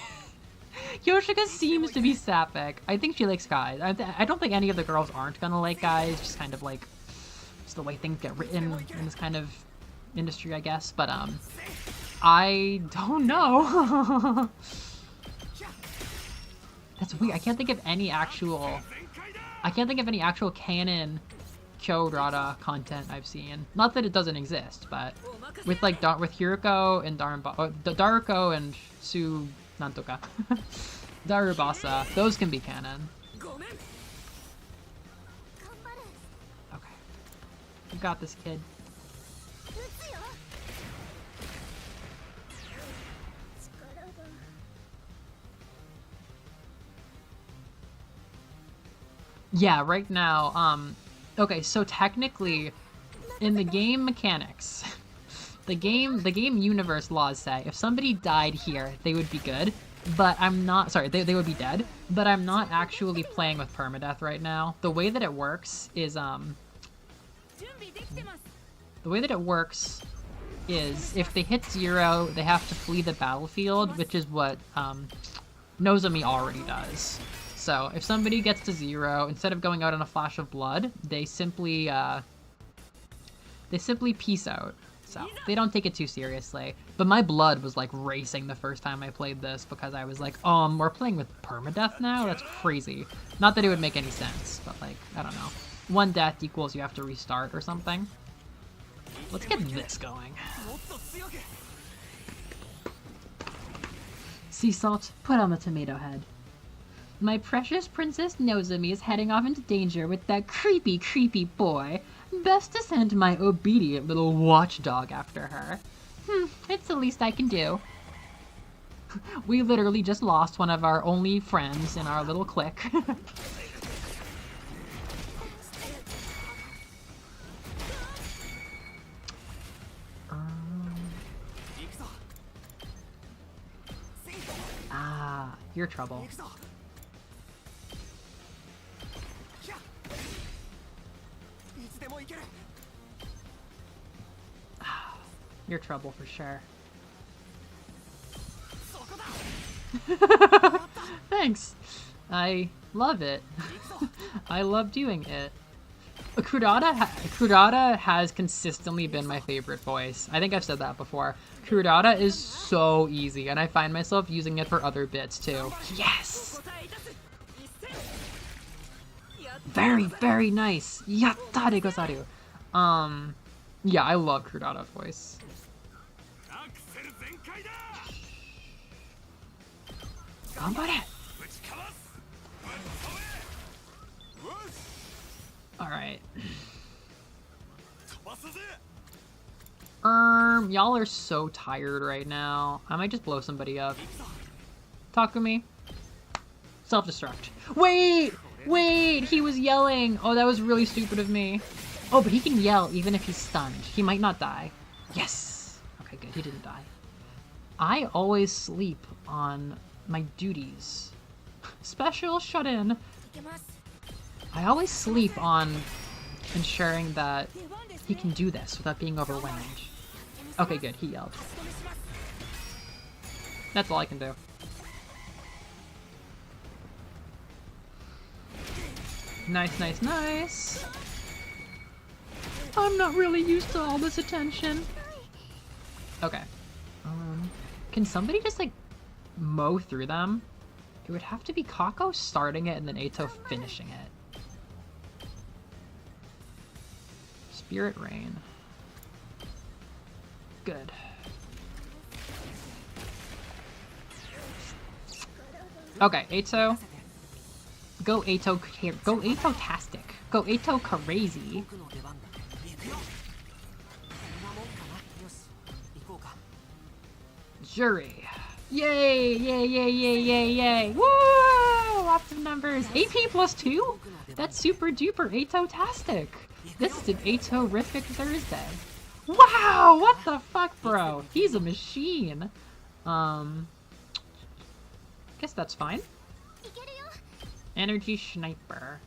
Kyoshika seems to be sapphic. I think she likes guys. I don't think any of the girls aren't gonna like guys. Just kind of just the way things get written in this kind of industry, I guess. But, I don't know. That's weird. I can't think of any actual canon Kyorada content I've seen. Not that it doesn't exist, but with with Hiruko and Daruko and Su Nantoka. Darubasa, those can be canon. Okay. You got this, kid. Yeah, right now, Okay, so technically, in the game mechanics, the game universe laws say if somebody died here, they would be good. But I'm not, sorry, they would be dead. But I'm not actually playing with permadeath right now. The way that it works is, if they hit 0, they have to flee the battlefield, which is what Nozomi already does. So if somebody gets to 0, instead of going out in a flash of blood, they simply peace out. So they don't take it too seriously. But my blood was like racing the first time I played this because I was like, we're playing with permadeath now? That's crazy. Not that it would make any sense, but like, I don't know. 1 death equals you have to restart or something. Let's get this going. Sea salt, put on the tomato head. My precious Princess Nozomi is heading off into danger with that creepy, creepy boy. Best to send my obedient little watchdog after her. It's the least I can do. We literally just lost one of our only friends in our little clique. You're trouble. You're trouble for sure. Thanks. I love it. I love doing it. Crudata has consistently been my favorite voice. I think I've said that before. Crudata is so easy, and I find myself using it for other bits too. Yes! Very, very nice. Yatta de gozaru. Yeah, I love Crudata's voice. Ganbare! Alright. Y'all are so tired right now. I might just blow somebody up. Takumi. Self-destruct. Wait! Wait! He was yelling! Oh, that was really stupid of me. Oh, but he can yell even if he's stunned. He might not die. Yes! Okay, good. He didn't die. I always sleep on my duties. Special shut-in. I always sleep on ensuring that he can do this without being overwhelmed. Okay, good. He yelled. That's all I can do. Nice, nice, nice. I'm not really used to all this attention. Okay. Can somebody just, like, mow through them? It would have to be Kako starting it and then Eito finishing it. Spirit Rain. Good. Okay, Eito. Go Eito. Go Eito-tastic. Go Eito crazy. Jury. Yay! Yay! Yay! Yay! Yay! Yay! Woo! Lots of numbers. AP +2? That's super duper Eito-tastic. This is an Eito-rific Thursday. Wow! What the fuck, bro? He's a machine. Guess that's fine. Energy Sniper.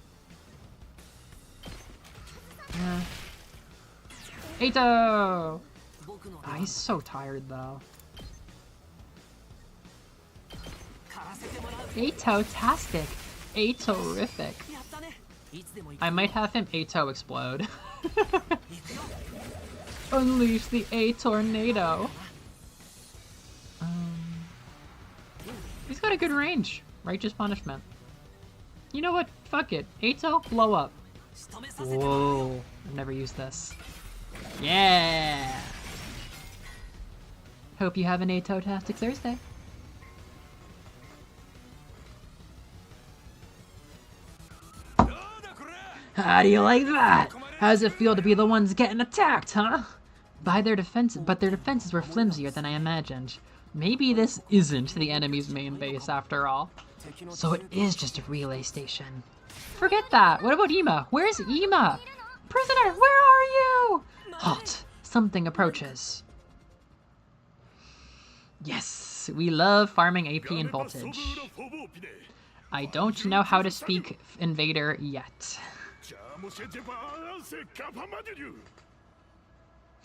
Eito! Oh, he's so tired, though. Eito-tastic. Eito-rific. I might have him Eito explode. Unleash the A-tornado. He's got a good range. Righteous punishment. You know what? Fuck it. Eito, blow up. Whoa. I've never used this. Yeah! Hope you have an Eito-tastic Thursday. How do you like that? How does it feel to be the ones getting attacked, huh? But their defenses were flimsier than I imagined. Maybe this isn't the enemy's main base after all. So it is just a relay station. Forget that. What about Ima? Where's Ima? Prisoner, where are you? Halt! Something approaches. Yes, we love farming AP and voltage. I don't know how to speak Invader yet.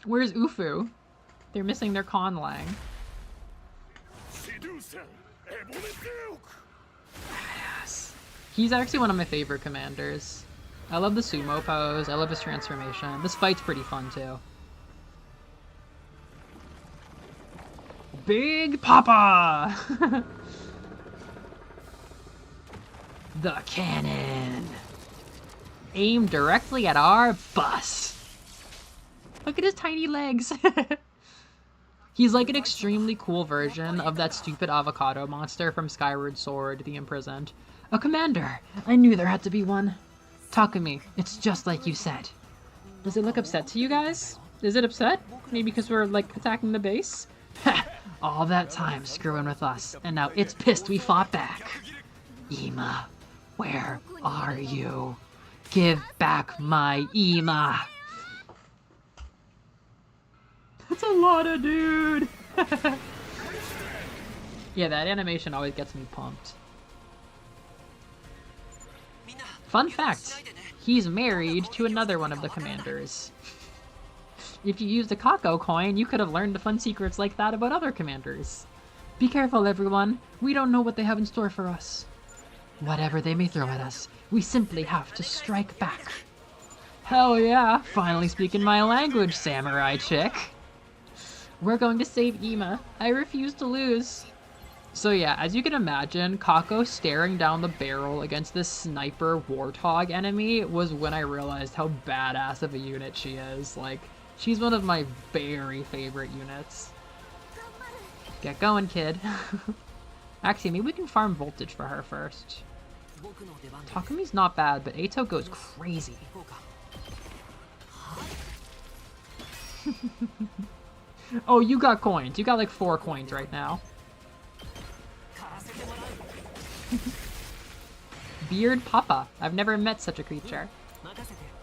Where's Ufu? They're missing their conlang. Yes. He's actually one of my favorite commanders. I love the sumo pose, I love his transformation. This fight's pretty fun too. Big Papa! The cannon! Aim directly at our bus! Look at his tiny legs! He's like an extremely cool version of that stupid avocado monster from Skyward Sword, The Imprisoned. A commander! I knew there had to be one. Takumi, it's just like you said. Does it look upset to you guys? Is it upset? Maybe because we're, like, attacking the base? Ha! All that time screwing with us, and now it's pissed we fought back. Ima, where are you? Give back my Ima! That's a lot of dude! Yeah, that animation always gets me pumped. Fun fact, he's married to another one of the commanders. If you used a Kako coin, you could have learned the fun secrets like that about other commanders. Be careful, everyone. We don't know what they have in store for us. Whatever they may throw at us, we simply have to strike back. Hell yeah, finally speaking my language, samurai chick. We're going to save Ima. I refuse to lose. So yeah, as you can imagine, Kako staring down the barrel against this sniper warthog enemy was when I realized how badass of a unit she is. Like, she's one of my very favorite units. Get going, kid. Actually, maybe we can farm voltage for her first. Takumi's not bad, but Eito goes crazy. Oh, you got coins. You got like 4 coins right now. Beard Papa. I've never met such a creature.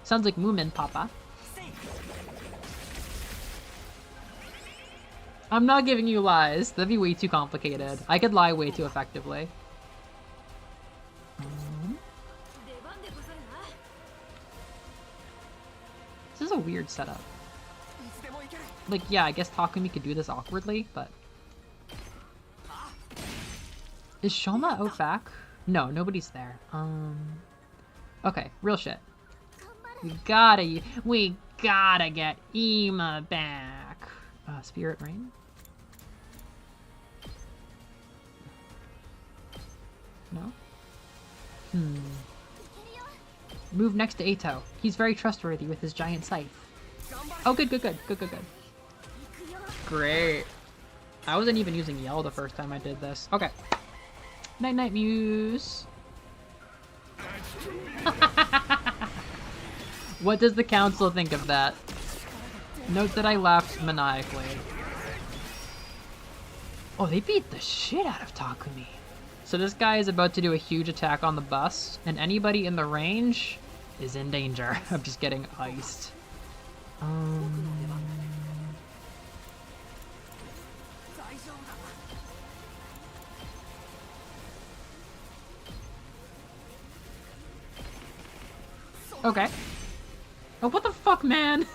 Sounds like Moomin Papa. I'm not giving you lies. That'd be way too complicated. I could lie way too effectively. This is a weird setup. Like, yeah, I guess Takumi could do this awkwardly, but... Is Shoma out back? No, nobody's there. Okay, real shit. We gotta get Ima back. Spirit Rain? No? Move next to Eito. He's very trustworthy with his giant scythe. Oh, good. Great. I wasn't even using yell the first time I did this. Okay. Night-night, Muse. What does the council think of that? Note that I laughed maniacally. Oh, they beat the shit out of Takumi. So this guy is about to do a huge attack on the bus, and anybody in the range is in danger of just getting iced. Okay. Oh, what the fuck, man?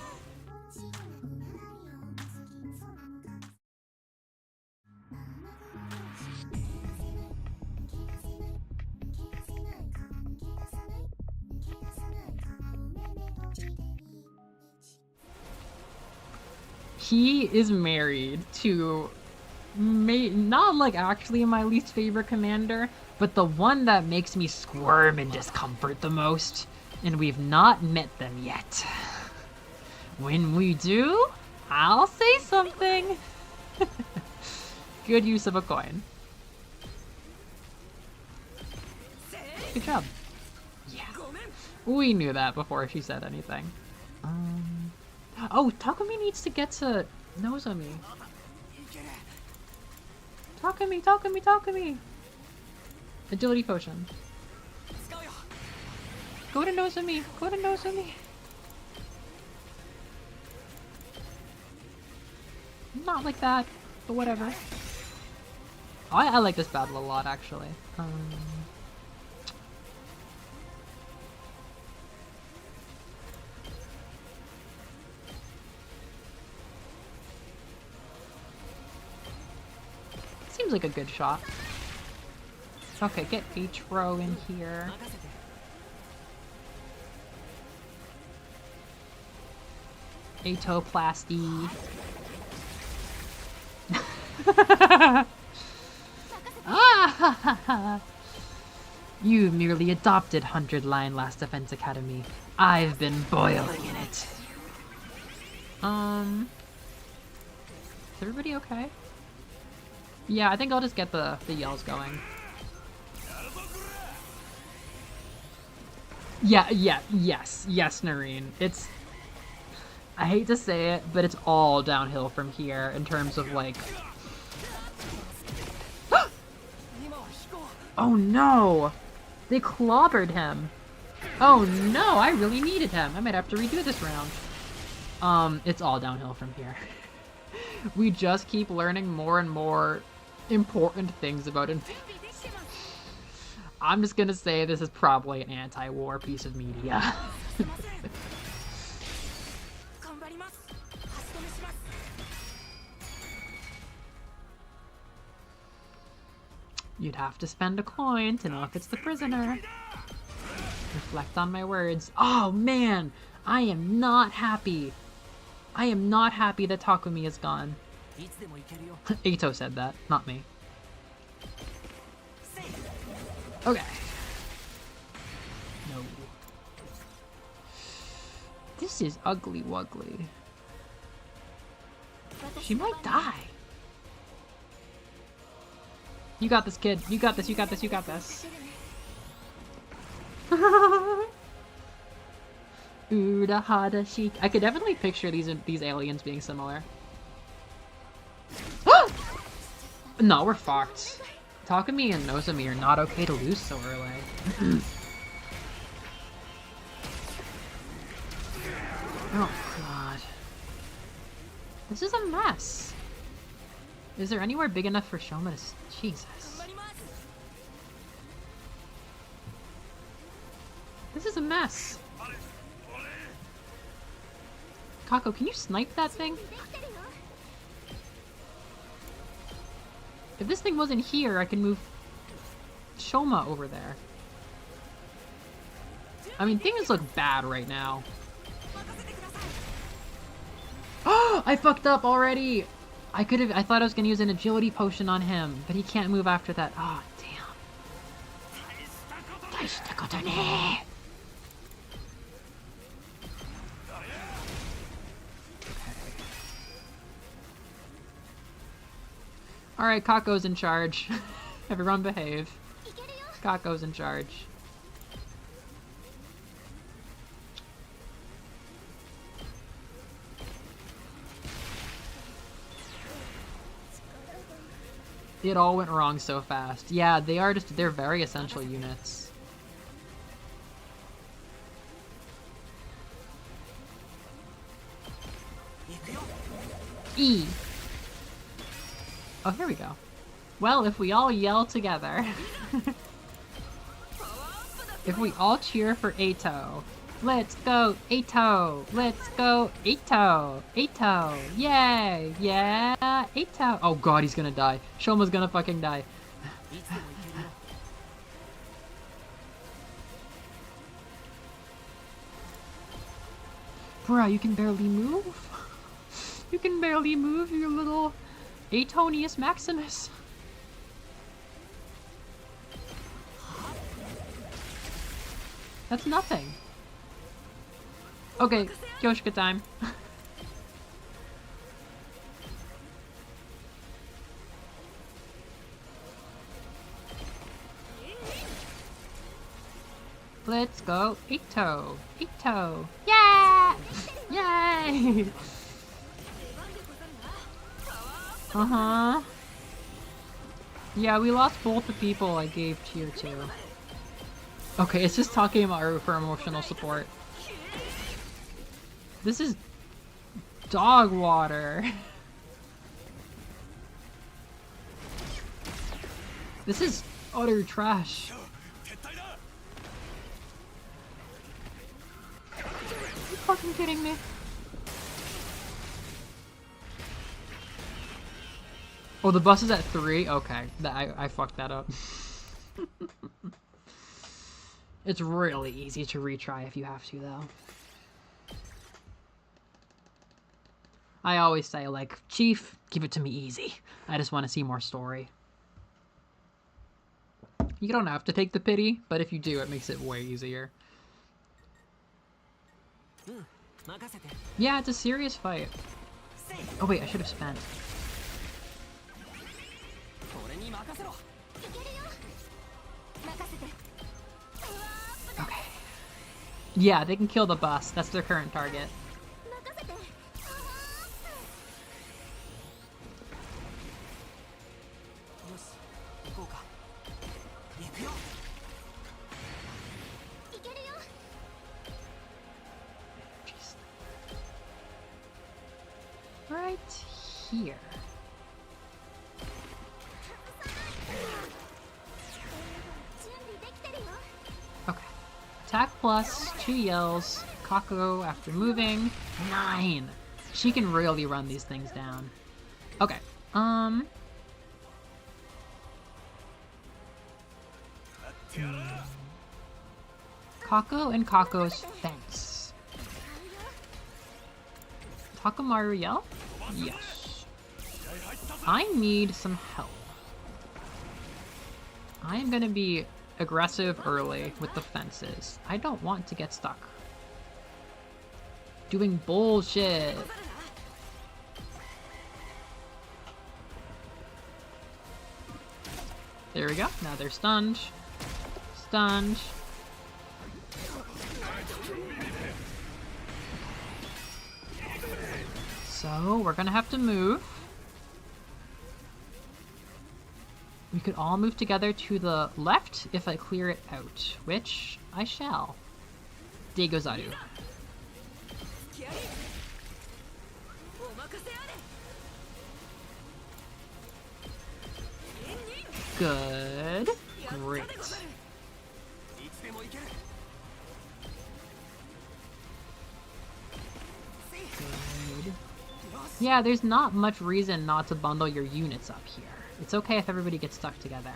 He is married to, not like actually my least favorite commander, but the one that makes me squirm in discomfort the most. And we've not met them yet. When we do, I'll say something. Good use of a coin. Good job. Yeah. We knew that before she said anything. Oh, Takumi needs to get to Nozomi. Takumi! Agility potion. Go to Nozomi! not like that, but whatever. Oh, I like this battle a lot, actually. Seems like a good shot. Okay, get H-Row in here. Atoplasty. Ah! You merely adopted 100 Line Last Defense Academy. I've been boiling in it. Is everybody okay? Yeah, I think I'll just get the yells going. Yes, Noreen. It's... I hate to say it, but it's all downhill from here in terms of, like... Oh no! They clobbered him! Oh no, I really needed him. I might have to redo this round. It's all downhill from here. We just keep learning more and more important things about it. I'm just gonna say this is probably an anti-war piece of media. You'd have to spend a coin to know if it's the prisoner. Reflect on my words. Oh man, I am not happy. I am not happy that Takumi is gone. Ito said that, not me. Okay. No. This is ugly wuggly. She might die. You got this, kid. You got this, you got this, you got this. Uda hada chic. I could definitely picture these aliens being similar. No, we're fucked. Takumi and Nozomi are not okay to lose so early. Oh god. This is a mess. Is there anywhere big enough for Shoma to... Jesus. This is a mess. Kako, can you snipe that thing? If this thing wasn't here, I can move Shoma over there. I mean, things look bad right now. Oh, I fucked up already! I thought I was gonna use an agility potion on him, but he can't move after that. Oh, damn. Alright, Kako's in charge. Everyone behave. Kako's in charge. It all went wrong so fast. Yeah, they're very essential units. E. Oh, here we go. Well, if we all yell together. If we all cheer for Ato. Let's go, Ato! Let's go, Ato! Ato! Yay! Yeah! Ato! Oh god, he's gonna die. Shoma's gonna fucking die. Bruh, you can barely move? You can barely move, you little Atonius Maximus. That's nothing. Okay, Kyoshika time. Let's go, Ito! Ito! Yeah! Yay! Uh-huh. Yeah, we lost both the people I gave tier 2. Okay, it's just talking about her for emotional support. This is dog water. This is utter trash. Are you fucking kidding me? Oh, the bus is at 3? Okay, I fucked that up. It's really easy to retry if you have to, though. I always say, like, Chief, give it to me easy. I just want to see more story. You don't have to take the pity, but if you do, it makes it way easier. Yeah, it's a serious fight. Oh wait, I should have spent. Okay. Yeah, they can kill the bus. That's their current target. Right here. Okay. Attack plus, 2 yells, Kako after moving, 9. She can really run these things down. Okay, Kako and Kako's fence. Takamaru yell? Yes. I need some help. I am gonna be aggressive early with the fences. I don't want to get stuck. Doing bullshit. There we go. Now they're stunned. Stunned. So we're gonna have to move. We could all move together to the left if I clear it out, which I shall. Deigozaru. Good. Great. Good. Yeah, there's not much reason not to bundle your units up here. It's okay if everybody gets stuck together.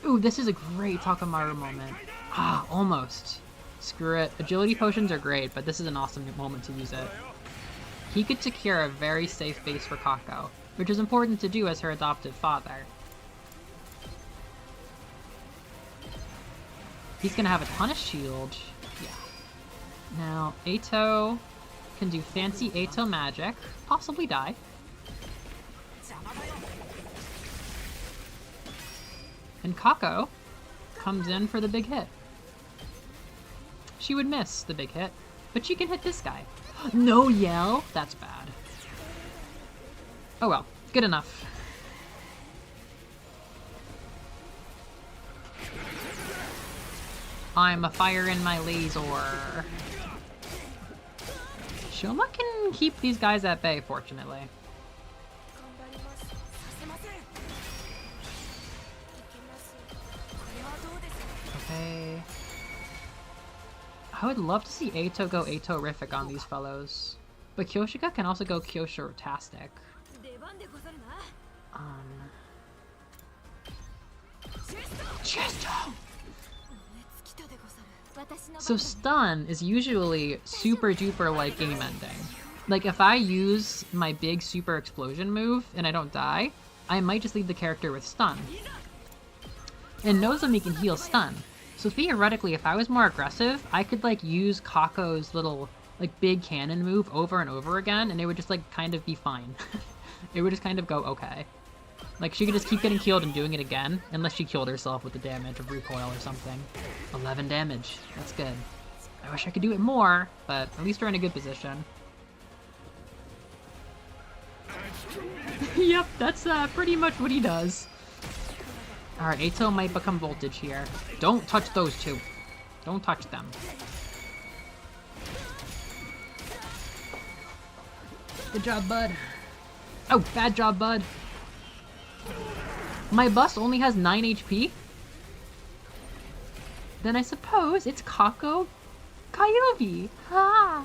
Ooh, this is a great Takamaru moment. Ah, almost. Screw it. Agility potions are great, but this is an awesome moment to use it. He could secure a very safe base for Kako, which is important to do as her adoptive father. He's gonna have a ton of shield. Yeah. Now, Eito can do fancy Eito magic, possibly die. And Kako comes in for the big hit. She would miss the big hit, but she can hit this guy. No yell? That's bad. Oh well, good enough. I'm a fire in my laser. Shoma can keep these guys at bay, fortunately. Okay. I would love to see Eito go Eito-rific on these fellows. But Kyoshika can also go Kyosho-tastic. Chesto! So stun is usually super duper like game ending. Like if I use my big super explosion move and I don't die, I might just leave the character with stun. And Nozomi can heal stun. So theoretically, if I was more aggressive, I could like use Kako's little like big cannon move over and over again and it would just like kind of be fine. It would just kind of go okay. Like she could just keep getting killed and doing it again, unless she killed herself with the damage of recoil or something. 11 damage, that's good. I wish I could do it more, but at least we're in a good position. Yep, that's pretty much what he does. Alright, Eito might become voltage here. Don't touch those two. Don't touch them. Good job, bud. Oh, bad job, bud. My bus only has 9 HP? Then I suppose it's Kako Kyuubi. Ha!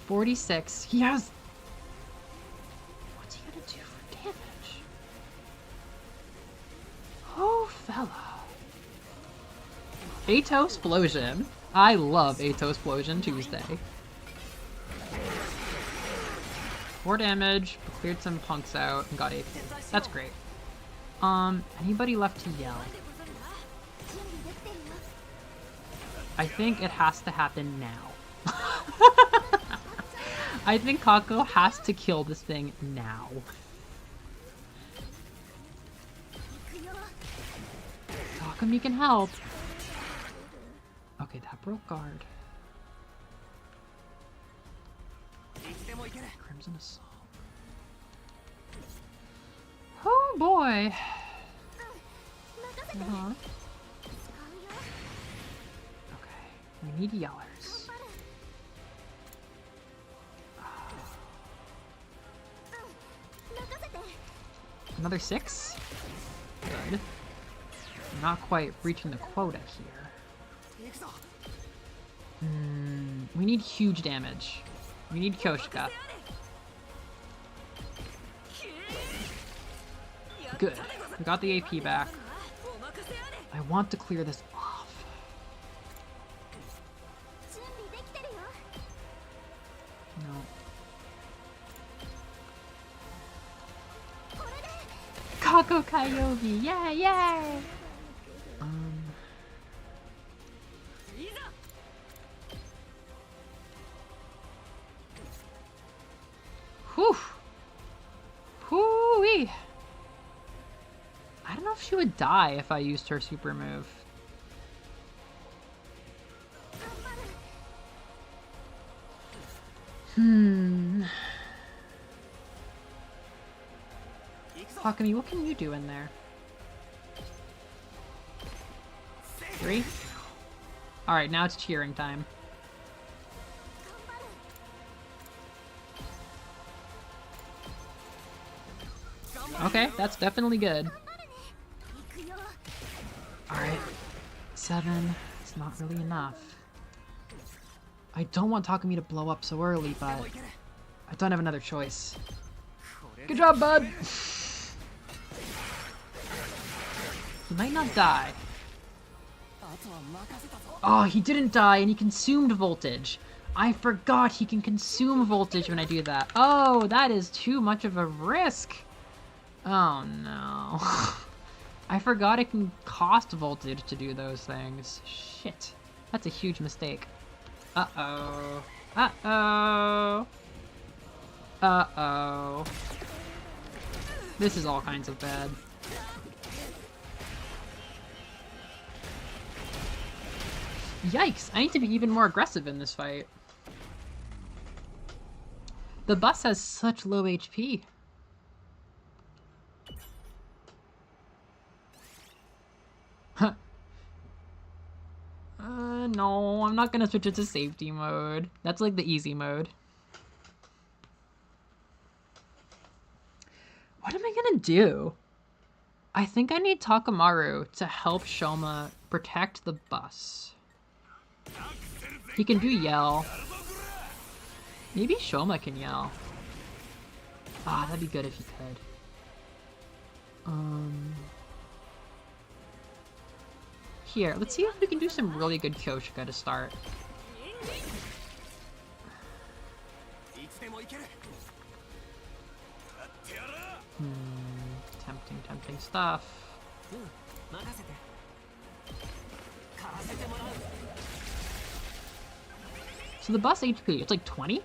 46. He has... What's he gonna do for damage? Oh, fella. Ato Explosion. I love Ato Explosion Tuesday. 4 damage, cleared some punks out, and got AP. That's great. Anybody left to yell? I think it has to happen now. I think Kako has to kill this thing now. Takumi can help. Okay, that broke guard. Crimson Assault. Oh boy. Okay, we need yellers. Another 6? Good. Not quite reaching the quota here. We need huge damage. We need Kyoshika. Good. We got the AP back. I want to clear this off. No. Kako Kyuubi! Yeah, yay! Whew! Whoo-wee! I don't know if she would die if I used her super move. Takumi, what can you do in there? 3? Alright, now it's cheering time. Okay, that's definitely good. Alright. 7. It's not really enough. I don't want Takumi to blow up so early, but I don't have another choice. Good job, bud! He might not die. Oh, he didn't die, and he consumed voltage. I forgot he can consume voltage when I do that. Oh, that is too much of a risk. Oh, no. I forgot it can cost voltage to do those things. Shit. That's a huge mistake. Uh-oh. Uh-oh. Uh-oh. This is all kinds of bad. Yikes! I need to be even more aggressive in this fight. The bus has such low HP. No, I'm not gonna switch it to safety mode. That's like the easy mode. What am I gonna do? I think I need Takamaru to help Shoma protect the bus. He can do yell. Maybe Shoma can yell. Ah, that'd be good if he could. Here, let's see if we can do some really good Kyoshika to start. Tempting stuff. So the bus HP, it's like 20?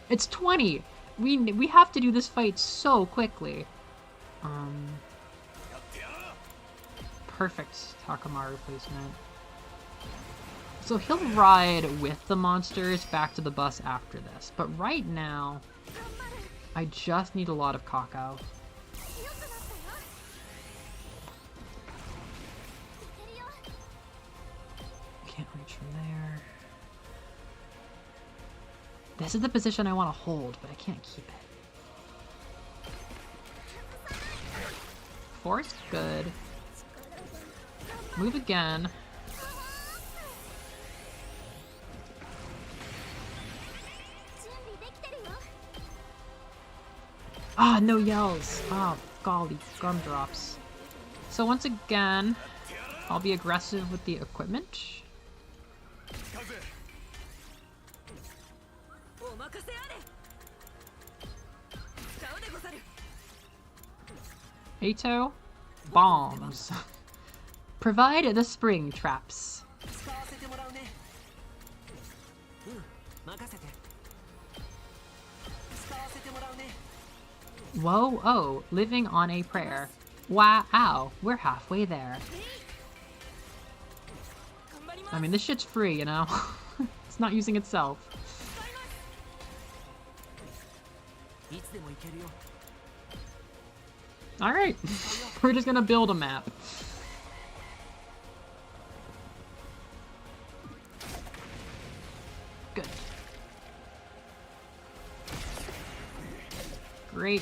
It's 20! We have to do this fight so quickly. Perfect Takamaru placement. So he'll ride with the monsters back to the bus after this, but right now, I just need a lot of Kako. Can't reach from there. This is the position I want to hold, but I can't keep it. force. Good. Move again. Ah, no yells. Ah, golly, gumdrops. So once again, I'll be aggressive with the equipment. Ato, bombs. Provide the spring traps. Whoa, oh, living on a prayer. Wow, we're halfway there. I mean, this shit's free, you know? It's not using itself. Alright, we're just gonna build a map. Good. Great.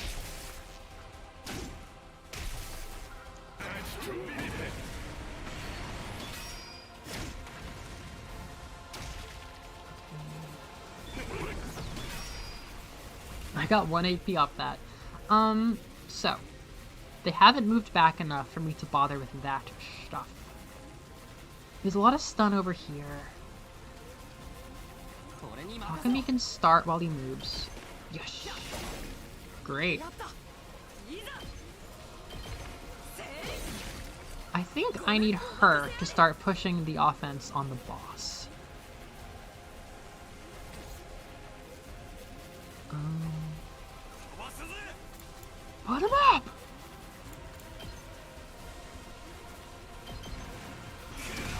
I got 1 AP off that. So. They haven't moved back enough for me to bother with that stuff. There's a lot of stun over here. Takumi can start while he moves. Yes. Great. I think I need her to start pushing the offense on the boss. Put him up!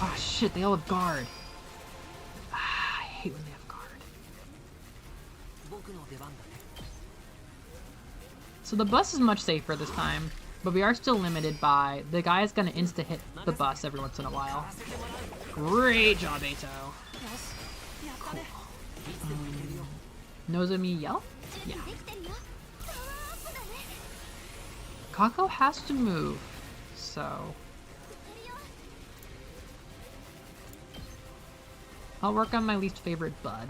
Oh shit, they all have guard. Ah, I hate when they have guard. So the bus is much safer this time, but we are still limited by the guy is gonna insta-hit the bus every once in a while. Great job, Ato. Cool. Nozomi yell? Yeah. Kako has to move, so... I'll work on my least favorite bud.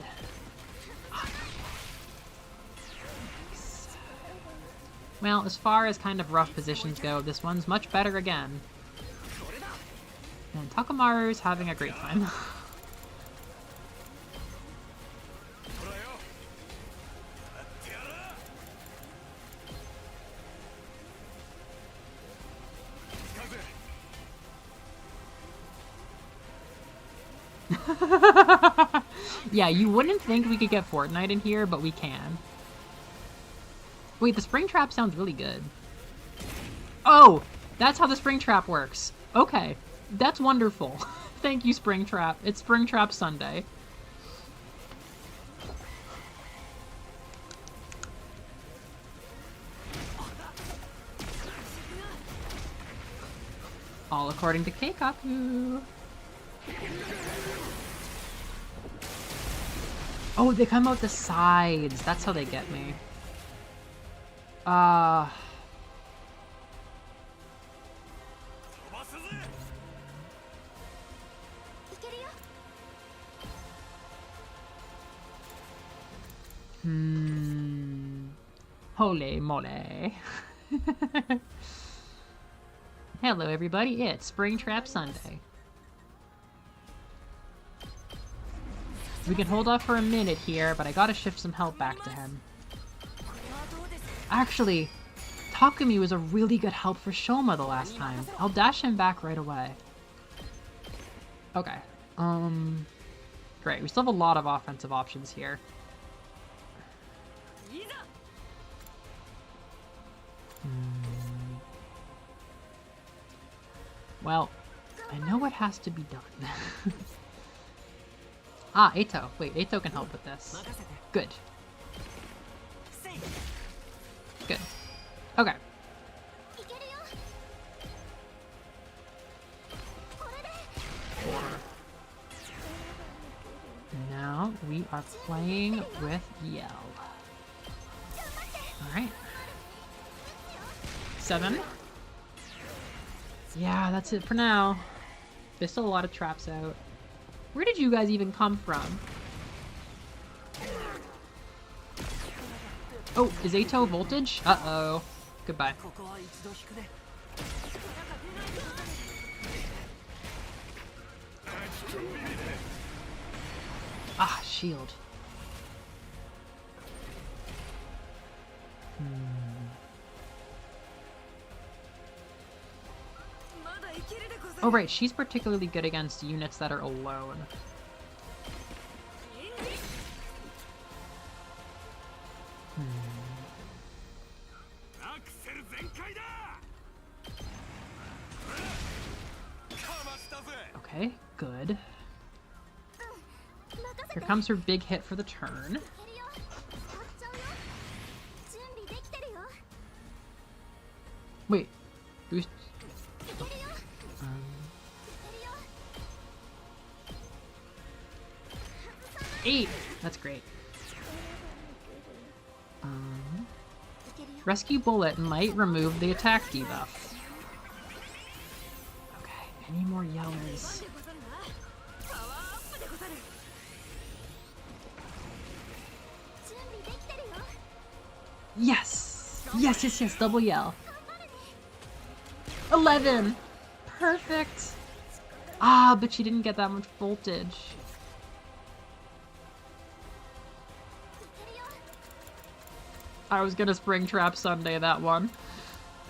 Well, as far as kind of rough positions go, this one's much better again. And Takamaru's having a great time. Yeah, you wouldn't think we could get Fortnite in here, but we can. Wait, the spring trap sounds really good. Oh, that's how the spring trap works. Okay, that's wonderful. Thank you, spring trap. It's spring trap Sunday. All according to Keikaku. Oh, they come out the sides. That's how they get me. Holy moly. Hello everybody, it's Springtrap Sunday. We can hold off for a minute here, but I gotta shift some help back to him. Actually, Takumi was a really good help for Shoma the last time. I'll dash him back right away. Okay. Great. We still have a lot of offensive options here. Well, I know what has to be done. Ah, Ato. Wait, Ato can help with this. Good. Good. Okay. Now we are playing with Yell. Alright. 7. Yeah, that's it for now. There's still a lot of traps out. Where did you guys even come from? Oh, is Ato voltage? Uh-oh. Goodbye. Ah, shield. Oh right, she's particularly good against units that are alone. Okay, good. Here comes her big hit for the turn. Wait, boost. 8! That's great. Rescue Bullet might remove the attack debuff. Okay, any more yellers? Yes! Yes, yes, yes, double yell. 11! Perfect! Ah, but she didn't get that much voltage. I was gonna Spring Trap Sunday that one.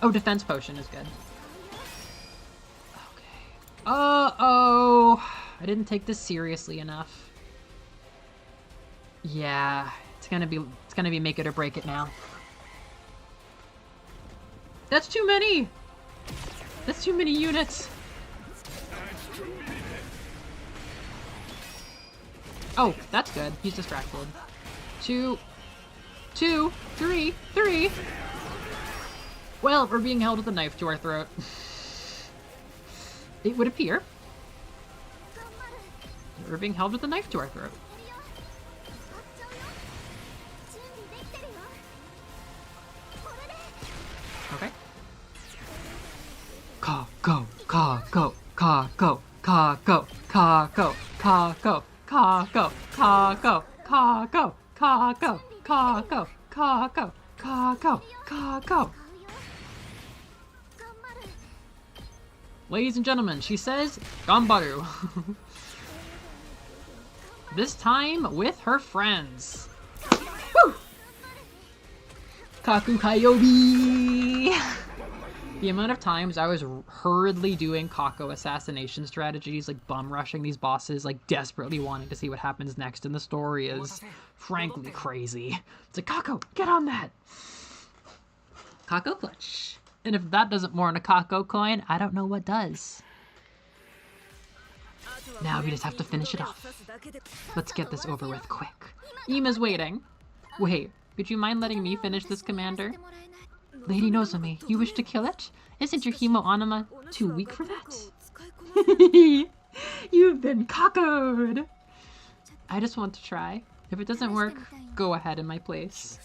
Oh, Defense Potion is good. Okay. Uh-oh! I didn't take this seriously enough. Yeah, it's gonna be make it or break it now. That's too many! That's too many units! Oh, that's good. He's distracted. 2, 3, 3! Well, we're being held with a knife to our throat. It would appear. We're being held with a knife to our throat. Okay. Ka, go, ka, go, ka, go, ka, go, ka, go, ka, go, ka, go, ka, go, ka, go, ka, go, ka, go, ka, go, ka, go, ka, go. Ladies and gentlemen, she says, Gambaru. This time with her friends. Woo! Kaku Kaiobi! The amount of times I was hurriedly doing Kako assassination strategies, like bum rushing these bosses, like desperately wanting to see what happens next in the story is frankly crazy. It's like, Kako, get on that! Kako clutch. And if that doesn't warrant a Kako coin, I don't know what does. Now we just have to finish it off. Let's get this over with quick. Ima's waiting. Wait, would you mind letting me finish this, Commander? Lady Nozomi, you wish to kill it? Isn't your Himo Anima too weak for that? You've been Kako'd! I just want to try. If it doesn't work, go ahead in my place.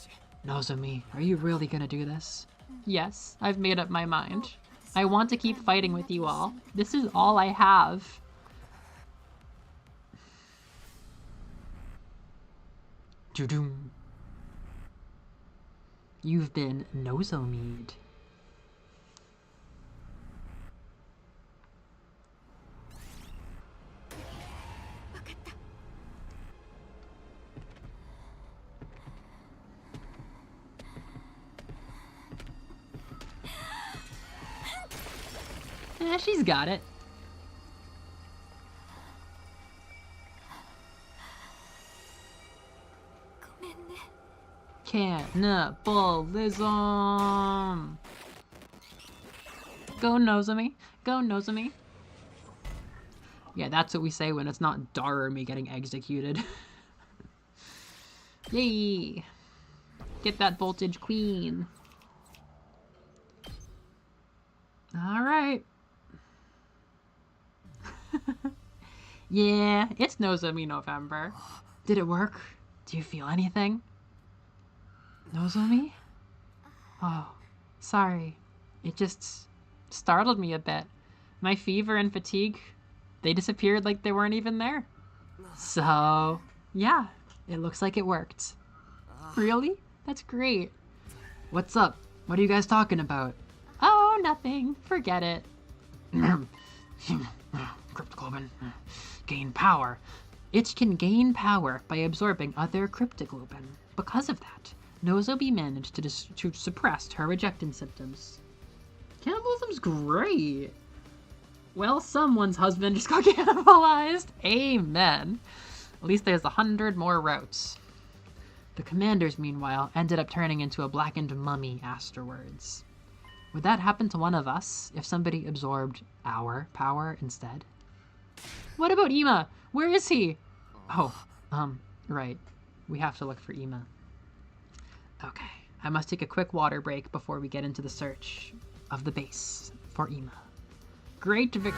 Nozomi, are you really gonna do this? Yes, I've made up my mind. I want to keep fighting with you all. This is all I have. Doo-doom. You've been Nozomi'd. Yeah, she's got it. Cannibalism! Go Nozomi. Go Nozomi. Yeah, that's what we say when it's not Darumi getting executed. Yay! Get that voltage, queen. Alright. Yeah, it's Nozomi November. Did it work? Do you feel anything? Nozomi? Oh, sorry. It just startled me a bit. My fever and fatigue, they disappeared like they weren't even there. So, yeah, it looks like it worked. Really? That's great. What's up? What are you guys talking about? Oh, nothing. Forget it. Cryptoglobin. Gain power. It can gain power by absorbing other cryptoglobin. Because of that, Nozomi managed to suppress her rejecting symptoms. Cannibalism's great. Well, someone's husband just got cannibalized. Amen. At least there's 100 more routes. The commanders, meanwhile, ended up turning into a blackened mummy afterwards. Would that happen to one of us if somebody absorbed our power instead? What about Ima? Where is he? Oh, right. We have to look for Ima. Okay, I must take a quick water break before we get into the search of the base for Ima. Great victory.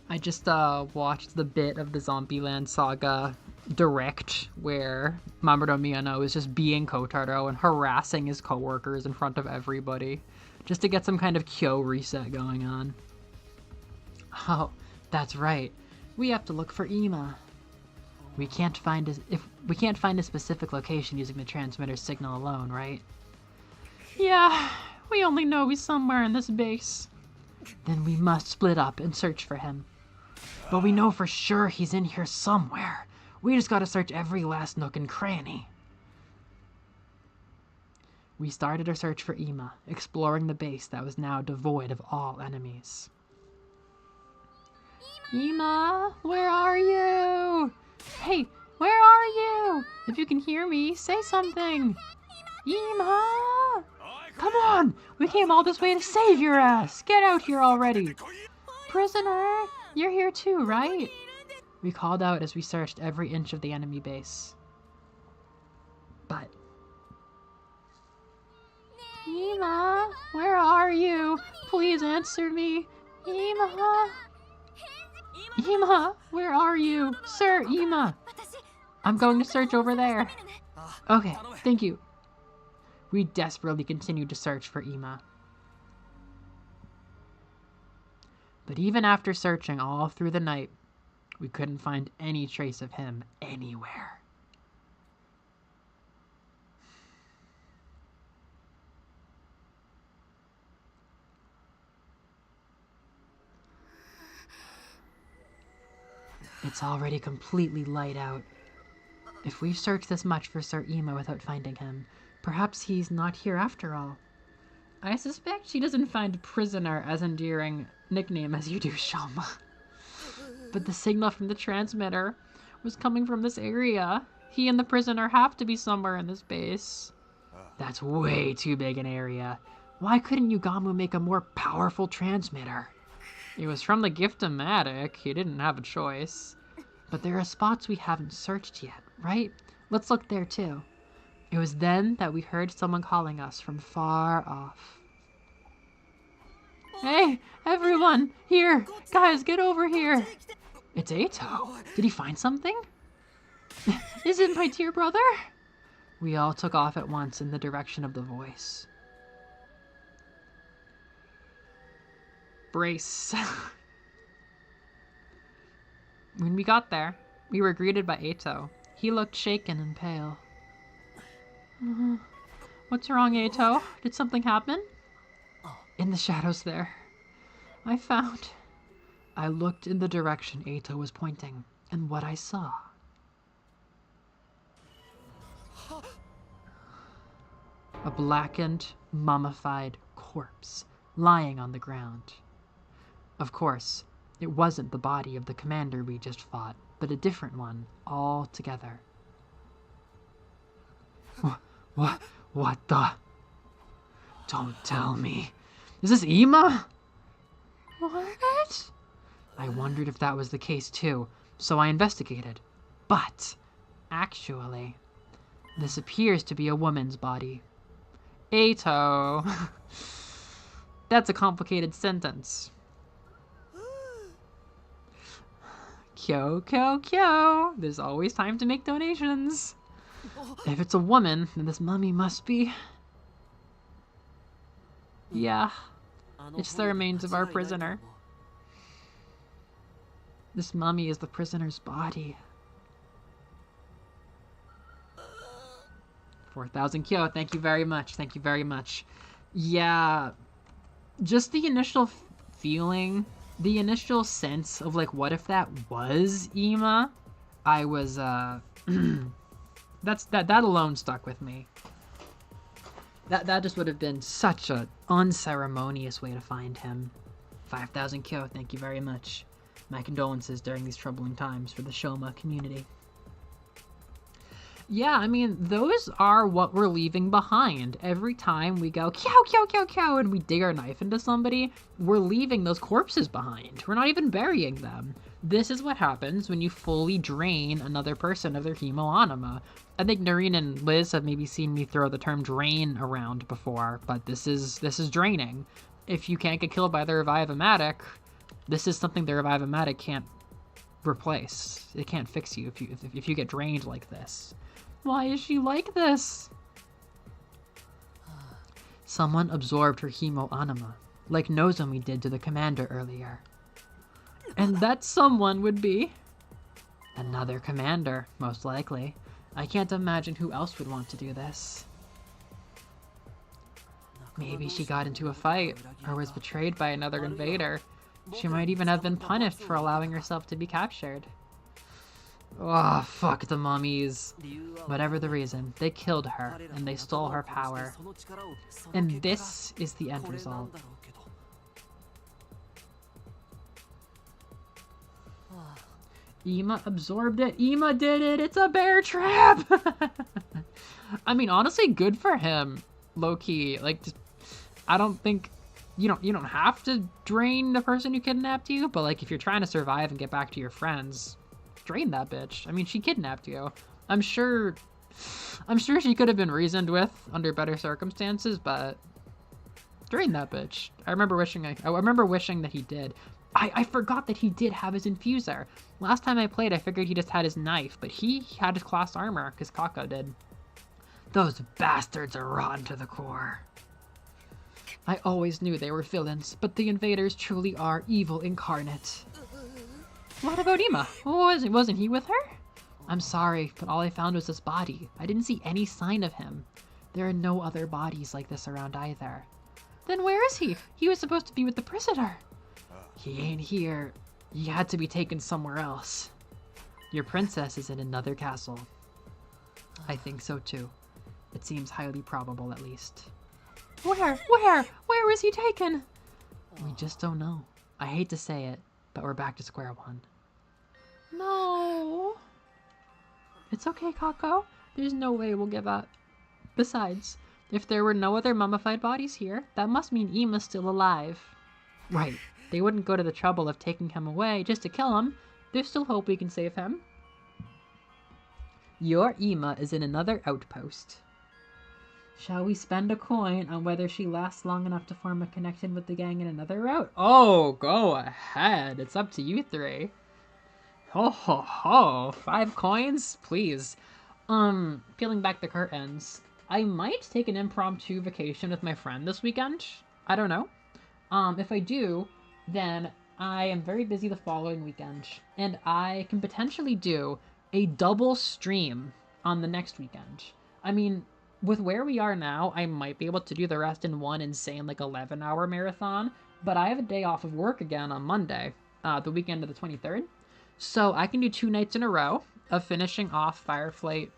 I just watched the bit of the Zombieland Saga direct where Mamoru Miyano is just being Kotaro and harassing his coworkers in front of everybody just to get some kind of Kyo reset going on. Oh, that's right. We have to look for Ima. We can't find a specific location using the transmitter's signal alone, right? Yeah, we only know he's somewhere in this base. Then we must split up and search for him. But we know for sure he's in here somewhere. We just gotta search every last nook and cranny. We started our search for Ima, exploring the base that was now devoid of all enemies. Ima, where are you? Hey, where are you? If you can hear me, say something. Ima! Come on! We came all this way to save your ass! Get out here already! Prisoner! You're here too, right? We called out as we searched every inch of the enemy base. But... Ima! Where are you? Please answer me! Ima! Ima! Where are you? Sir, Ima! I'm going to search over there. Okay, thank you. We desperately continued to search for Ima. But even after searching all through the night, we couldn't find any trace of him anywhere. It's already completely light out. If we've searched this much for Sir Ima without finding him, perhaps he's not here after all. I suspect she doesn't find prisoner as endearing nickname as you do, Shoma. But the signal from the transmitter was coming from this area. He and the prisoner have to be somewhere in this base. That's way too big an area. Why couldn't Yugamu make a more powerful transmitter? It was from the Gift-O-Matic. He didn't have a choice. But there are spots we haven't searched yet, right? Let's look there too. It was then that we heard someone calling us from far off. Hey, everyone! Here! Guys, get over here! It's Eito. Did he find something? Is it my dear brother? We all took off at once in the direction of the voice. Brace. When we got there, we were greeted by Eito. He looked shaken and pale. What's wrong, Eito? Did something happen? In the shadows there, I looked in the direction Eito was pointing, and what I saw. A blackened, mummified corpse lying on the ground. Of course, it wasn't the body of the commander we just fought, but a different one altogether. What the? Don't tell me. Is this Ima? What? I wondered if that was the case too, so I investigated. But, actually, this appears to be a woman's body. Eito. That's a complicated sentence. Kyo, kyo, kyo. There's always time to make donations. If it's a woman, then this mummy must be... Yeah, it's the remains of our prisoner. This mummy is the prisoner's body. 4,000 kyo, thank you very much, thank you very much. Yeah, just the initial feeling, the initial sense of like, what if that was Ima? I was, that alone stuck with me. That just would have been such an unceremonious way to find him. 5,000 kyo, thank you very much. My condolences during these troubling times for the Shoma community. Yeah, I mean, those are what we're leaving behind. Every time we go, kyo, kyo, kyo, kyo, and we dig our knife into somebody, we're leaving those corpses behind. We're not even burying them. This is what happens when you fully drain another person of their hemoanima. I think Noreen and Liz have maybe seen me throw the term drain around before, but this is draining. If you can't get killed by the Revive-O-Matic, This is something the Revive-O-Matic can't replace. It can't fix you if you get drained like this. Why is she like this? Someone absorbed her hemo anima, like Nozomi did to the commander earlier. And that someone would be another commander, most likely. I can't imagine who else would want to do this. Maybe she got into a fight, or was betrayed by another invader. She might even have been punished for allowing herself to be captured. Oh, fuck the mummies. Whatever the reason, they killed her, and they stole her power. And this is the end result. Ima absorbed it. Ima did it. It's a bear trap. I mean, honestly, good for him. Low key, like, I don't think you don't have to drain the person who kidnapped you, but like if you're trying to survive and get back to your friends, drain that bitch. I mean, she kidnapped you. I'm sure she could have been reasoned with under better circumstances, but drain that bitch. I remember wishing that he did. I forgot that he did have his infuser. Last time I played, I figured he just had his knife, but he had his class armor, because Kako did. Those bastards are rotten to the core. I always knew they were villains, but the invaders truly are evil incarnate. What about Ima? Wasn't he with her? I'm sorry, but all I found was his body. I didn't see any sign of him. There are no other bodies like this around either. Then where is he? He was supposed to be with the prisoner. He ain't here. He had to be taken somewhere else. Your princess is in another castle. I think so too. It seems highly probable, at least. Where was he taken? We just don't know. I hate to say it, but we're back to square one. No. It's okay, Kako. There's no way we'll give up. Besides, if there were no other mummified bodies here, that must mean Ima's still alive. Right. They wouldn't go to the trouble of taking him away just to kill him. There's still hope we can save him. Your Ima is in another outpost. Shall we spend a coin on whether she lasts long enough to form a connection with the gang in another route? Oh, go ahead. It's up to you three. Ho ho ho. 5 coins? Please. Peeling back the curtains. I might take an impromptu vacation with my friend this weekend. I don't know. If I do, then I am very busy the following weekend. And I can potentially do a double stream on the next weekend. I mean, with where we are now, I might be able to do the rest in one insane, like, 11-hour marathon, but I have a day off of work again on Monday, the weekend of the 23rd, so I can do 2 nights in a row of finishing off Firefight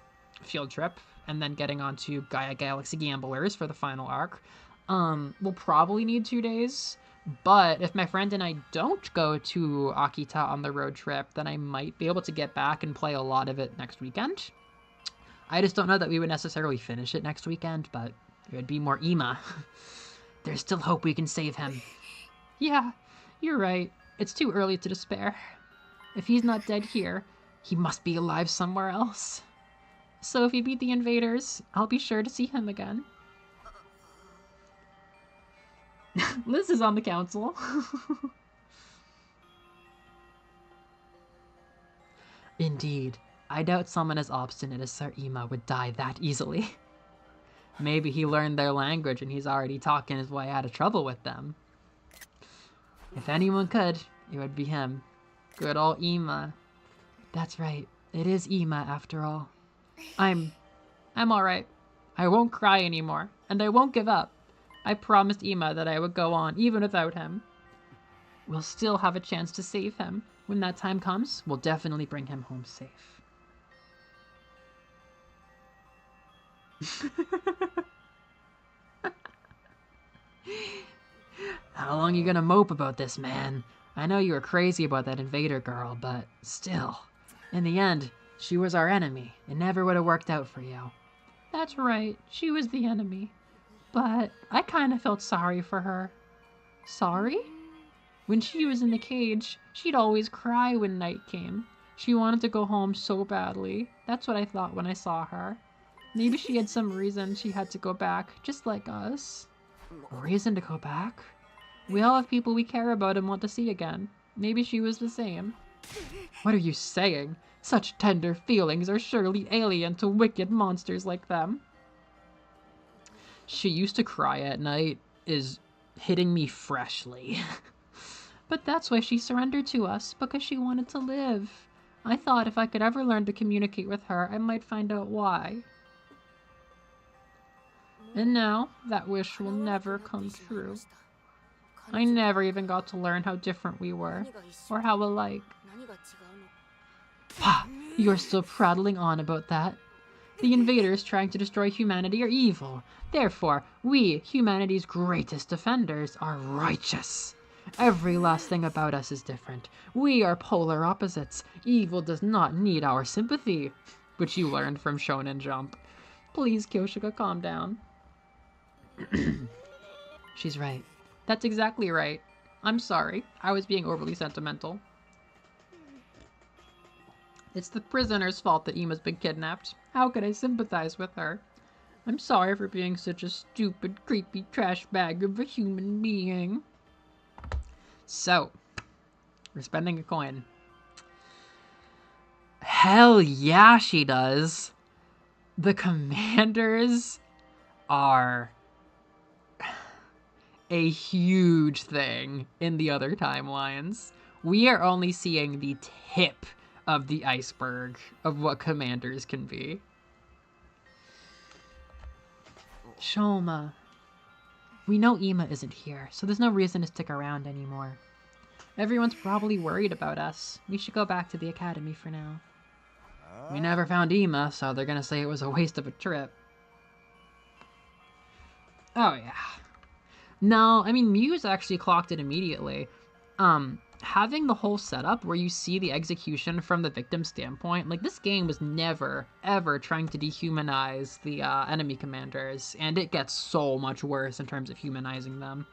Fieldtrip, and then getting on to Gaia Galaxy Gamblers for the final arc. We'll probably need 2 days, but if my friend and I don't go to Akita on the road trip, then I might be able to get back and play a lot of it next weekend. I just don't know that we would necessarily finish it next weekend, but it would be more Ima. There's still hope we can save him. Yeah, you're right. It's too early to despair. If he's not dead here, he must be alive somewhere else. So if we beat the invaders, I'll be sure to see him again. Liz is on the council. Indeed. I doubt someone as obstinate as Sir Ima would die that easily. Maybe he learned their language and he's already talking his way out of trouble with them. If anyone could, it would be him. Good old Ima. That's right. It is Ima after all. I'm alright. I won't cry anymore, and I won't give up. I promised Ima that I would go on, even without him. We'll still have a chance to save him. When that time comes, we'll definitely bring him home safe. How long you gonna mope about this, man? I know you were crazy about that invader girl, but still. In the end, she was our enemy. It never would have worked out for you. That's right, she was the enemy. But I kind of felt sorry for her. Sorry? When she was in the cage, she'd always cry when night came. She wanted to go home so badly. That's what I thought when I saw her. Maybe she had some reason she had to go back, just like us. A reason to go back? We all have people we care about and want to see again. Maybe she was the same. What are you saying? Such tender feelings are surely alien to wicked monsters like them. She used to cry at night is hitting me freshly. But that's why she surrendered to us, because she wanted to live. I thought if I could ever learn to communicate with her, I might find out why. And now, that wish will never come true. I never even got to learn how different we were, or how alike. Pah! You're still prattling on about that. The invaders trying to destroy humanity are evil. Therefore, we, humanity's greatest defenders, are righteous. Every last thing about us is different. We are polar opposites. Evil does not need our sympathy. Which you learned from Shonen Jump. Please, Kyoshika, calm down. She's right. That's exactly right. I'm sorry. I was being overly sentimental. It's the prisoner's fault that Ima's been kidnapped. How could I sympathize with her? I'm sorry for being such a stupid, creepy trash bag of a human being. So, we're spending a coin. Hell yeah, she does. The commanders are a huge thing in the other timelines. We are only seeing the tip of the iceberg of what commanders can be. Shoma. We know Ima isn't here, so there's no reason to stick around anymore. Everyone's probably worried about us. We should go back to the academy for now. We never found Ima, so they're gonna say it was a waste of a trip. Oh yeah. No, I mean, Muse actually clocked it immediately. Having the whole setup where you see the execution from the victim's standpoint, like, this game was never, ever trying to dehumanize the enemy commanders, and it gets so much worse in terms of humanizing them.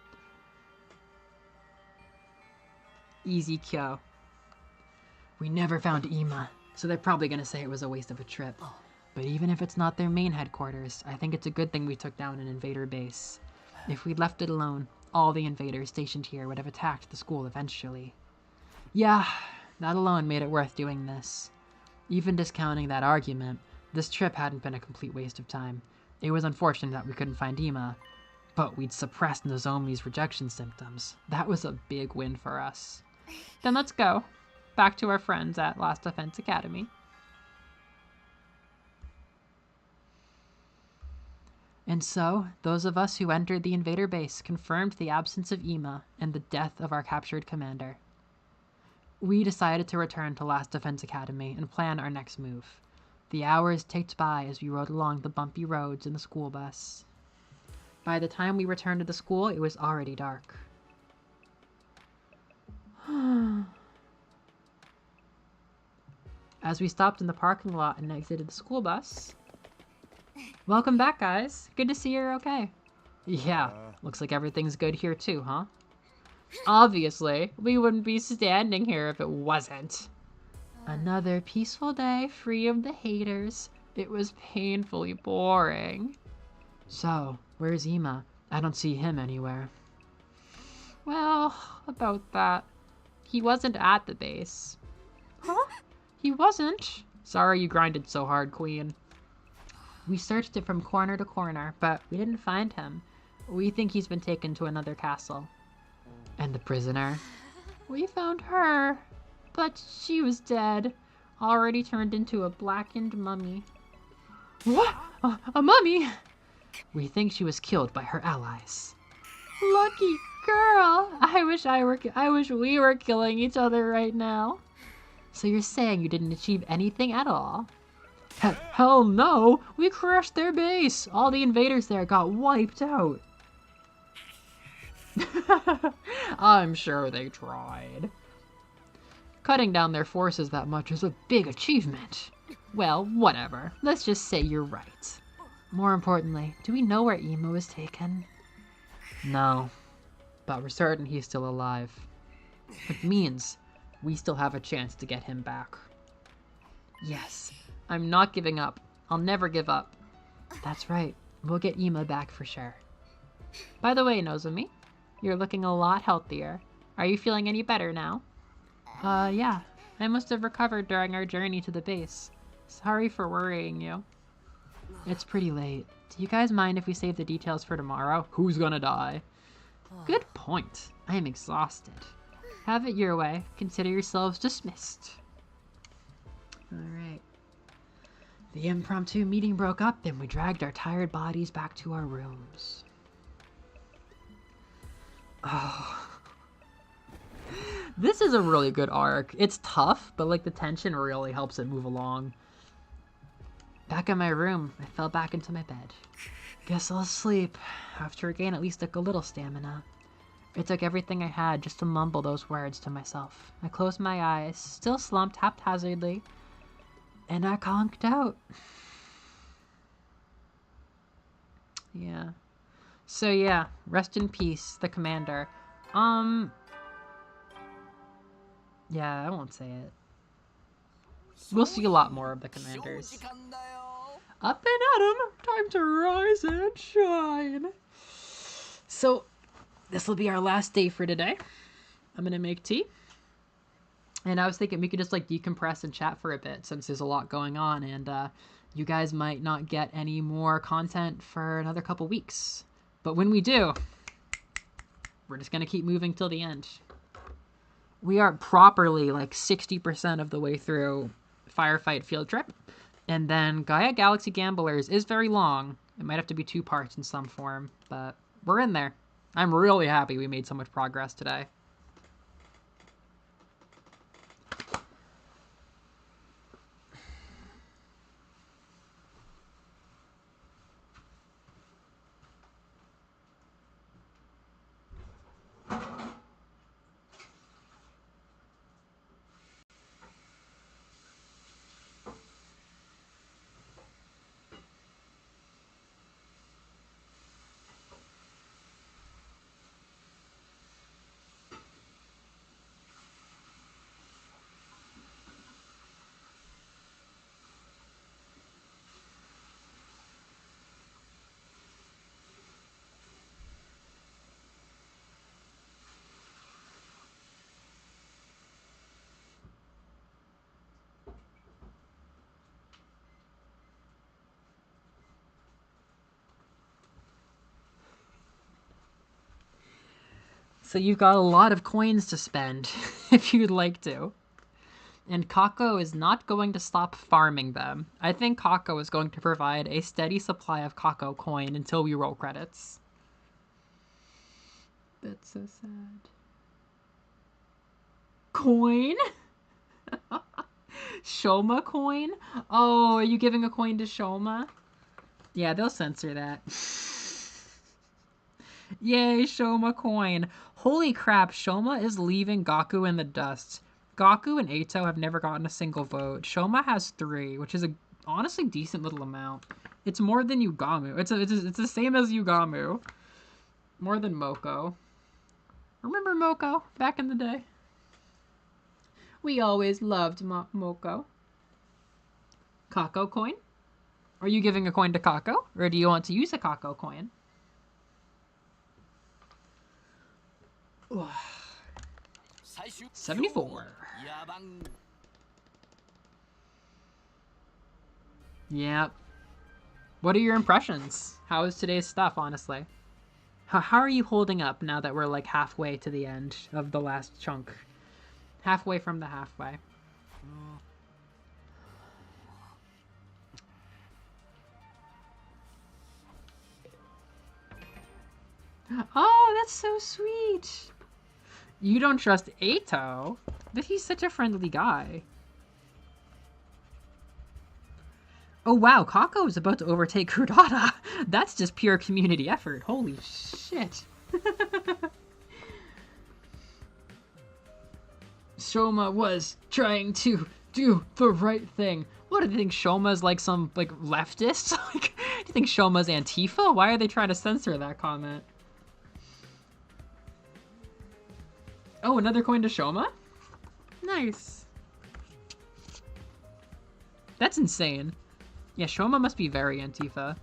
Easy Kyo. We never found Ima, so they're probably gonna say it was a waste of a trip. But even if it's not their main headquarters, I think it's a good thing we took down an invader base. If we'd left it alone, all the invaders stationed here would have attacked the school eventually. Yeah, that alone made it worth doing this. Even discounting that argument, this trip hadn't been a complete waste of time. It was unfortunate that we couldn't find Ima, but we'd suppressed Nozomi's rejection symptoms. That was a big win for us. Then let's go. Back to our friends at Last Defense Academy. And so, those of us who entered the invader base confirmed the absence of Ima and the death of our captured commander. We decided to return to Last Defense Academy and plan our next move. The hours ticked by as we rode along the bumpy roads in the school bus. By the time we returned to the school, it was already dark. As we stopped in the parking lot and exited the school bus... Welcome back, guys. Good to see you're okay. Yeah, looks like everything's good here too, huh? Obviously, we wouldn't be standing here if it wasn't. Another peaceful day free of the haters. It was painfully boring. So, where's Ima? I don't see him anywhere. Well, about that. He wasn't at the base. Huh? He wasn't? Sorry you grinded so hard, Queen. We searched it from corner to corner, but we didn't find him. We think he's been taken to another castle. And the prisoner? We found her, but she was dead, already turned into a blackened mummy. What? A mummy? We think she was killed by her allies. Lucky girl! I wish we were killing each other right now. So you're saying you didn't achieve anything at all? Hell no! We crushed their base! All the invaders there got wiped out. I'm sure they tried. Cutting down their forces that much is a big achievement. Well, whatever. Let's just say you're right. More importantly, do we know where Ima was taken? No, but we're certain he's still alive. Which means we still have a chance to get him back. Yes. I'm not giving up. I'll never give up. That's right. We'll get Ima back for sure. By the way, Nozomi, you're looking a lot healthier. Are you feeling any better now? Yeah. I must have recovered during our journey to the base. Sorry for worrying you. It's pretty late. Do you guys mind if we save the details for tomorrow? Who's gonna die? Good point. I am exhausted. Have it your way. Consider yourselves dismissed. Alright. The impromptu meeting broke up and we dragged our tired bodies back to our rooms. Oh. This is a really good arc. It's tough, but like the tension really helps it move along. Back in my room, I fell back into my bed. Guess I'll sleep. Have to regain at least like a little stamina. It took everything I had just to mumble those words to myself. I closed my eyes, still slumped haphazardly, and I conked out. Yeah. So yeah, rest in peace, the commander. Yeah, I won't say it. We'll see a lot more of the commanders. Up and at 'em! Time to rise and shine! So, this will be our last day for today. I'm gonna make tea. And I was thinking we could just like decompress and chat for a bit since there's a lot going on, and you guys might not get any more content for another couple weeks. But when we do, we're just gonna keep moving till the end. We are properly like 60% of the way through Firefight Fieldtrip. And then Gaia Galaxy Gamblers is very long. It might have to be 2 parts in some form, but we're in there. I'm really happy we made so much progress today. So you've got a lot of coins to spend if you'd like to. And Kako is not going to stop farming them. I think Kako is going to provide a steady supply of Kako coin until we roll credits. That's so sad. Coin? Shoma coin? Oh, are you giving a coin to Shoma? Yeah, they'll censor that. Yay, Shoma coin. Holy crap, Shoma is leaving Gaku in the dust. Gaku and Eito have never gotten a single vote. Shoma has 3, which is a honestly decent little amount. It's more than Yugamu. It's the same as Yugamu. More than Moko. Remember Moko back in the day? We always loved Moko. Kako coin? Are you giving a coin to Kako? Or do you want to use a Kako coin? 74. Yep. What are your impressions? How is today's stuff, honestly? How are you holding up now that we're like halfway to the end of the last chunk? Halfway from the halfway. Oh, that's so sweet. You don't trust Eito, but he's such a friendly guy. Oh wow, Kako is about to overtake Kurdata. That's just pure community effort. Holy shit. Shoma was trying to do the right thing. What, do you think Shoma's like some like leftist? Like, do you think Shoma's Antifa? Why are they trying to censor that comment? Oh, another coin to Shoma? Nice. That's insane. Yeah, Shoma must be very Antifa.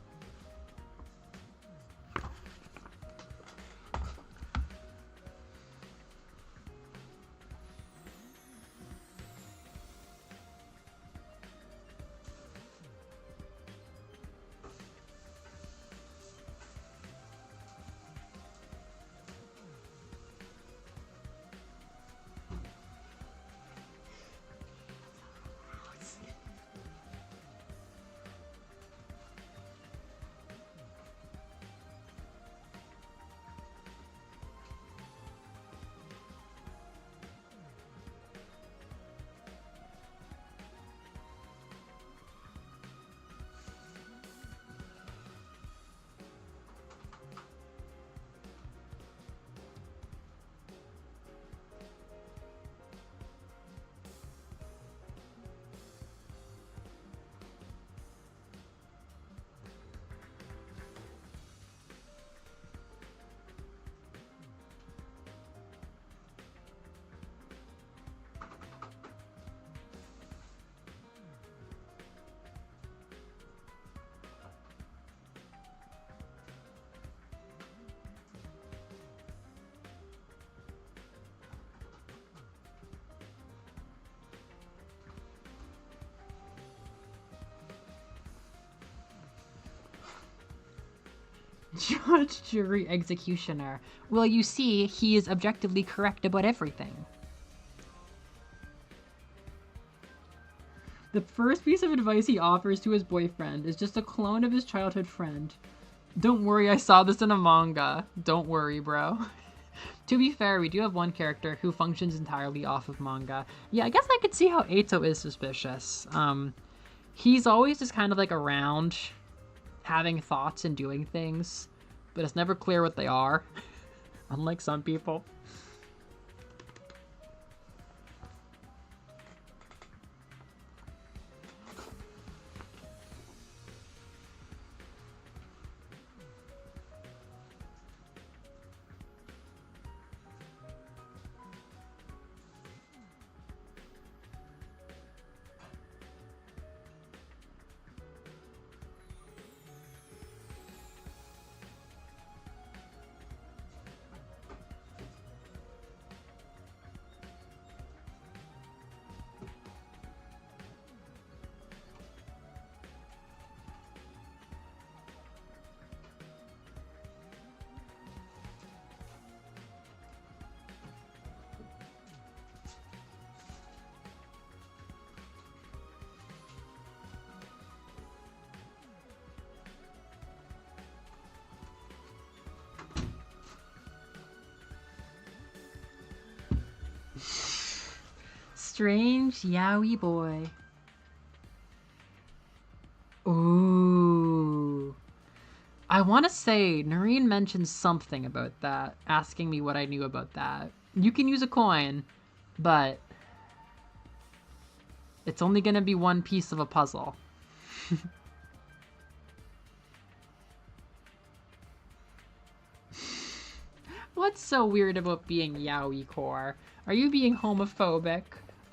Judge, jury, executioner. Well, you see, he is objectively correct about everything. The first piece of advice he offers to his boyfriend is just a clone of his childhood friend. Don't worry, I saw this in a manga. Don't worry, bro. To be fair, we do have one character who functions entirely off of manga. Yeah, I guess I could see how Eito is suspicious. He's always just kind of like around, having thoughts and doing things, but it's never clear what they are, unlike some people. Strange yaoi boy. Ooh. I want to say Noreen mentioned something about that, asking me what I knew about that. You can use a coin, but it's only going to be one piece of a puzzle. What's so weird about being yaoi core? Are you being homophobic?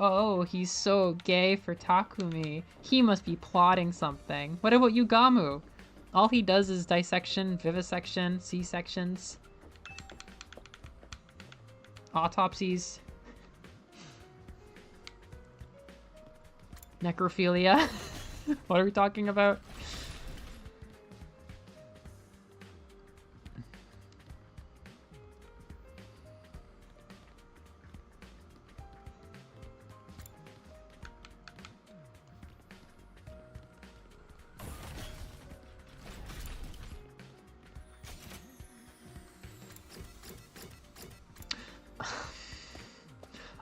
Oh, he's so gay for Takumi. He must be plotting something. What about Yugamu? All he does is dissection, vivisection, C-sections, autopsies, necrophilia. What are we talking about?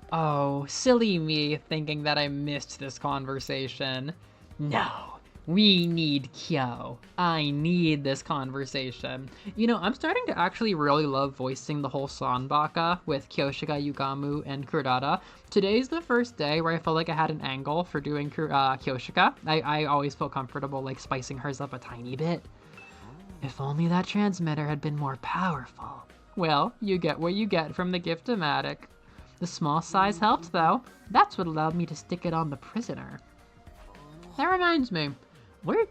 Oh, silly me thinking that I missed this conversation. No, we need Kyo. I need this conversation. You know, I'm starting to actually really love voicing the whole Sanbaka with Kyoshiga, Yugamu, and Kurata. Today's the first day where I felt like I had an angle for doing Kyoshiga. I always felt comfortable like spicing hers up a tiny bit. If only that transmitter had been more powerful. Well, you get what you get from the Gift-O-Matic. The small size helped, though. That's what allowed me to stick it on the prisoner. That reminds me, where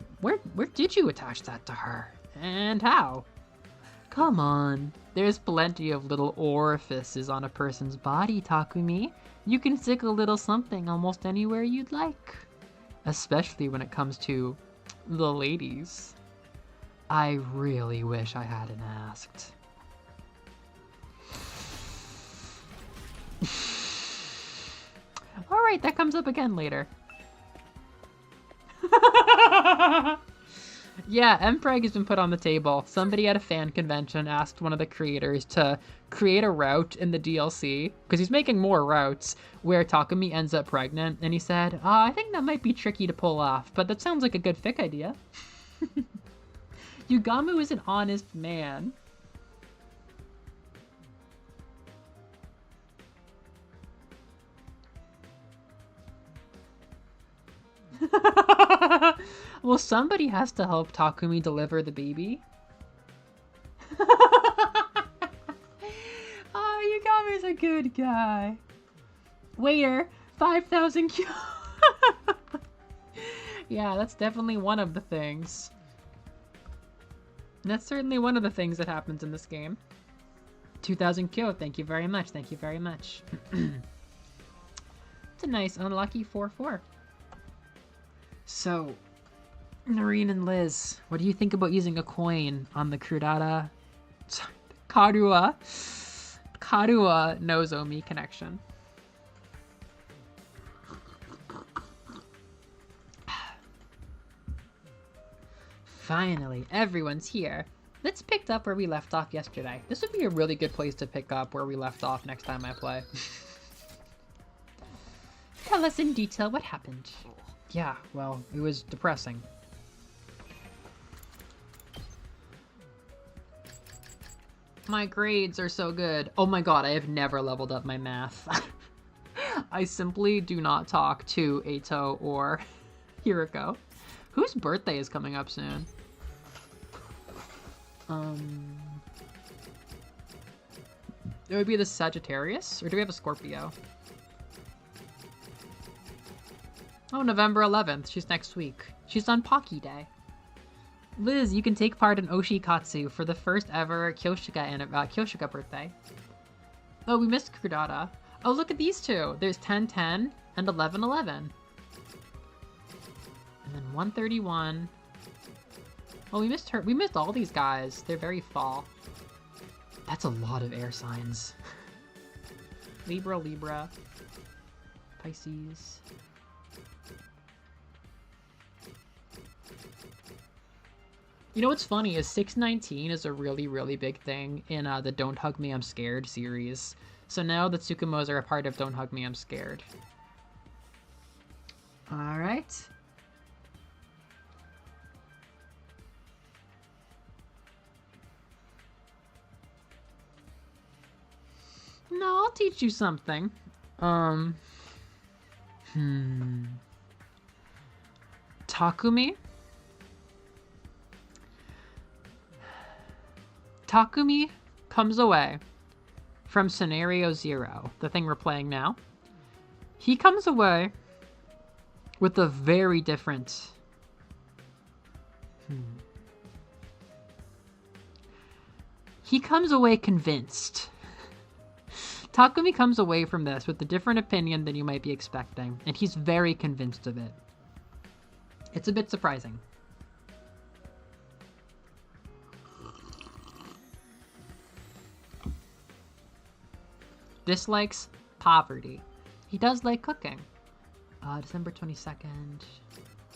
did you attach that to her? And how? Come on, there's plenty of little orifices on a person's body, Takumi. You can stick a little something almost anywhere you'd like. Especially when it comes to the ladies. I really wish I hadn't asked. Alright, that comes up again later. Yeah, Mpreg has been put on the table. Somebody at a fan convention asked one of the creators to create a route in the DLC, because he's making more routes, where Takumi ends up pregnant, and he said, I think that might be tricky to pull off, but that sounds like a good fic idea. Yugamu is an honest man. Well, somebody has to help Takumi deliver the baby. Oh, Yugamu's a good guy. Waiter, 5,000 Q. Yeah, that's definitely one of the things. And that's certainly one of the things that happens in this game. 2,000 Kyo, thank you very much, thank you very much. It's a nice unlucky 4-4. So, Noreen and Liz, what do you think about using a coin on the Crudata Karua Nozomi connection? Finally, everyone's here. Let's pick up where we left off yesterday. This would be a really good place to pick up where we left off next time I play. Tell us in detail what happened. Yeah, well, it was depressing. My grades are so good. Oh my god, I have never leveled up my math. I simply do not talk to Eito or Hiriko. Whose birthday is coming up soon? It would be the Sagittarius? Or do we have a Scorpio? Oh, November 11th. She's next week. She's on Pocky Day. Liz, you can take part in Oshikatsu for the first ever Kyoshika birthday. Oh, we missed Crudata. Oh, look at these two. There's 10-10 and 11-11. And then 131. Oh, we missed her. We missed all these guys. They're very fall. That's a lot of air signs. Libra. Pisces. You know what's funny is 619 is a really, really big thing in the Don't Hug Me, I'm Scared series. So now the Tsukimos are a part of Don't Hug Me, I'm Scared. Alright. No, I'll teach you something. Takumi? Takumi comes away from Scenario 0, the thing we're playing now. He comes away with a very different... He comes away convinced. Takumi comes away from this with a different opinion than you might be expecting, and he's very convinced of it. It's a bit surprising. Dislikes poverty. He does like cooking. December 22nd.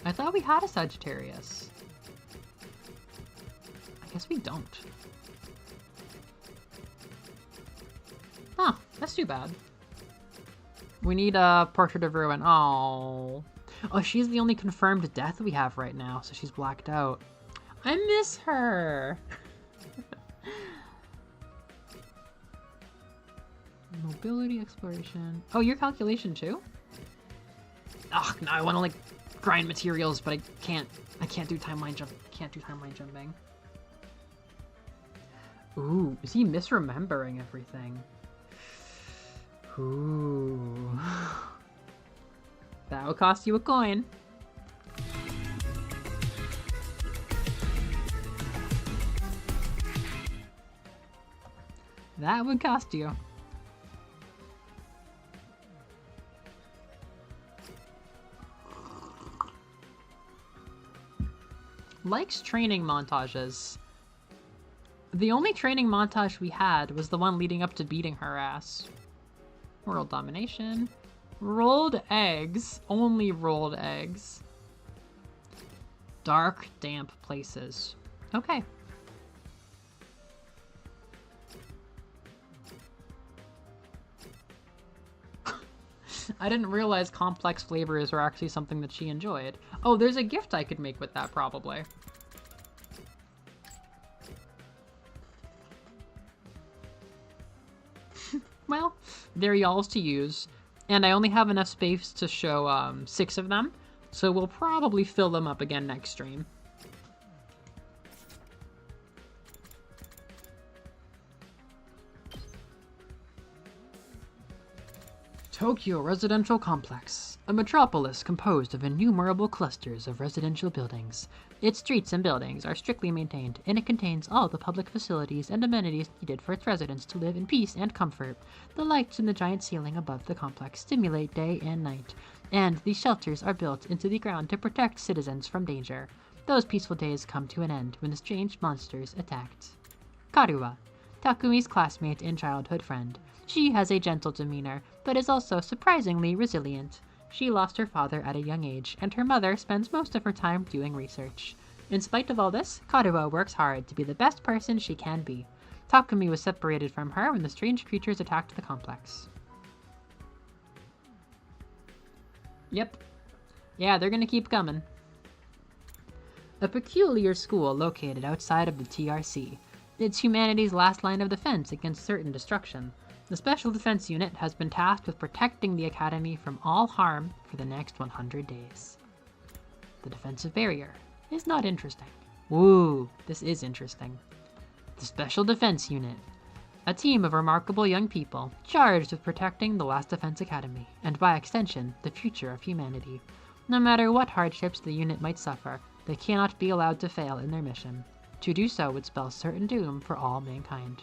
I thought we had a Sagittarius. I guess we don't. Huh, that's too bad. We need a Portrait of Ruin. Oh, she's the only confirmed death we have right now, so she's blacked out. I miss her. Mobility, exploration. Oh, your calculation too? Ugh, no, I want to like grind materials, but I can't do timeline jump. Can't do timeline jumping. Ooh, is he misremembering everything? Ooh. That will cost you a coin. That would cost you. Likes training montages. The only training montage we had was the one leading up to beating her ass. World domination. Rolled eggs. Only rolled eggs. Dark, damp places. Okay. I didn't realize complex flavors were actually something that she enjoyed. Oh, there's a gift I could make with that, probably. Well, they're y'all's to use. And I only have enough space to show 6 of them. So we'll probably fill them up again next stream. Tokyo Residential Complex, a metropolis composed of innumerable clusters of residential buildings. Its streets and buildings are strictly maintained, and it contains all the public facilities and amenities needed for its residents to live in peace and comfort. The lights in the giant ceiling above the complex stimulate day and night, and these shelters are built into the ground to protect citizens from danger. Those peaceful days come to an end when the strange monsters attacked. Karuwa, Takumi's classmate and childhood friend. She has a gentle demeanor, but is also surprisingly resilient. She lost her father at a young age, and her mother spends most of her time doing research. In spite of all this, Karuwa works hard to be the best person she can be. Takumi was separated from her when the strange creatures attacked the complex. Yep. Yeah, they're gonna keep coming. A peculiar school located outside of the TRC. It's humanity's last line of defense against certain destruction. The Special Defense Unit has been tasked with protecting the Academy from all harm for the next 100 days. The defensive barrier is not interesting. Woo, this is interesting. The Special Defense Unit. A team of remarkable young people charged with protecting the Last Defense Academy, and by extension, the future of humanity. No matter what hardships the unit might suffer, they cannot be allowed to fail in their mission. To do so would spell certain doom for all mankind.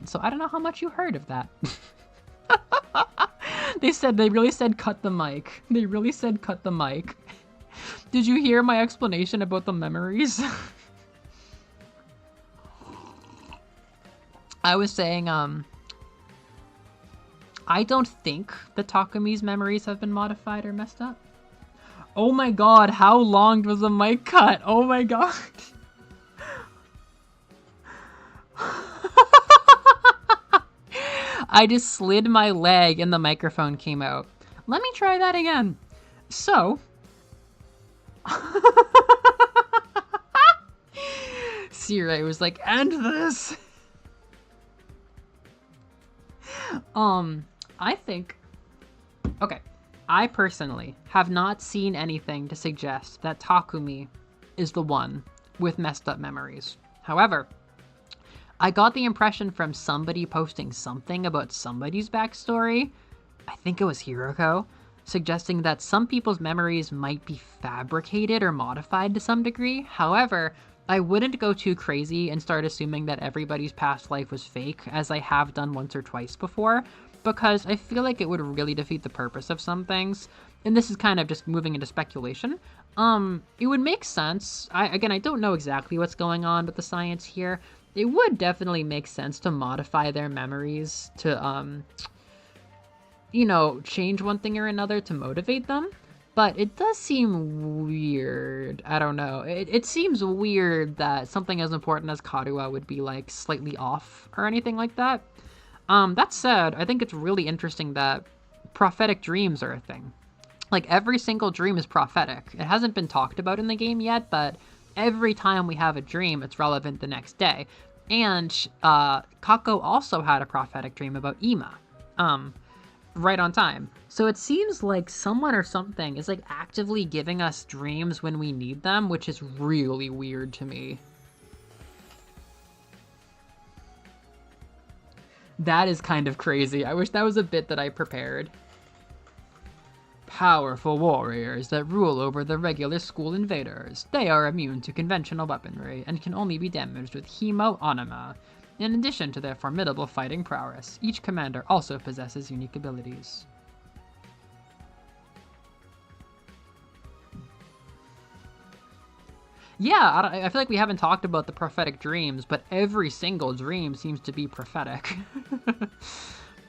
So I don't know how much you heard of that. They really said cut the mic. They really said cut the mic. Did you hear my explanation about the memories? I was saying, I don't think that Takumi's memories have been modified or messed up. Oh my god, how long was the mic cut? Oh my god. I just slid my leg and the microphone came out. Let me try that again. So. Siri was like, end this. I think. Okay. I personally have not seen anything to suggest that Takumi is the one with messed up memories. However, I got the impression from somebody posting something about somebody's backstory, I think it was Hiroko, suggesting that some people's memories might be fabricated or modified to some degree. However, I wouldn't go too crazy and start assuming that everybody's past life was fake, as I have done once or twice before, because I feel like it would really defeat the purpose of some things. And this is kind of just moving into speculation. It would make sense. I don't know exactly what's going on with the science here. It would definitely make sense to modify their memories to, change one thing or another to motivate them. But it does seem weird. I don't know. It seems weird that something as important as Karuwa would be, like, slightly off or anything like that. That said, I think it's really interesting that prophetic dreams are a thing. Like, every single dream is prophetic. It hasn't been talked about in the game yet, but every time we have a dream, it's relevant the next day. And Kako also had a prophetic dream about Ima, right on time. So it seems like someone or something is like actively giving us dreams when we need them, which is really weird to me. That is kind of crazy. I wish that was a bit that I prepared. Powerful warriors that rule over the regular school invaders. They are immune to conventional weaponry and can only be damaged with Hemo Anima. In addition to their formidable fighting prowess, each commander also possesses unique abilities. Yeah, I feel like we haven't talked about the prophetic dreams, but every single dream seems to be prophetic.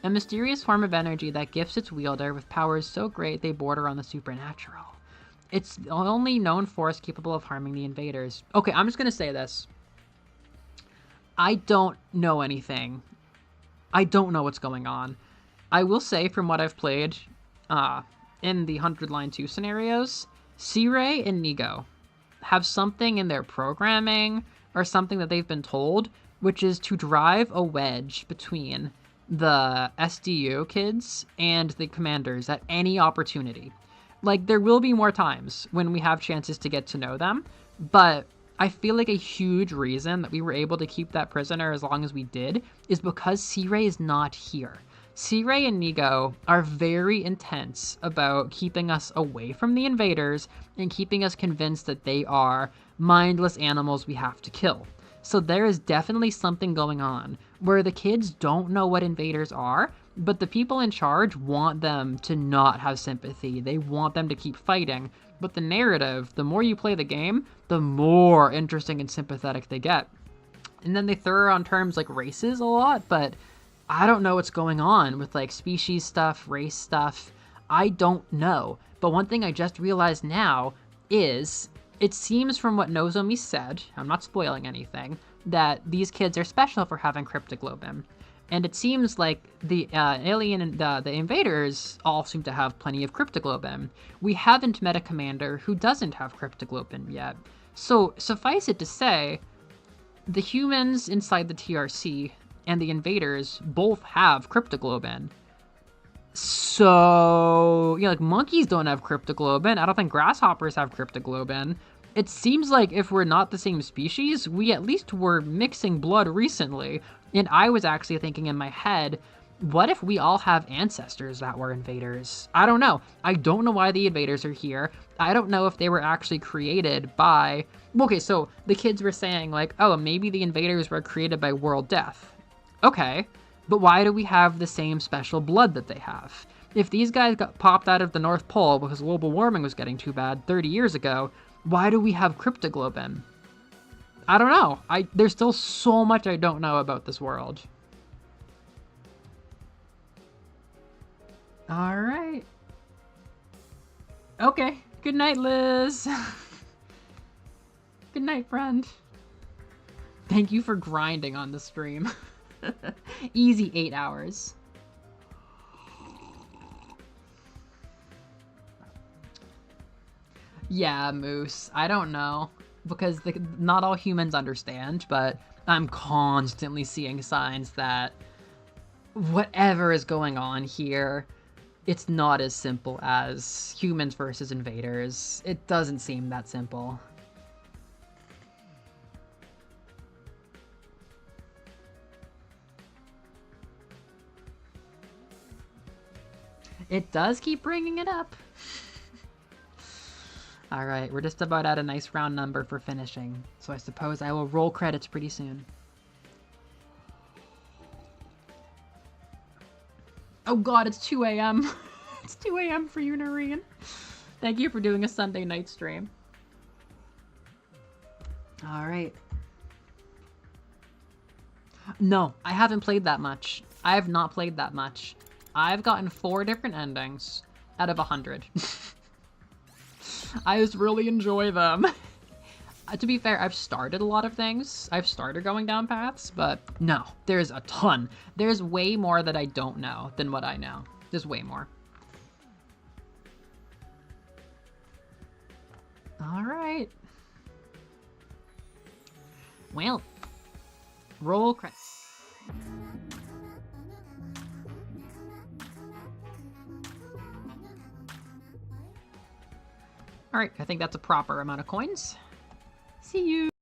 A mysterious form of energy that gifts its wielder with powers so great they border on the supernatural. It's the only known force capable of harming the invaders. Okay, I'm just gonna say this. I don't know anything. I don't know what's going on. I will say, from what I've played in the 100 Line 2 scenarios, C-Ray and Nigo have something in their programming or something that they've been told, which is to drive a wedge between the SDU kids and the commanders at any opportunity. Like, there will be more times when we have chances to get to know them, but I feel like a huge reason that we were able to keep that prisoner as long as we did is because C-Ray is not here. C-Ray and Nigo are very intense about keeping us away from the invaders and keeping us convinced that they are mindless animals we have to kill. So there is definitely something going on where the kids don't know what invaders are, but the people in charge want them to not have sympathy. They want them to keep fighting. But the narrative, the more you play the game, the more interesting and sympathetic they get. And then they throw around terms like races a lot, but I don't know what's going on with like species stuff, race stuff. I don't know. But one thing I just realized now is it seems from what Nozomi said, I'm not spoiling anything, that these kids are special for having cryptoglobin. And it seems like the alien and the invaders all seem to have plenty of cryptoglobin. We haven't met a commander who doesn't have cryptoglobin yet. So suffice it to say, the humans inside the TRC and the invaders both have cryptoglobin. So, like monkeys don't have cryptoglobin. I don't think grasshoppers have cryptoglobin. It seems like if we're not the same species, we at least were mixing blood recently. And I was actually thinking in my head, what if we all have ancestors that were invaders? I don't know. I don't know why the invaders are here. I don't know if they were actually created by... Okay, so the kids were saying like, oh, maybe the invaders were created by world death. Okay, but why do we have the same special blood that they have? If these guys got popped out of the North Pole because global warming was getting too bad 30 years ago, why do we have cryptoglobin? I don't know. There's still so much I don't know about this world. All right. Okay. Good night, Liz. Good night, friend. Thank you for grinding on the stream. Easy 8 hours. Yeah, Moose. I don't know. Because not all humans understand, but I'm constantly seeing signs that whatever is going on here, it's not as simple as humans versus invaders. It doesn't seem that simple. It does keep bringing it up. All right, we're just about at a nice round number for finishing, so I suppose I will roll credits pretty soon. Oh god, it's 2 a.m. It's 2 a.m. for you, Noreen. Thank you for doing a Sunday night stream. All right. No, I haven't played that much. I have not played that much. I've gotten 4 different endings out of 100. I just really enjoy them. To be fair, I've started a lot of things. I've started going down paths, but no, there's a ton. There's way more that I don't know than what I know. There's way more. Alright. Well, roll credits. Alright, I think that's a proper amount of coins. See you!